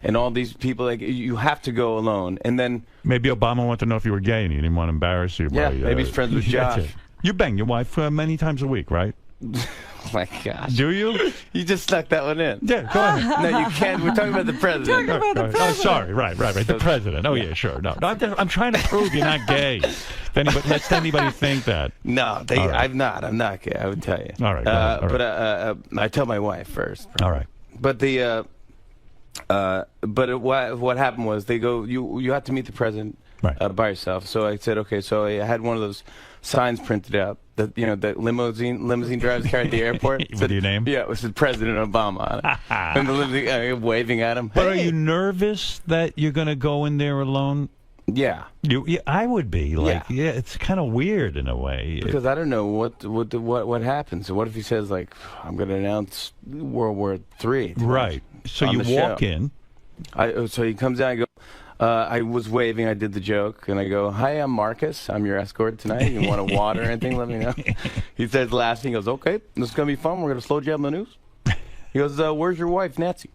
And all these people, like, you have to go alone. And then... Maybe Obama wanted to know if you were gay and he didn't want to embarrass you. Yeah, maybe he's friends with Josh. You bang your wife many times a week, right? Oh, my gosh. Do you? You just stuck that one in. Yeah, go ahead. No, you can't. We're talking about the president. Oh, sorry. Right. The president. Oh, yeah, sure. No, I'm trying to prove you're not gay. Lest anybody think that. No, I'm not. I'm not gay, I would tell you. All right. All right. But I tell my wife first. All right. But what happened was they go, you have to meet the president by yourself. So I said, okay. So I had one of those signs printed out that that limousine drivers carry at the airport. With your name? Yeah, it was President Obama on it. And the limousine waving at him. But are you nervous that you're going to go in there alone? Yeah. I would be. Yeah, it's kind of weird in a way. Because I don't know what happens. What if he says, like, I'm going to announce World War III? Right. So you walk in. So he comes out and I go, I was waving, I did the joke, and I go, hi, I'm Marcus. I'm your escort tonight. You want a water or anything, let me know. He starts laughing. He goes, okay, this is going to be fun. We're going to slow jam the news. He goes, where's your wife, Nancy?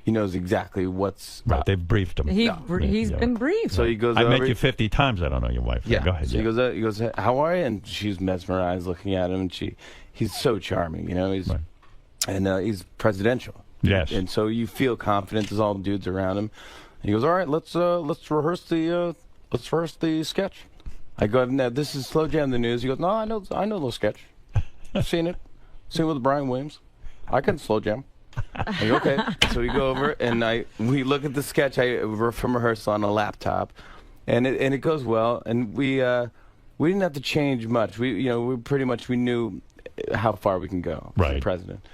He knows exactly what's... Right, they've briefed him. He's been briefed. So he goes I over... met you 50 times. I don't know your wife. Yeah. Go ahead. So he goes, how are you? And she's mesmerized looking at him, and he's so charming, He's and he's presidential. Yes. And so you feel confident. There's all the dudes around him. And he goes, all right, let's rehearse the sketch. I go, now this is Slow Jam the News. He goes, no, I know the sketch. I've seen it. Seen it with Brian Williams. I can slow jam. I go, okay. So we go over and we look at the sketch from rehearsal on a laptop, and it goes well. And we didn't have to change much. We knew how far we can go for the president.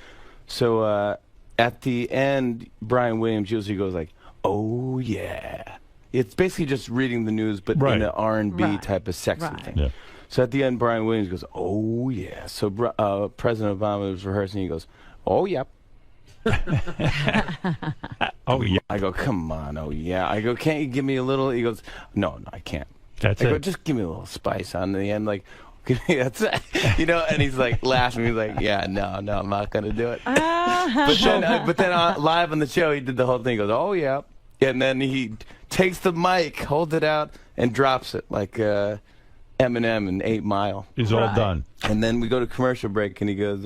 So at the end, Brian Williams usually goes like, "Oh yeah." It's basically just reading the news, but in an R&B type of sexy thing. Yeah. So at the end, Brian Williams goes, "Oh yeah." So President Obama was rehearsing. He goes, "Oh yeah." Oh yeah. I go, "Come on, oh yeah." I go, "Can't you give me a little?" He goes, "No, I can't." That's I go, "Just give me a little spice on the end, like." That's and he's like laughing. He's like, "Yeah, no, I'm not gonna do it." But then live on the show, he did the whole thing. He goes, "Oh yeah," and then he takes the mic, holds it out, and drops it like Eminem in 8 Mile. He's all done. And then we go to commercial break, and he goes,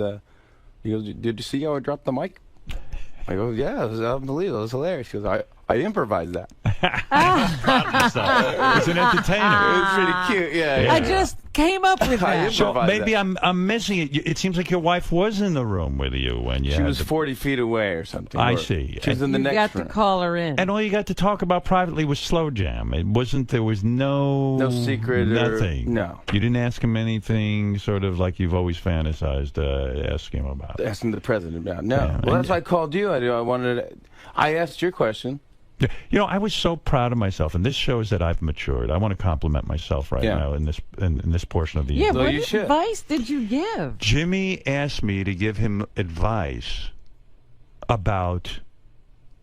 "Did you see how I dropped the mic?" I go, "Yeah, it was unbelievable. It was hilarious." He goes, I improvised that. He's an entertainer. It was pretty cute. Yeah. I just came up with that. So maybe I'm missing it. It seems like your wife was in the room with you when you. She was 40 feet away or something. I see. She was in the next room. You got to call her in. And all you got to talk about privately was Slow Jam. There was no secret. Nothing. No. You didn't ask him anything sort of like you've always fantasized asking him about. Asking the president about. No. Yeah, well, that's why I called you. I asked your question. You know, I was so proud of myself, and this shows that I've matured. I want to compliment myself right now in this portion of the interview. Yeah, what advice did you give? Jimmy asked me to give him advice about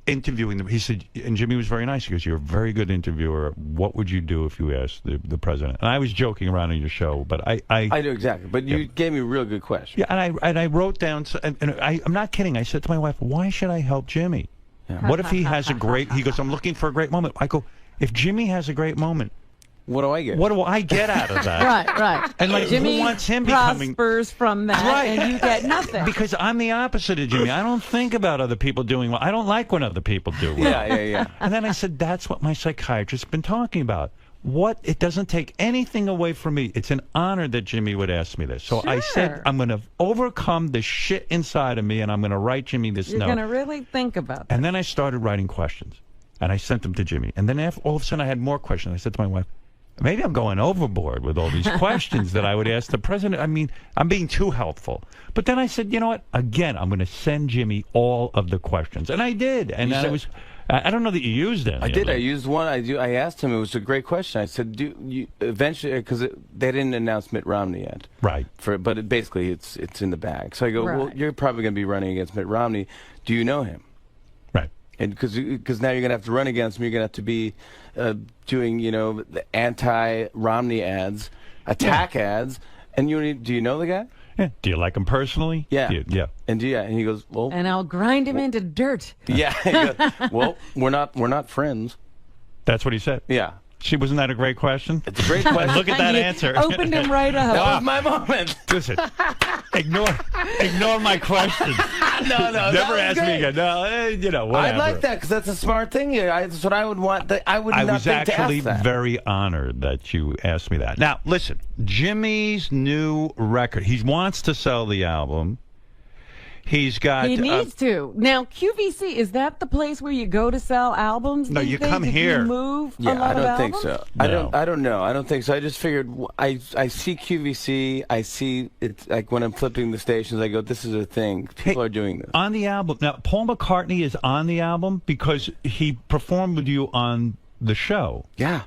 interviewing them. He said, and Jimmy was very nice. He goes, "You're a very good interviewer. What would you do if you asked the president?" And I was joking around on your show, but I do exactly. But you gave me a real good question. Yeah, and I wrote down, and I'm not kidding. I said to my wife, "Why should I help Jimmy? Yeah. What if he has a great?" He goes, "I'm looking for a great moment." I go, "If Jimmy has a great moment, what do I get? What do I get out of that?" Right. And like, Jimmy who wants him becoming prospers from that, and you get nothing. Because I'm the opposite of Jimmy. I don't think about other people doing well. I don't like when other people do well. Yeah. And then I said, that's what my psychiatrist's been talking about. It doesn't take anything away from me. It's an honor that Jimmy would ask me this. So I said, I'm going to overcome the shit inside of me, and I'm going to write Jimmy this note. You're going to really think about that. And then I started writing questions, and I sent them to Jimmy. And then all of a sudden I had more questions. I said to my wife, maybe I'm going overboard with all these questions that I would ask the president. I mean, I'm being too helpful. But then I said, you know what? Again, I'm going to send Jimmy all of the questions. And I did. And I don't know that you used any. I did. I used one. I asked him. It was a great question. I said, "Do you eventually?" Because they didn't announce Mitt Romney yet. Right. But basically, it's in the bag. So I go, "Well, you're probably going to be running against Mitt Romney. Do you know him?" Right. And because now you're going to have to run against him. You're going to have to be doing the anti-Romney ads, attack ads. And do you know the guy? Yeah. Do you like him personally? Yeah. Yeah. And he goes, "Well." And I'll grind him into dirt. Yeah. He goes, "Well, we're not friends." That's what he said. Yeah. Wasn't that a great question? It's a great question. Look at that answer. Opened him right up. That was my moment. Listen, ignore my questions. No. Never ask me again. No, whatever. I'd like that because that's a smart thing. That's what I would want. I was actually very honored that you asked me that. Now, listen, Jimmy's new record. He wants to sell the album. He needs to. Now, QVC, is that the place where you go to sell albums? No, you come here. You move yeah, a lot I don't of think albums? so. No. I don't know. I don't think so. I just figured I see QVC. I see it like when I'm flipping the stations. I go, this is a thing. People are doing this on the album. Now, Paul McCartney is on the album because he performed with you on the show. Yeah.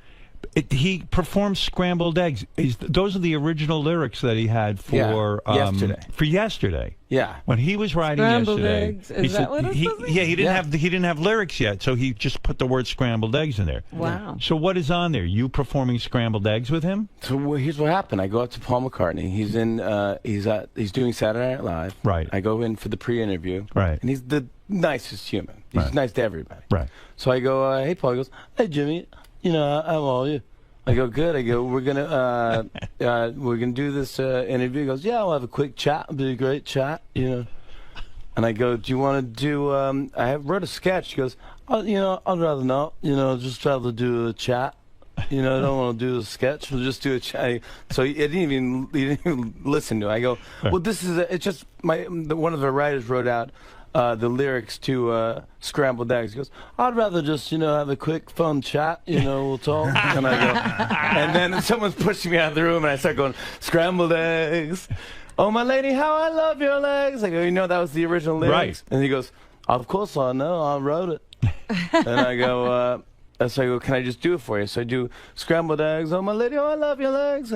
He performed Scrambled Eggs. Those are the original lyrics that he had for yesterday. Yeah, when he was writing Scrambled yesterday, eggs. Is that what it's supposed to be? Yeah, he didn't have lyrics yet, so he just put the word scrambled eggs in there. Wow. So what is on there? You performing Scrambled Eggs with him? So here's what happened. I go up to Paul McCartney. He's in. He's doing Saturday Night Live. Right. I go in for the pre-interview. Right. And he's the nicest human. He's nice to everybody. Right. So I go, hey Paul. He goes, hey Jimmy. How are you? I go, good. I go, we're gonna do this interview. He goes, yeah, we'll have a quick chat. It'll be a great chat, And I go, do you want to do? I wrote a sketch. He goes, oh, I'd rather not. Just rather do a chat. I don't want to do a sketch. We'll just do a chat. So he didn't even listen to it. I go, well, this is it's just one of the writers wrote out the lyrics to Scrambled Eggs. He goes, I'd rather just, have a quick, fun chat, we'll talk. And I go, and then someone's pushing me out of the room, and I start going, Scrambled Eggs. Oh, my lady, how I love your legs. I go, that was the original lyrics? Right. And he goes, of course I know, I wrote it. And I go, can I just do it for you? So I do Scrambled Eggs. Oh, my lady, oh, I love your legs.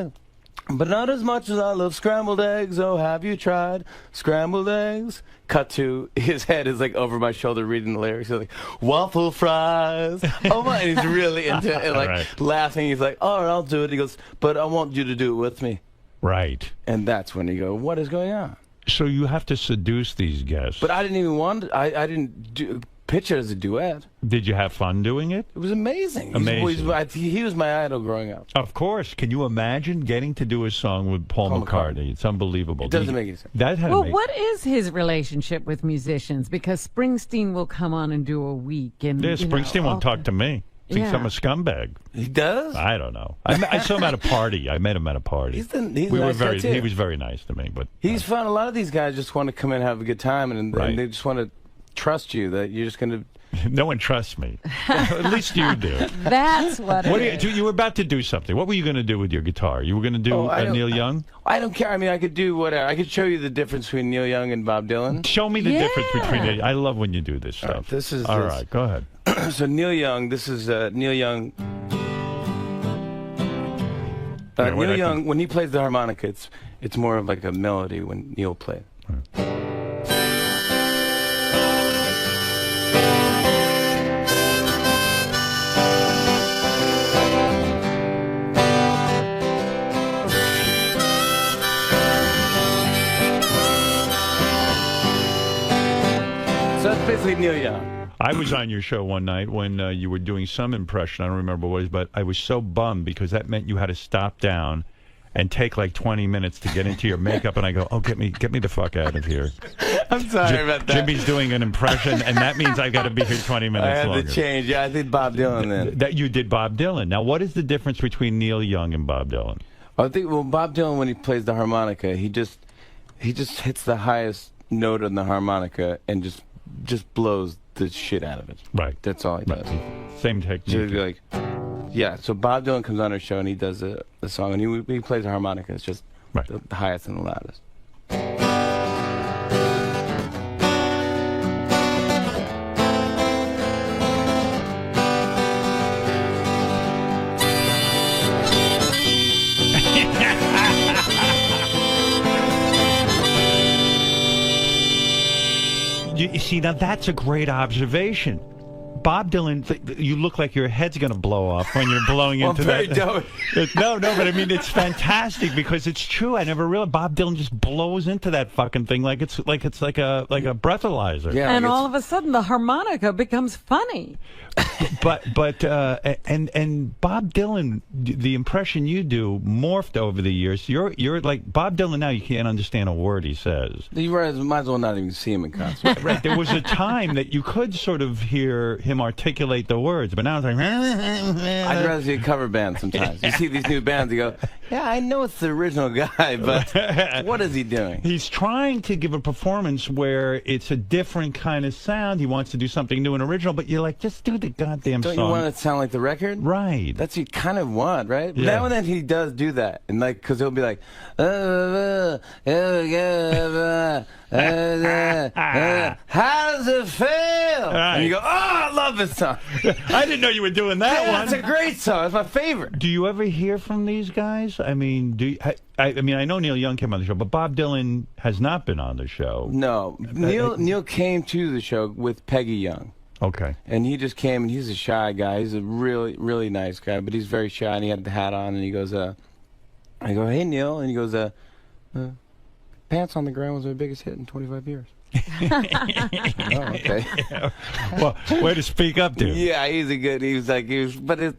But not as much as I love scrambled eggs. Oh, have you tried scrambled eggs? Cut to his head is like over my shoulder reading the lyrics. He's like, waffle fries. Oh my! And he's really into it, and like laughing. He's like, all right, I'll do it. He goes, but I want you to do it with me. Right. And that's when you go, what is going on? So you have to seduce these guests. But I didn't even want it. I didn't pitch it as a duet. Did you have fun doing it? It was amazing. Amazing. He was my idol growing up. Of course. Can you imagine getting to do a song with Paul McCartney? It's unbelievable. It doesn't make any sense. What is his relationship with musicians? Because Springsteen will come on and do a week. And, Springsteen won't talk to me. Thinks I'm a scumbag. He does? I don't know. I saw him at a party. I met him at a party. He's a nice guy too. He was very nice to me. But he's fun. A lot of these guys just want to come in and have a good time, and they just want to trust you that you're just going to... No one trusts me. At least you do. That's what you were about to do something. What were you going to do with your guitar? You were going to do Neil Young? I don't care. I mean, I could do whatever. I could show you the difference between Neil Young and Bob Dylan. Show me the difference between I love when you do this stuff. All right, go ahead. So Neil Young, this is Neil Young. Neil Young, when he plays the harmonica, it's more of like a melody when Neil plays. So that's basically Neil Young. I was on your show one night when you were doing some impression. I don't remember what it was, but I was so bummed because that meant you had to stop down and take like 20 minutes to get into your makeup. And I go, oh, get me the fuck out of here. I'm sorry about that. Jimmy's doing an impression, and that means I've got to be here 20 minutes longer. I had to change. Yeah, I did Bob Dylan then. That you did Bob Dylan. Now, what is the difference between Neil Young and Bob Dylan? I think Bob Dylan, when he plays the harmonica, he just hits the highest note on the harmonica and just blows the shit out of it. Right. That's all he does. Same technique. So it'd be like, yeah. So Bob Dylan comes on our show and he does the song, and he plays the harmonica. It's just the highest and the loudest. You see, now that's a great observation. Bob Dylan, you look like your head's going to blow off when you're blowing into that. No, but I mean, it's fantastic because it's true. I never realized Bob Dylan just blows into that fucking thing like it's like a breathalyzer. Yeah, and all of a sudden the harmonica becomes funny. But and Bob Dylan, the impression you do morphed over the years. You're like Bob Dylan now. You can't understand a word he says. You might as well not even see him in concert. Right. There was a time that you could sort of hear him articulate the words, but now it's like. I'd rather see a cover band sometimes. You see these new bands, you go, yeah, I know it's the original guy, but what is he doing? He's trying to give a performance where it's a different kind of sound. He wants to do something new and original, but you're like, just do the goddamn song. Don't you want it to sound like the record? Right. That's what you kind of want, right? Yeah. Now and then he does do that, and like, because he'll be like, how does it feel? Right. And you go, oh, I love this song. I didn't know you were doing that one. It's a great song. It's my favorite. Do you ever hear from these guys? I mean, I mean, I know Neil Young came on the show, but Bob Dylan has not been on the show. No, Neil came to the show with Peggy Young. Okay. And he just came, and he's a shy guy. He's a really, really nice guy, but he's very shy, and he had the hat on, and he goes, I go, hey, Neil, and he goes, Pants on the Ground was my biggest hit in 25 years. Oh, okay. Well, way to speak up, dude. Yeah,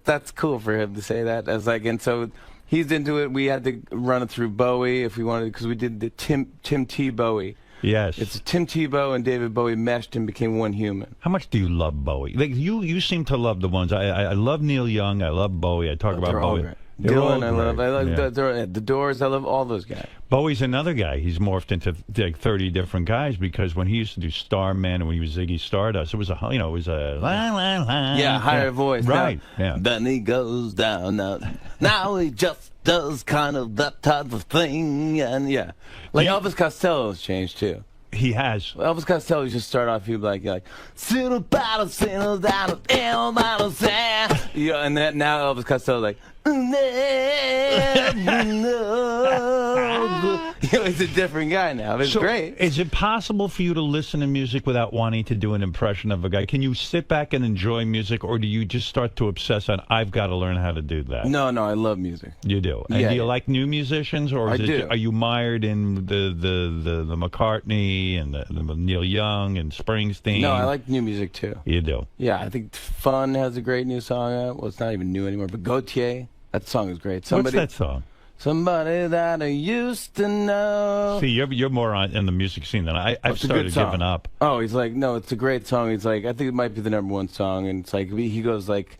that's cool for him to say that. I was like, and so he's into it. We had to run it through Bowie if we wanted, because we did the Tim Tebow. Yes. It's Tim Tebow and David Bowie meshed and became one human. How much do you love Bowie? Like you seem to love the ones. I love Neil Young. I love Bowie. I talk about Bowie. Dylan, I love the Doors. I love all those guys. Bowie's another guy. He's morphed into like 30 different guys because when he used to do Starman and when he was Ziggy Stardust, it was a la, la, la. Yeah, higher voice. Right. Yeah. Then he goes down. Now he just does kind of that type of thing, and like Elvis Costello's changed too. He has. Elvis Costello used to start off, he'd be like, and then now Elvis Costello's like, he's a different guy now. It's great. Is it possible for you to listen to music without wanting to do an impression of a guy? Can you sit back and enjoy music, or do you just start to obsess on, I've got to learn how to do that? No, I love music. You do? And do you like new musicians, or are you mired in the McCartney and the Neil Young and Springsteen? No, I like new music too. You do? Yeah, I think Fun has a great new song out. Well, it's not even new anymore, but Gautier, that song is great. What's that song? Somebody that I used to know. See, you're more in the music scene than I've started giving up. Oh, he's like, no, it's a great song. He's like, I think it might be the #1 song, and it's like he goes like,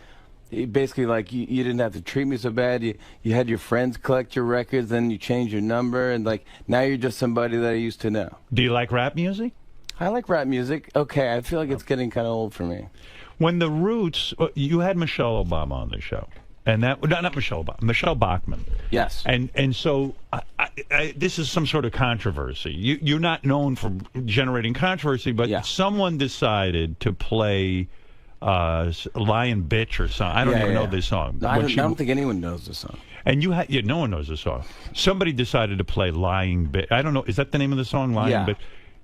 basically like you didn't have to treat me so bad. You had your friends collect your records, then you changed your number, and like now you're just somebody that I used to know. Do you like rap music? I like rap music. Okay, I feel like it's getting kind of old for me. When the Roots, you had Michelle Obama on the show. And that, not Michelle Obama, Michelle Bachmann. Yes. And so this is some sort of controversy. You're not known for generating controversy, but someone decided to play Lion Bitch or something. I don't even know this song. No, I don't think anyone knows this song. And no one knows the song. Somebody decided to play Lying Bitch. I don't know. Is that the name of the song, Lying Bitch?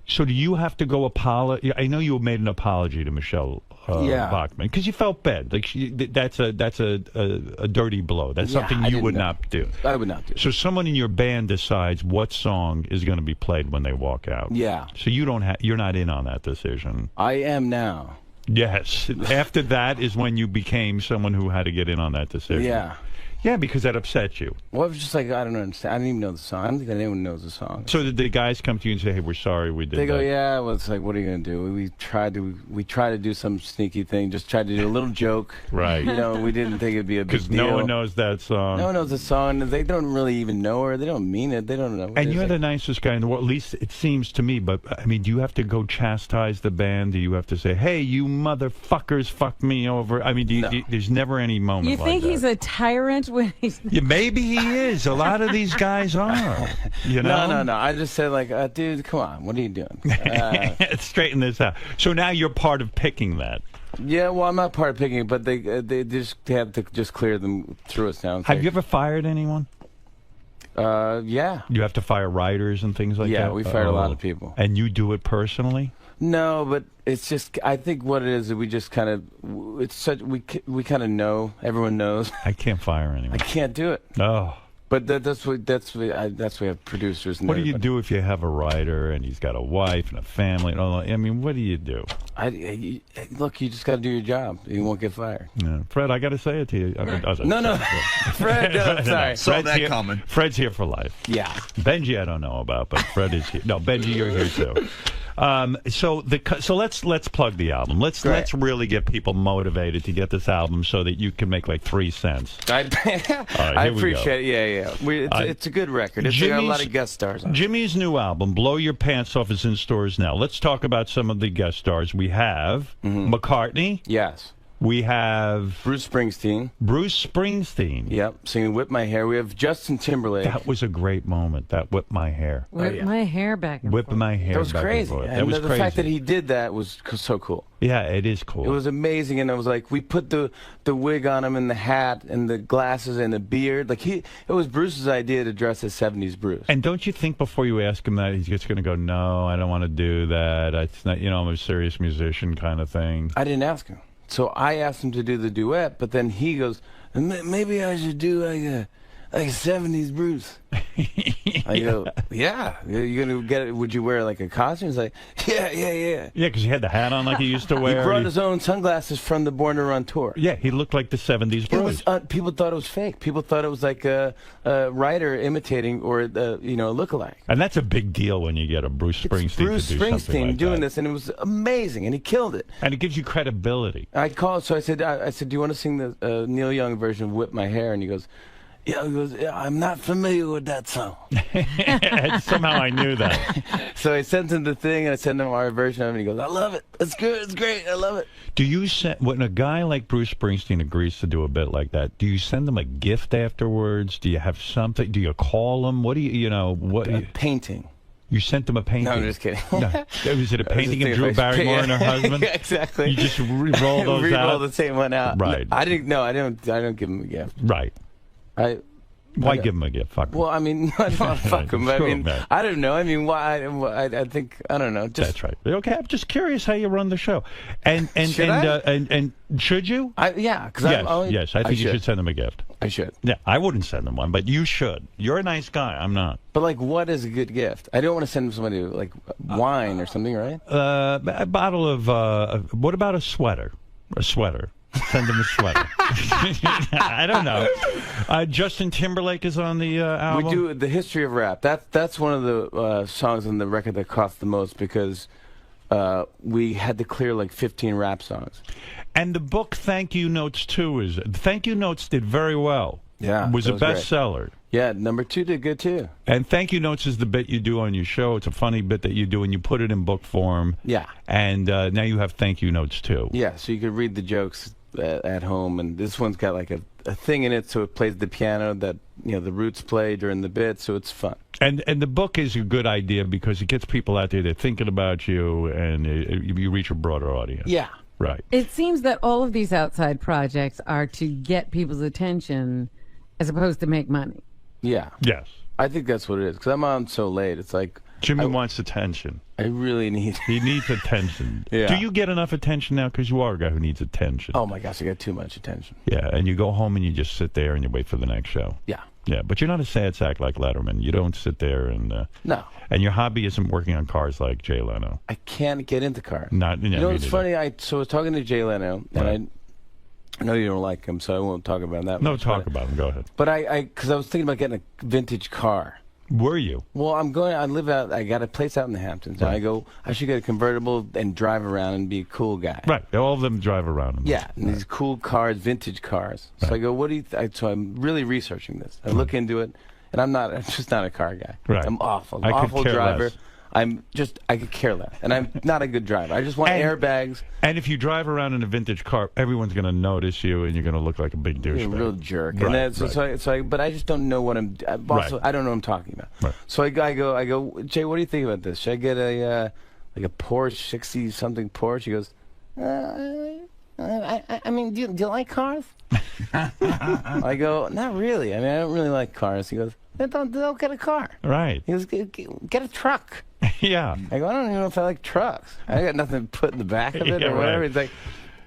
So do you have to go apologize? I know you made an apology to Michelle Bachmann because you felt bad. Like that's a dirty blow. That's something you would not do. I would not do. So someone in your band decides what song is going to be played when they walk out. Yeah. So you're not in on that decision. I am now. Yes. After that is when you became someone who had to get in on that decision. Yeah. Yeah, because that upset you. Well, it was just like, I don't understand. I didn't even know the song. I don't think that anyone knows the song. So did the guys come to you and say, hey, we're sorry we did that? They go, yeah, well, it's like, what are you going to do? We tried to do some sneaky thing, just tried to do a little joke. Right. You know, we didn't think it'd be a big deal. Because no one knows that song. No one knows the song. They don't really even know her. They don't mean it. They don't know. And you're the nicest guy in the world, at least it seems to me. But, I mean, do you have to go chastise the band? Do you have to say, hey, you motherfuckers fucked me over? I mean, there's never any moment like that. You think he's a tyrant when he's... Maybe he is. A lot of these guys are. You know? No. I just said, like, dude, come on. What are you doing? Straighten this out. So now you're part of picking that. Yeah, well, I'm not part of picking it, but they just have to just clear them through us now. Have you ever fired anyone? Yeah. You have to fire writers and things like that? Yeah, we fired a lot of people. And you do it personally? No, but it's just, I think what it is we just kind of, it's such, we kind of know, everyone knows. I can't fire anyone. I can't do it. Oh. But that's we have producers. And what do you do if you have a writer and he's got a wife and a family and all that? I mean, what do you do? Look, you just got to do your job. You won't get fired. Yeah. Fred, I got to say it to you. No. Fred, I'm sorry. Saw that coming. Fred's here for life. Yeah. Benji, I don't know about, but Fred is here. No, Benji, you're here too. So let's plug the album. Let's really get people motivated to get this album so that you can make like 3 cents. I appreciate it. Yeah. It's a good record. It's got a lot of guest stars on it. Jimmy's new album, Blow Your Pants Off, is in stores now. Let's talk about some of the guest stars. We have McCartney. Yes. We have Bruce Springsteen. Yep, singing "Whip My Hair." We have Justin Timberlake. That was a great moment. That "Whip My Hair." Whip my hair back and Whip forth. my hair. That was crazy. That was the crazy. fact that he did that was so cool. Yeah, it is cool. It was amazing, and it was like we put the wig on him and the hat and the glasses and the beard. Like it was Bruce's idea to dress as 70s Bruce. And don't you think before you ask him that he's just going to go, "No, I don't want to do that. It's not. I'm a serious musician," kind of thing. I didn't ask him. So I asked him to do the duet, but then he goes, maybe I should do like a 70s Bruce. I go, yeah. You're going to get it? Would you wear like a costume? He's like, yeah. Yeah, because he had the hat on like he used to wear. He brought his own sunglasses from the Born to Run tour. Yeah, he looked like the 70s Bruce. People thought it was fake. People thought it was like a writer imitating or, a lookalike. And that's a big deal when you get a Bruce Springsteen to do something like doing that. this, and it was amazing, and he killed it. And it gives you credibility. I called, so I said, do you want to sing the Neil Young version of "Whip My Hair"? And he goes, Yeah, he goes, yeah, I'm not familiar with that song. Somehow I knew that. So I sent him the thing, and I sent him our version of it, and he goes, I love it. It's good. It's great. I love it. Do you send, when a guy like Bruce Springsteen agrees to do a bit like that, do you send him a gift afterwards? Do you have something? Do you call him? What do you know? What? A painting. You sent them a painting? No, I'm just kidding. No. Was it a painting of Drew Barrymore and her husband? Yeah, exactly. You just re-roll those re-roll out? the same one out. Right. I don't give him a gift. Right. Why give him a gift? Fuck him. Well, I mean, I don't want to fuck him. But I mean, I don't know. I mean, why? I think I don't know. Just, that's right. Okay, I'm just curious how you run the show. And should you? Yeah, because yes, I think you should send them a gift. I should. Yeah, I wouldn't send them one, but you should. You're a nice guy. I'm not. But like, what is a good gift? I don't want to send somebody like wine or something, right? A bottle of. What about a sweater? A sweater. Send him a sweater. I don't know. Justin Timberlake is on the album. We do the history of rap. That's one of the songs on the record that cost the most because we had to clear like 15 rap songs. And the book Thank You Notes 2 is Thank You Notes did very well. Yeah, was a bestseller. Yeah, number 2 did good too. And Thank You Notes is the bit you do on your show. It's a funny bit that you do, and you put it in book form. Yeah. And now you have Thank You Notes 2. Yeah, so you could read the jokes at home, and this one's got like a thing in it, so it plays the piano that the Roots play during the bit, so it's fun. And the book is a good idea because it gets people out there. They're thinking about you, and you reach a broader audience. Yeah. Right. It seems that all of these outside projects are to get people's attention as opposed to make money. Yeah. Yes. I think that's what it is, because I'm on so late. It's like... Jimmy wants attention. I really need... He needs attention. Yeah. Do you get enough attention now? Because you are a guy who needs attention. Oh, my gosh, I got too much attention. Yeah, and you go home and you just sit there and you wait for the next show. Yeah. Yeah, but you're not a sad sack like Letterman. You don't sit there and... No. And your hobby isn't working on cars like Jay Leno. I can't get into cars. Not, you know, it's funny. I was talking to Jay Leno, and I know you don't like him, so I won't talk about that. No, talk about him. Go ahead. But because I was thinking about getting a vintage car. Were you? Well, I got a place out in the Hamptons. Right. And I should get a convertible and drive around and be a cool guy. Right. All of them drive around. Yeah. And these cool cars, vintage cars. Right. So I go, what do you so I'm really researching this. I look into it, and I'm just not a car guy. Right. I'm awful. Awful driver. Less. I could care less. And I'm not a good driver. I just want airbags. And if you drive around in a vintage car, everyone's going to notice you, and you're going to look like a big douchebag. You're a real jerk. Right, and then, but I just don't know what I'm. Also, I don't know what I'm talking about. Right. So I go, Jay, what do you think about this? Should I get a Porsche 60 something Porsche? He goes, I mean, do you like cars? I go, not really. I mean, I don't really like cars. He goes, then don't get a car. Right. He goes, get a truck. Yeah. I go, I don't even know if I like trucks. I got nothing to put in the back of it or whatever. It's like,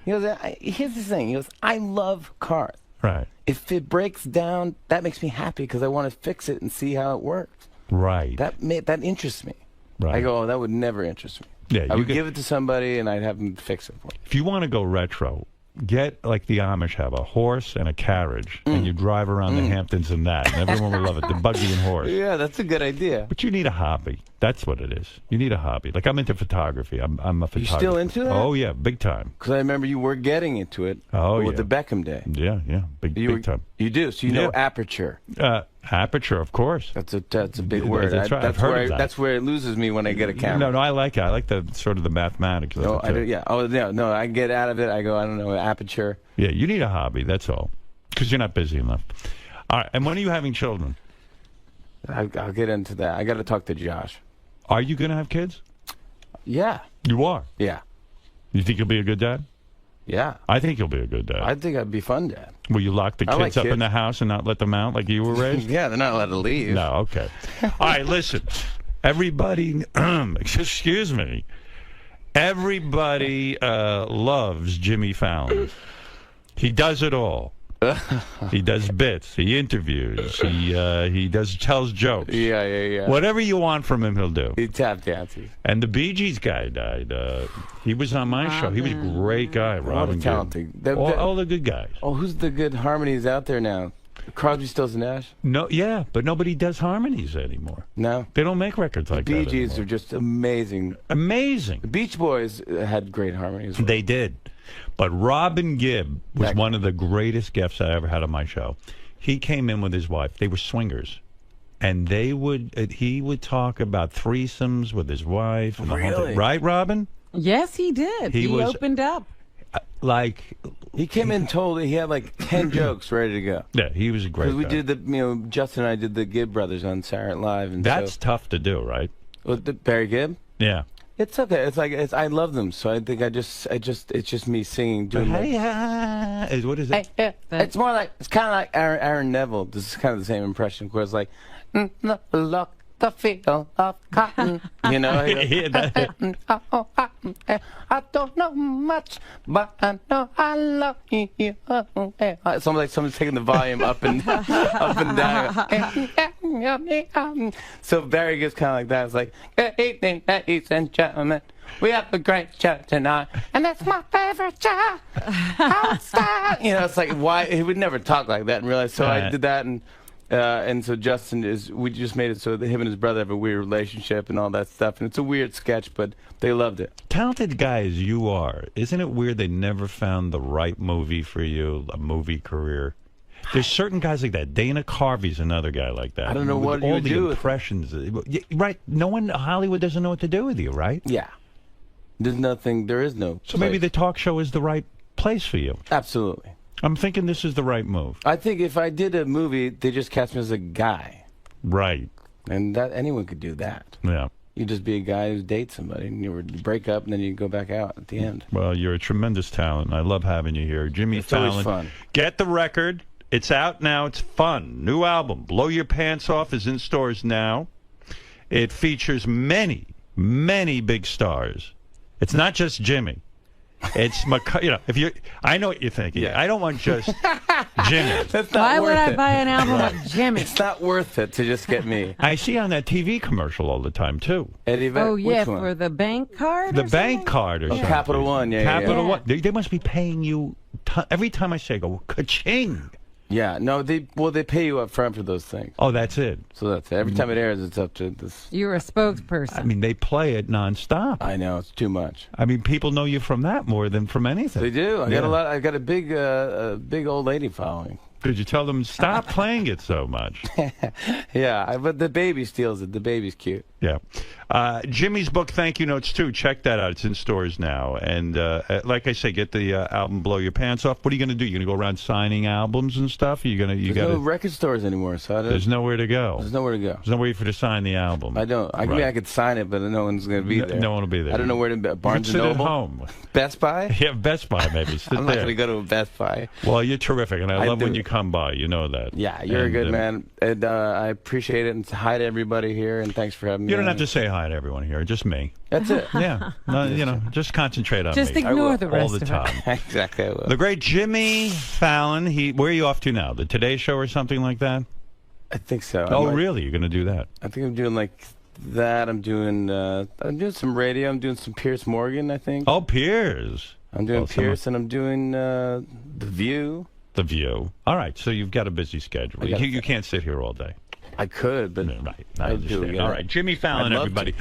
he goes, here's the thing. He goes, I love cars. Right. If it breaks down, that makes me happy because I want to fix it and see how it works. Right. That interests me. Right. I go, that would never interest me. Yeah. I would give it to somebody and I'd have them fix it for me. If you want to go retro, get like the Amish have a horse and a carriage, and you drive around the Hamptons in that, and everyone will love it. The buggy and horse. Yeah, that's a good idea. But you need a hobby. That's what it is. You need a hobby. Like I'm into photography. I'm a photographer. You still into that? Oh yeah, big time. Because I remember you were getting into it. Oh with the Beckham day. Yeah, big time. You do. So you know aperture. Aperture, of course. That's a big word. That's right. I've heard of that. That's where it loses me when I get a camera. No, I like it. I like the sort of the mathematics. No, I do. Yeah. Oh, yeah. No, I get out of it. I go, I don't know, aperture. Yeah, you need a hobby. That's all. Because you're not busy enough. All right. And when are you having children? I'll get into that. I got to talk to Josh. Are you going to have kids? Yeah. You are? Yeah. You think you'll be a good dad? Yeah. I think you'll be a good dad. I think I'd be fun dad. Will you lock the kids up in the house and not let them out like you were raised? Yeah, they're not allowed to leave. No, okay. All right, listen. Everybody, excuse me. Everybody loves Jimmy Fallon. He does it all. He does bits. He interviews. He tells jokes. Yeah. Whatever you want from him, he'll do. He tap dances. And the Bee Gees guy died. He was on my show. He was a great guy. Robin talented. All the good guys. Oh, who's the good harmonies out there now? Crosby, Stills, and Nash? No, yeah, but nobody does harmonies anymore. No. They don't make records like that The Bee Gees anymore. are just amazing. Amazing. The Beach Boys had great harmonies. They did. But Robin Gibb was one of the greatest guests I ever had on my show. he came in with his wife. They were swingers. And he would talk about threesomes with his wife. And the whole thing. Right, Robin? Yes, he did. He opened up. He came in told he had like 10 jokes ready to go. Yeah, he was a great guy. We did Justin and I did the Gibb brothers on Saturday Night Live, and that's tough to do, right? With Barry Gibb. Yeah. It's okay. I love them, so I think it's just me singing. Doing what is it? It's more like it's kind of like Aaron Neville. This is kind of the same impression, where it's like, look the feel of cotton. You know. I don't know much, but I know I love you. It's almost like someone's taking the volume up and down. So Barry gets kind of like that. It's like, good evening, ladies and gentlemen. We have a great show tonight, and that's my favorite show. How's that? You know, it's like, why he would never talk like that and realize. So I did that, and so Justin we just made it so that him and his brother have a weird relationship and all that stuff, and it's a weird sketch, but they loved it. Talented guy as you are, isn't it weird they never found the right movie for you, a movie career? There's certain guys like that. Dana Carvey's another guy like that. I don't know what you would do. All the impressions. Right. No one in Hollywood doesn't know what to do with you, right? Yeah. There's nothing. There is no. So maybe the talk show is the right place for you. Absolutely. I'm thinking this is the right move. I think if I did a movie, they just cast me as a guy. Right. And that anyone could do that. Yeah. You just be a guy who dates somebody, and you break up, and then you go back out at the end. Well, you're a tremendous talent. I love having you here. Jimmy Fallon. It's always fun. Get the record. It's out now. It's fun. New album, Blow Your Pants Off, is in stores now. It features many, many big stars. It's not just Jimmy. It's I know what you're thinking. Yeah. I don't want just Jimmy. Why would I buy an album with Jimmy? It's not worth it to just get me. I see on that TV commercial all the time too. Eddie Oh yeah, for the bank card. The bank card or something. Capital One, Capital One. They must be paying you every time I say go ka-ching. Yeah, no, they pay you up front for those things. Oh, that's it. So that's it. Every time it airs, it's up to this. You're a spokesperson. I mean, they play it nonstop. I know, it's too much. I mean, people know you from that more than from anything. They do. I got a big old lady following. Did you tell them stop playing it so much? Yeah, but the baby steals it. The baby's cute. Yeah. Jimmy's book, Thank You Notes, too. Check that out. It's in stores now. And like I say, get the album Blow Your Pants Off. What are you going to do? You're going to go around signing albums and stuff? There's no record stores anymore. So there's nowhere to go. There's nowhere to go. There's nowhere for you to sign the album. I don't. I mean, I could sign it, but no one's going to be there. No one will be there. I don't know where to be. Barnes you & can sit Noble? at home. Best Buy? Yeah, Best Buy, maybe. Sit I'm not going to go to a Best Buy. Well, you're terrific, and I love when you come by. You know that. Yeah, you're a good man. And I appreciate it. And hi to everybody here, and thanks for having me. You don't have to say hi to everyone here. Just me. That's it. Yeah. No, just concentrate on just me. Just ignore the rest all the time. Exactly. I will. The great Jimmy Fallon. Where are you off to now? The Today Show or something like that? I think so. Oh, really? You're going to do that? I think I'm doing like that. I'm doing some radio. I'm doing some Piers Morgan, I think. Oh, Piers. I'm doing Piers, and I'm doing The View. The View. All right. So you've got a busy schedule. You can't sit here all day. I could, but right. I do. All right. Jimmy Fallon, everybody.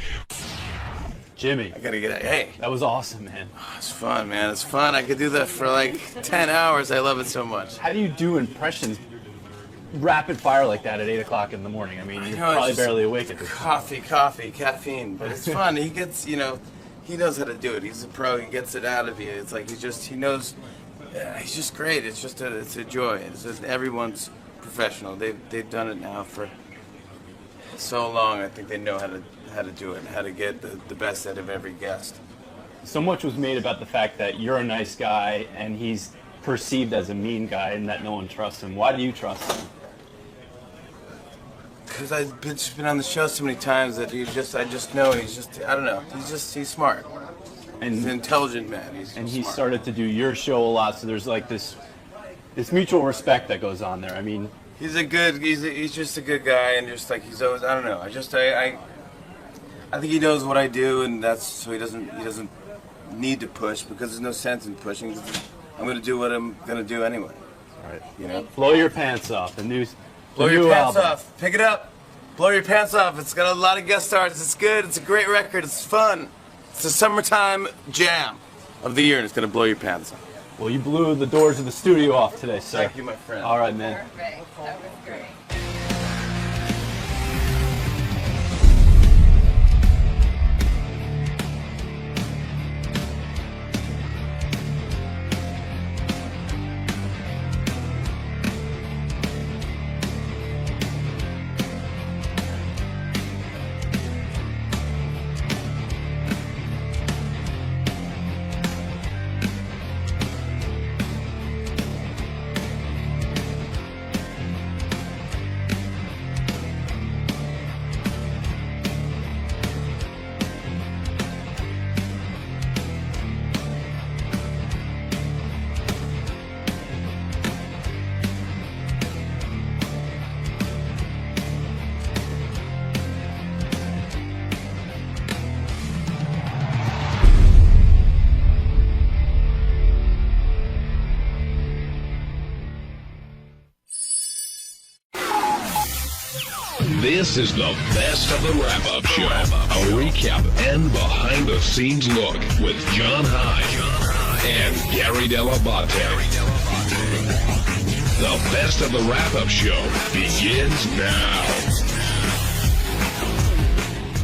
Jimmy. I gotta get it. Hey. That was awesome, man. Oh, it's fun, man. It's fun. I could do that for like 10 hours. I love it so much. How do you do impressions rapid fire like that at 8 o'clock in the morning? I mean, you're probably barely awake at this Coffee, caffeine. But it's fun. He gets, he knows how to do it. He's a pro. He gets it out of you. It's like he knows. He's just great. It's just it's a joy. It's just everyone's professional. They've done it now for so long. I think they know how to do it and how to get the best out of every guest. So much was made about the fact that you're a nice guy and he's perceived as a mean guy and that no one trusts him. Why do you trust him? Because I've just been on the show so many times that I just know I don't know. He's smart. And he's an intelligent man. He started to do your show a lot, so there's like this mutual respect that goes on there. I mean, he's just a good guy, and just like he's always, I don't know. I think he knows what I do, and so he doesn't need to push because there's no sense in pushing. I'm going to do what I'm going to do anyway. All right. Blow Your Pants Off. The new Blow Your Pants album. Off. Pick it up. Blow Your Pants Off. It's got a lot of guest stars. It's good. It's a great record. It's fun. It's the summertime jam of the year, and it's going to blow your pants off. Well, you blew the doors of the studio off today, sir. Thank you, my friend. All right, man. Perfect. That was great. This is the best of the wrap-up show. A recap and behind-the-scenes look with John Hein and Gary 𝗏𝗏𝗏𝗏. The best of the wrap-up show begins now.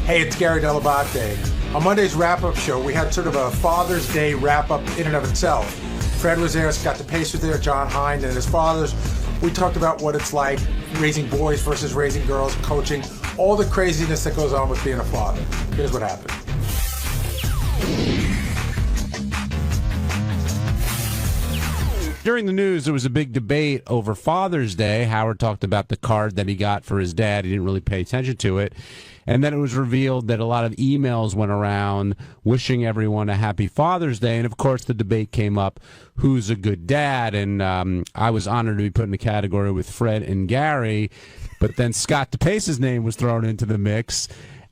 Hey, it's Gary 𝗏𝗏𝗏𝗏. On Monday's wrap-up show, we had sort of a Father's Day wrap-up in and of itself. Fred was there, Scott DePace was there, John Hein, and his fathers. We talked about what it's like raising boys versus raising girls, coaching, all the craziness that goes on with being a father. Here's what happened. During the news, there was a big debate over Father's Day. Howard talked about the card that he got for his dad. He didn't really pay attention to it. And then it was revealed that a lot of emails went around wishing everyone a happy Father's Day. And, of course, the debate came up, who's a good dad? And I was honored to be put in the category with Fred and Gary. But then Scott DePace's name was thrown into the mix.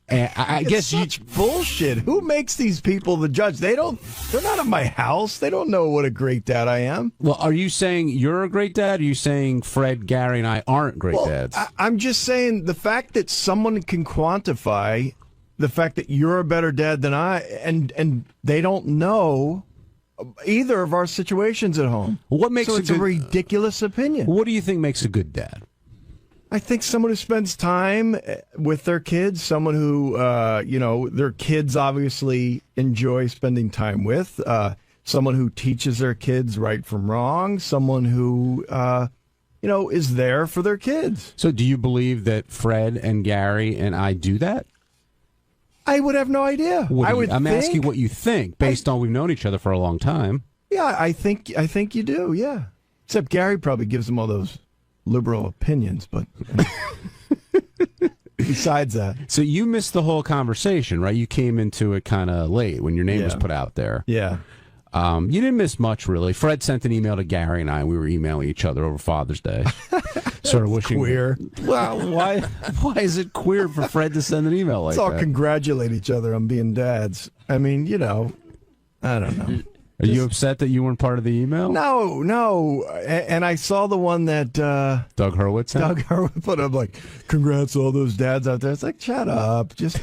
And I guess such bullshit. Who makes these people the judge? They're not at my house. They don't know what a great dad I am. Well, are you saying you're a great dad? Or are you saying Fred, Gary, and I aren't great dads? I'm just saying the fact that someone can quantify the fact that you're a better dad than I, and they don't know either of our situations at home. What makes it's a ridiculous opinion. What do you think makes a good dad? I think someone who spends time with their kids, someone who, their kids obviously enjoy spending time with, someone who teaches their kids right from wrong, someone who, is there for their kids. So do you believe that Fred and Gary and I do that? I would have no idea. I'm asking what you think, based on we've known each other for a long time. Yeah, I think you do, yeah. Except Gary probably gives them all those liberal opinions, but besides that. So you missed the whole conversation, right? You came into it kind of late when your name was put out there. Yeah. You didn't miss much, really. Fred sent an email to Gary and I. We were emailing each other over Father's Day. Sort of wishing. Queer. Well, why is it queer for Fred to send an email like that? Let's all congratulate each other on being dads. I mean, I don't know. Are you upset that you weren't part of the email? No. And I saw the one that Doug 𝗏𝗏𝗏𝗏 sent? Doug 𝗏𝗏𝗏𝗏 put up, like, congrats to all those dads out there. It's like, shut up. Just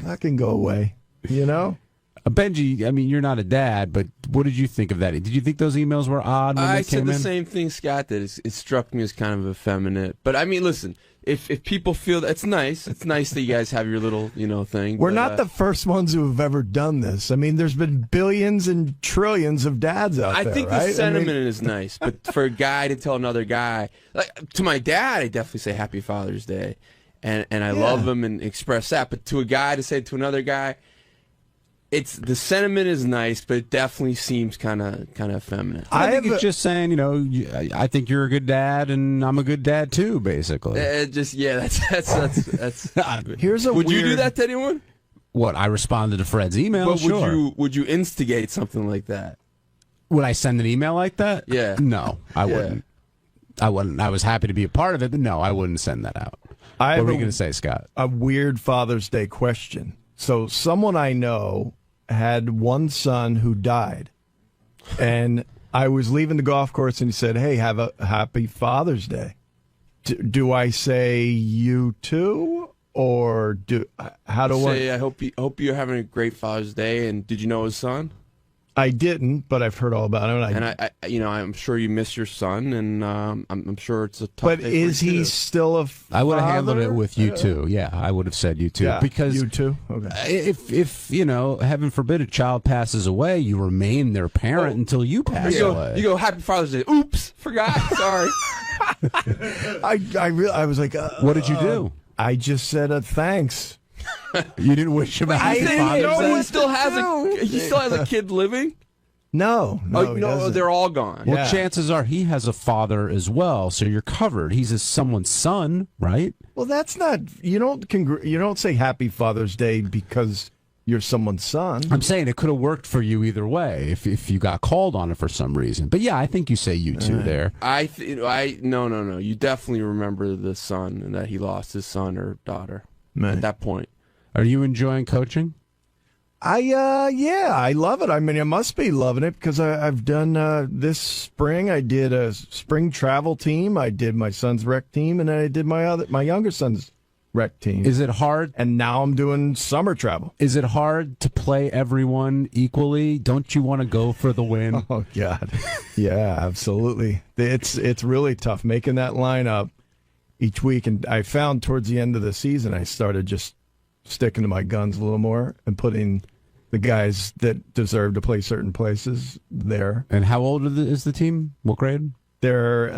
fucking go away. Benji, I mean, you're not a dad, but what did you think of that? Did you think those emails were odd when they came in? I said the same thing Scott did. It struck me as kind of effeminate. But, I mean, listen, if people feel that, it's nice. It's nice that you guys have your little, thing. We're not the first ones who have ever done this. I mean, there's been billions and trillions of dads out there, I think right? the sentiment is nice, but for a guy to tell another guy, like to my dad, I definitely say Happy Father's Day, and I love him and express that. But to a guy to say to another guy, the sentiment is nice, but it definitely seems kind of effeminate. I think it's just saying, I think you're a good dad, and I'm a good dad too, basically. That's. Here's a. Would you do that to anyone? What? I responded to Fred's email. But sure. would you instigate something like that? Would I send an email like that? Yeah. No, I wouldn't. I wouldn't. I was happy to be a part of it, but no, I wouldn't send that out. What were you going to say, Scott? A weird Father's Day question. So someone I know had one son who died, and I was leaving the golf course, and he said, "Hey, have a happy Father's Day." Do I say you too, or how do I say? I hope you're having a great Father's Day. And did you know his son? I didn't, but I've heard all about it. And I'm sure you miss your son, and I'm sure it's a tough. But day for is you he too. still a father? I would have handled it with you too. Yeah, I would have said you too. Yeah, because you too. Okay. If heaven forbid, a child passes away, you remain their parent until you pass away. You go, Happy Father's Day. Oops, forgot. Sorry. I was like, what did you do? I just said thanks. You didn't wish him a happy Father's Day? He still has a kid living? No, they're all gone. Well, chances are he has a father as well, so you're covered. He's someone's son, right? Well, that's not. You don't say Happy Father's Day because you're someone's son. I'm saying it could have worked for you either way if you got called on it for some reason. But yeah, I think you say you too there. No. You definitely remember the son and that he lost his son or daughter at that point. Are you enjoying coaching? I love it. I mean, I must be loving it because I've done this spring. I did a spring travel team. I did my son's rec team, and then I did my younger son's rec team. Is it hard? And now I'm doing summer travel. Is it hard to play everyone equally? Don't you want to go for the win? Oh God, yeah, absolutely. It's really tough making that lineup each week. And I found towards the end of the season, I started just sticking to my guns a little more and putting the guys that deserve to play certain places there. And how old is the team? What grade? They're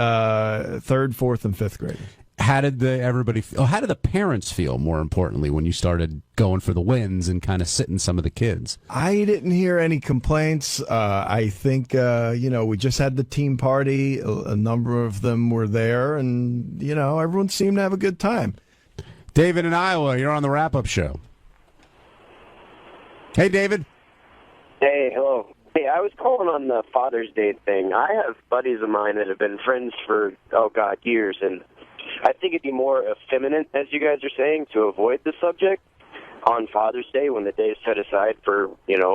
third, fourth, and fifth grade. How did everybody feel? How did the parents feel, more importantly, when you started going for the wins and kind of sitting some of the kids? I didn't hear any complaints. I think, we just had the team party. A number of them were there, and, everyone seemed to have a good time. David in Iowa, you're on the wrap-up show. Hey, David. Hey, hello. Hey, I was calling on the Father's Day thing. I have buddies of mine that have been friends for, years, and I think it'd be more effeminate, as you guys are saying, to avoid the subject on Father's Day when the day is set aside for,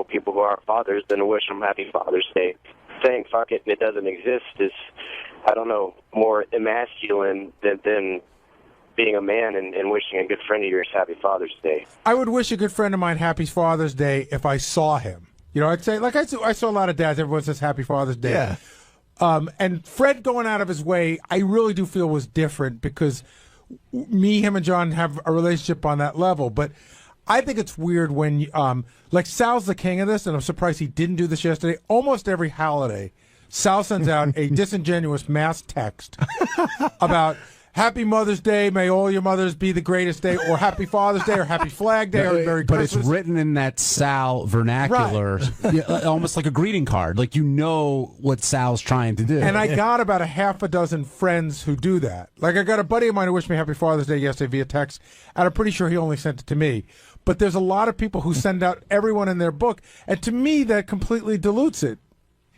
people who aren't fathers, than to wish them Happy Father's Day. Saying, fuck it, and it doesn't exist is, more emasculine than being a man and wishing a good friend of yours Happy Father's Day. I would wish a good friend of mine Happy Father's Day if I saw him. I'd say, I saw a lot of dads, everyone says Happy Father's Day. Yeah. And Fred going out of his way, I really do feel was different because him and John have a relationship on that level. But I think it's weird when, Sal's the king of this, and I'm surprised he didn't do this yesterday. Almost every holiday, Sal sends out a disingenuous mass text about Happy Mother's Day, may all your mothers be the greatest day, or Happy Father's Day, or Happy Flag Day, or Merry Christmas. But it's written in that Sal vernacular, almost like a greeting card. Like what Sal's trying to do. And I got about a half a dozen friends who do that. I got a buddy of mine who wished me Happy Father's Day yesterday via text, and I'm pretty sure he only sent it to me. But there's a lot of people who send out everyone in their book, and to me that completely dilutes it.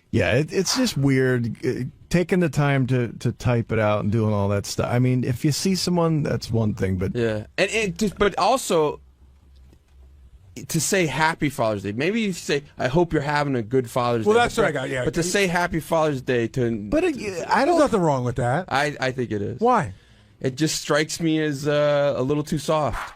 Yeah, it's just weird taking the time to type it out and doing all that stuff. I mean, if you see someone, that's one thing, but yeah, but also to say Happy Father's Day. Maybe you say, "I hope you're having a good Father's Day." Well, that's what I got. Yeah, but to say Happy Father's Day there's nothing wrong with that. I think it is. Why? It just strikes me as a little too soft.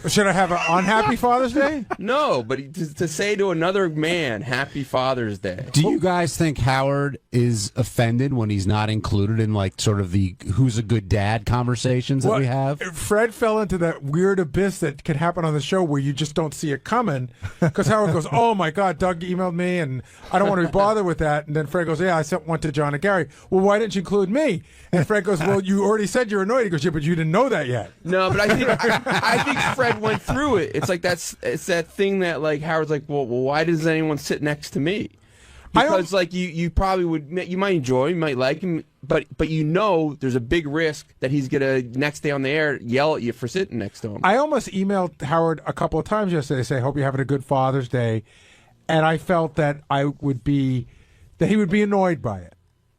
Should I have an unhappy Father's Day? No, but to say to another man, Happy Father's Day. Do you guys think Howard is offended when he's not included in sort of the who's a good dad conversations that we have? Fred fell into that weird abyss that can happen on the show where you just don't see it coming because Howard goes, oh my God, Doug emailed me and I don't want to be bothered with that. And then Fred goes, yeah, I sent one to John and Gary. Well, why didn't you include me? And Fred goes, well, you already said you're annoyed. He goes, yeah, but you didn't know that yet. No, but I think Fred went through it. It's it's that thing that Howard's like, well, why does anyone sit next to me? Because you probably you might enjoy him, you might like him, but there's a big risk that he's gonna next day on the air yell at you for sitting next to him. I almost emailed Howard a couple of times yesterday to say, hope you're having a good Father's Day, and I felt that he would be annoyed by it.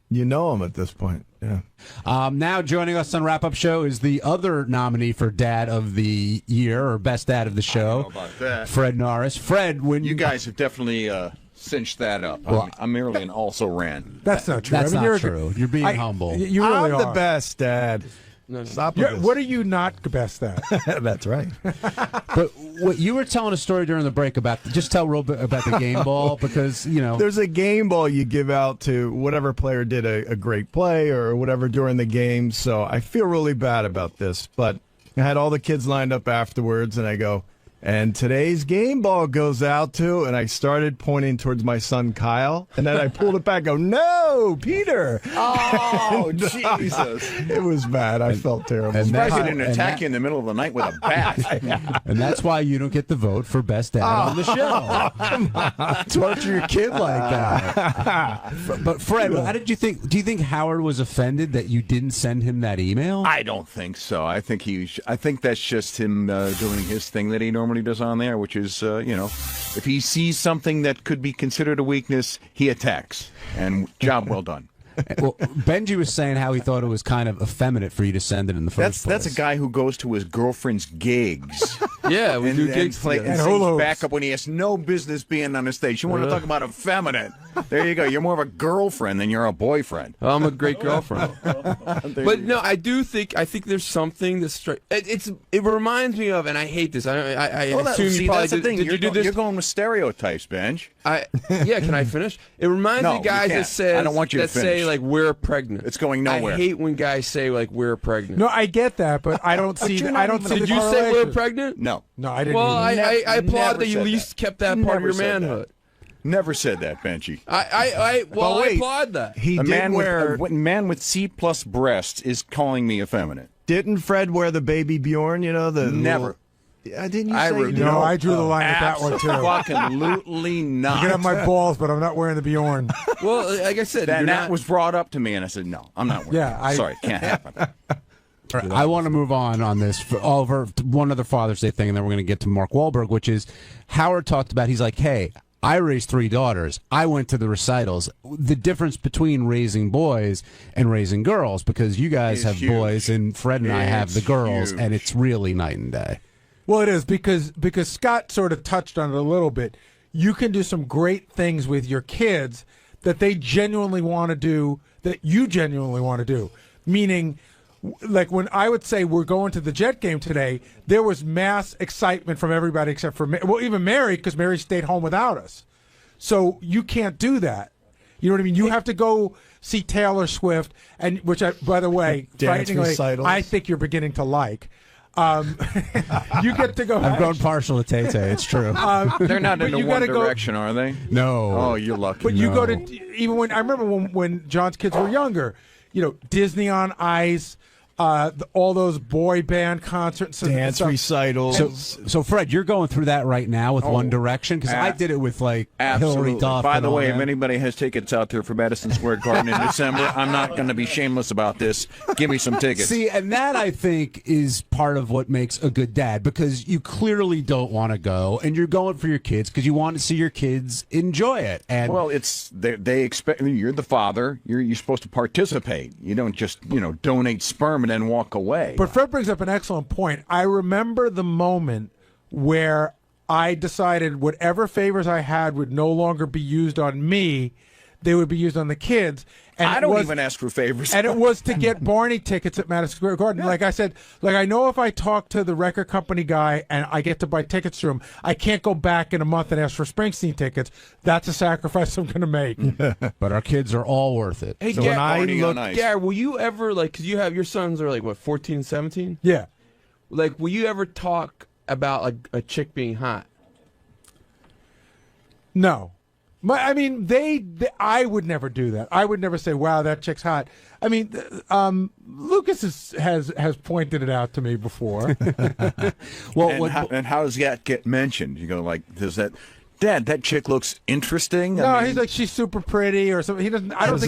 You know him at this point. Yeah. Now joining us on Wrap Up Show is the other nominee for Dad of the Year or Best Dad of the Show. I don't know about that. Fred Norris. Fred, when you guys have definitely cinched that up. Well, I'm merely an also ran. That's not true. That's not true. You're being humble. You really I'm are the best dad. No. Stop with this. What are you not best at? That's right. But what you were telling a story during the break about, just tell real bit about the game ball, because, you know. There's a game ball you give out to whatever player did a great play or whatever during the game. So I feel really bad about this, but I had all the kids lined up afterwards, and I go, and today's game ball goes out to, and I started pointing towards my son Kyle, and then I pulled it back, go, no, Peter. Oh, Jesus. It was bad. I felt terrible. And surprised he didn't attack you in the middle of the night with a bat. And that's why you don't get the vote for best dad on the show. Come on. Torture your kid like that. But Fred, how did you think? Do you think Howard was offended that you didn't send him that email? I don't think so. I think that's just him doing his thing that he normally does on there, which is, if he sees something that could be considered a weakness, he attacks. And job well done. Well, Benji was saying how he thought it was kind of effeminate for you to send it in the first place. That's a guy who goes to his girlfriend's gigs. Yeah, we do gigs and together. sings backup when he has no business being on the stage. You want to talk about effeminate? There you go. You're more of a girlfriend than you're a boyfriend. I'm a great girlfriend. But no, I think there's something that's it reminds me of, and I hate this. I assume you probably that's the thing. Did you do this? You're going with stereotypes, Benj. Can I finish? It reminds me of guys that say, I don't want you to finish. like, we're pregnant. It's going nowhere. I hate when guys say, like, we're pregnant. No, I get that, but I don't see. I don't see. Did you say we're pregnant? No. No, I didn't. Well, I applaud that you said at least kept that part of your manhood. Never said that, Benji. I applaud that. A man with C+ breasts is calling me effeminate. Didn't Fred wear the baby Bjorn? You know the never. Didn't you say? No, I drew the line at that one too. Absolutely not. You can have my balls, but I'm not wearing the Bjorn. Well, like I said, that was brought up to me, and I said, no, I'm not wearing it. Sorry, can't happen. I want to move on this for Oliver. One other Father's Day thing, and then we're going to get to Mark Wahlberg, which is Howard talked about. He's like, hey, I raised 3 daughters. I went to the recitals. The difference between raising boys and raising girls, because you guys have boys and Fred and I have the girls, and it's really night and day. Well, it is because Scott sort of touched on it a little bit. You can do some great things with your kids that they genuinely want to do, that you genuinely want to do. Meaning, like when I would say we're going to the Jet game today, there was mass excitement from everybody except for even Mary, because Mary stayed home without us. So you can't do that. You know what I mean? You have to go see Taylor Swift, and which, by the way, frighteningly, I think you're beginning to like. You get to go. I've grown partial to Tay Tay. It's true. They're not in the One Direction, are they? No. Oh, you're lucky. But you go to even when I remember when John's kids were younger. Disney on Ice. All those boy band concerts, dance recitals. So Fred, you're going through that right now with One Direction, because I did it with like Hillary Duff. By the way, if anybody has tickets out there for Madison Square Garden in December, I'm not going to be shameless about this. Give me some tickets. See, and that I think is part of what makes a good dad, because you clearly don't want to go, and you're going for your kids because you want to see your kids enjoy it. And well, they expect you're the father. You're supposed to participate. You don't just donate sperm and then walk away. But Fred brings up an excellent point. I remember the moment where I decided whatever favors I had would no longer be used on me, they would be used on the kids. And I don't even ask for favors. And it was to get Barney tickets at Madison Square Garden. Yeah. Like I said, I know if I talk to the record company guy and I get to buy tickets to him, I can't go back in a month and ask for Springsteen tickets. That's a sacrifice I'm going to make. But our kids are all worth it. Hey, so Gary, will you ever, because you have your sons are 14, 17? Yeah. Will you ever talk about a chick being hot? No. I mean, I would never do that. I would never say, "Wow, that chick's hot." I mean, Lucas has pointed it out to me before. Well, and how does that get mentioned? You go does that? Dad, that chick looks interesting. No, he's like, she's super pretty or something. He doesn't. I don't think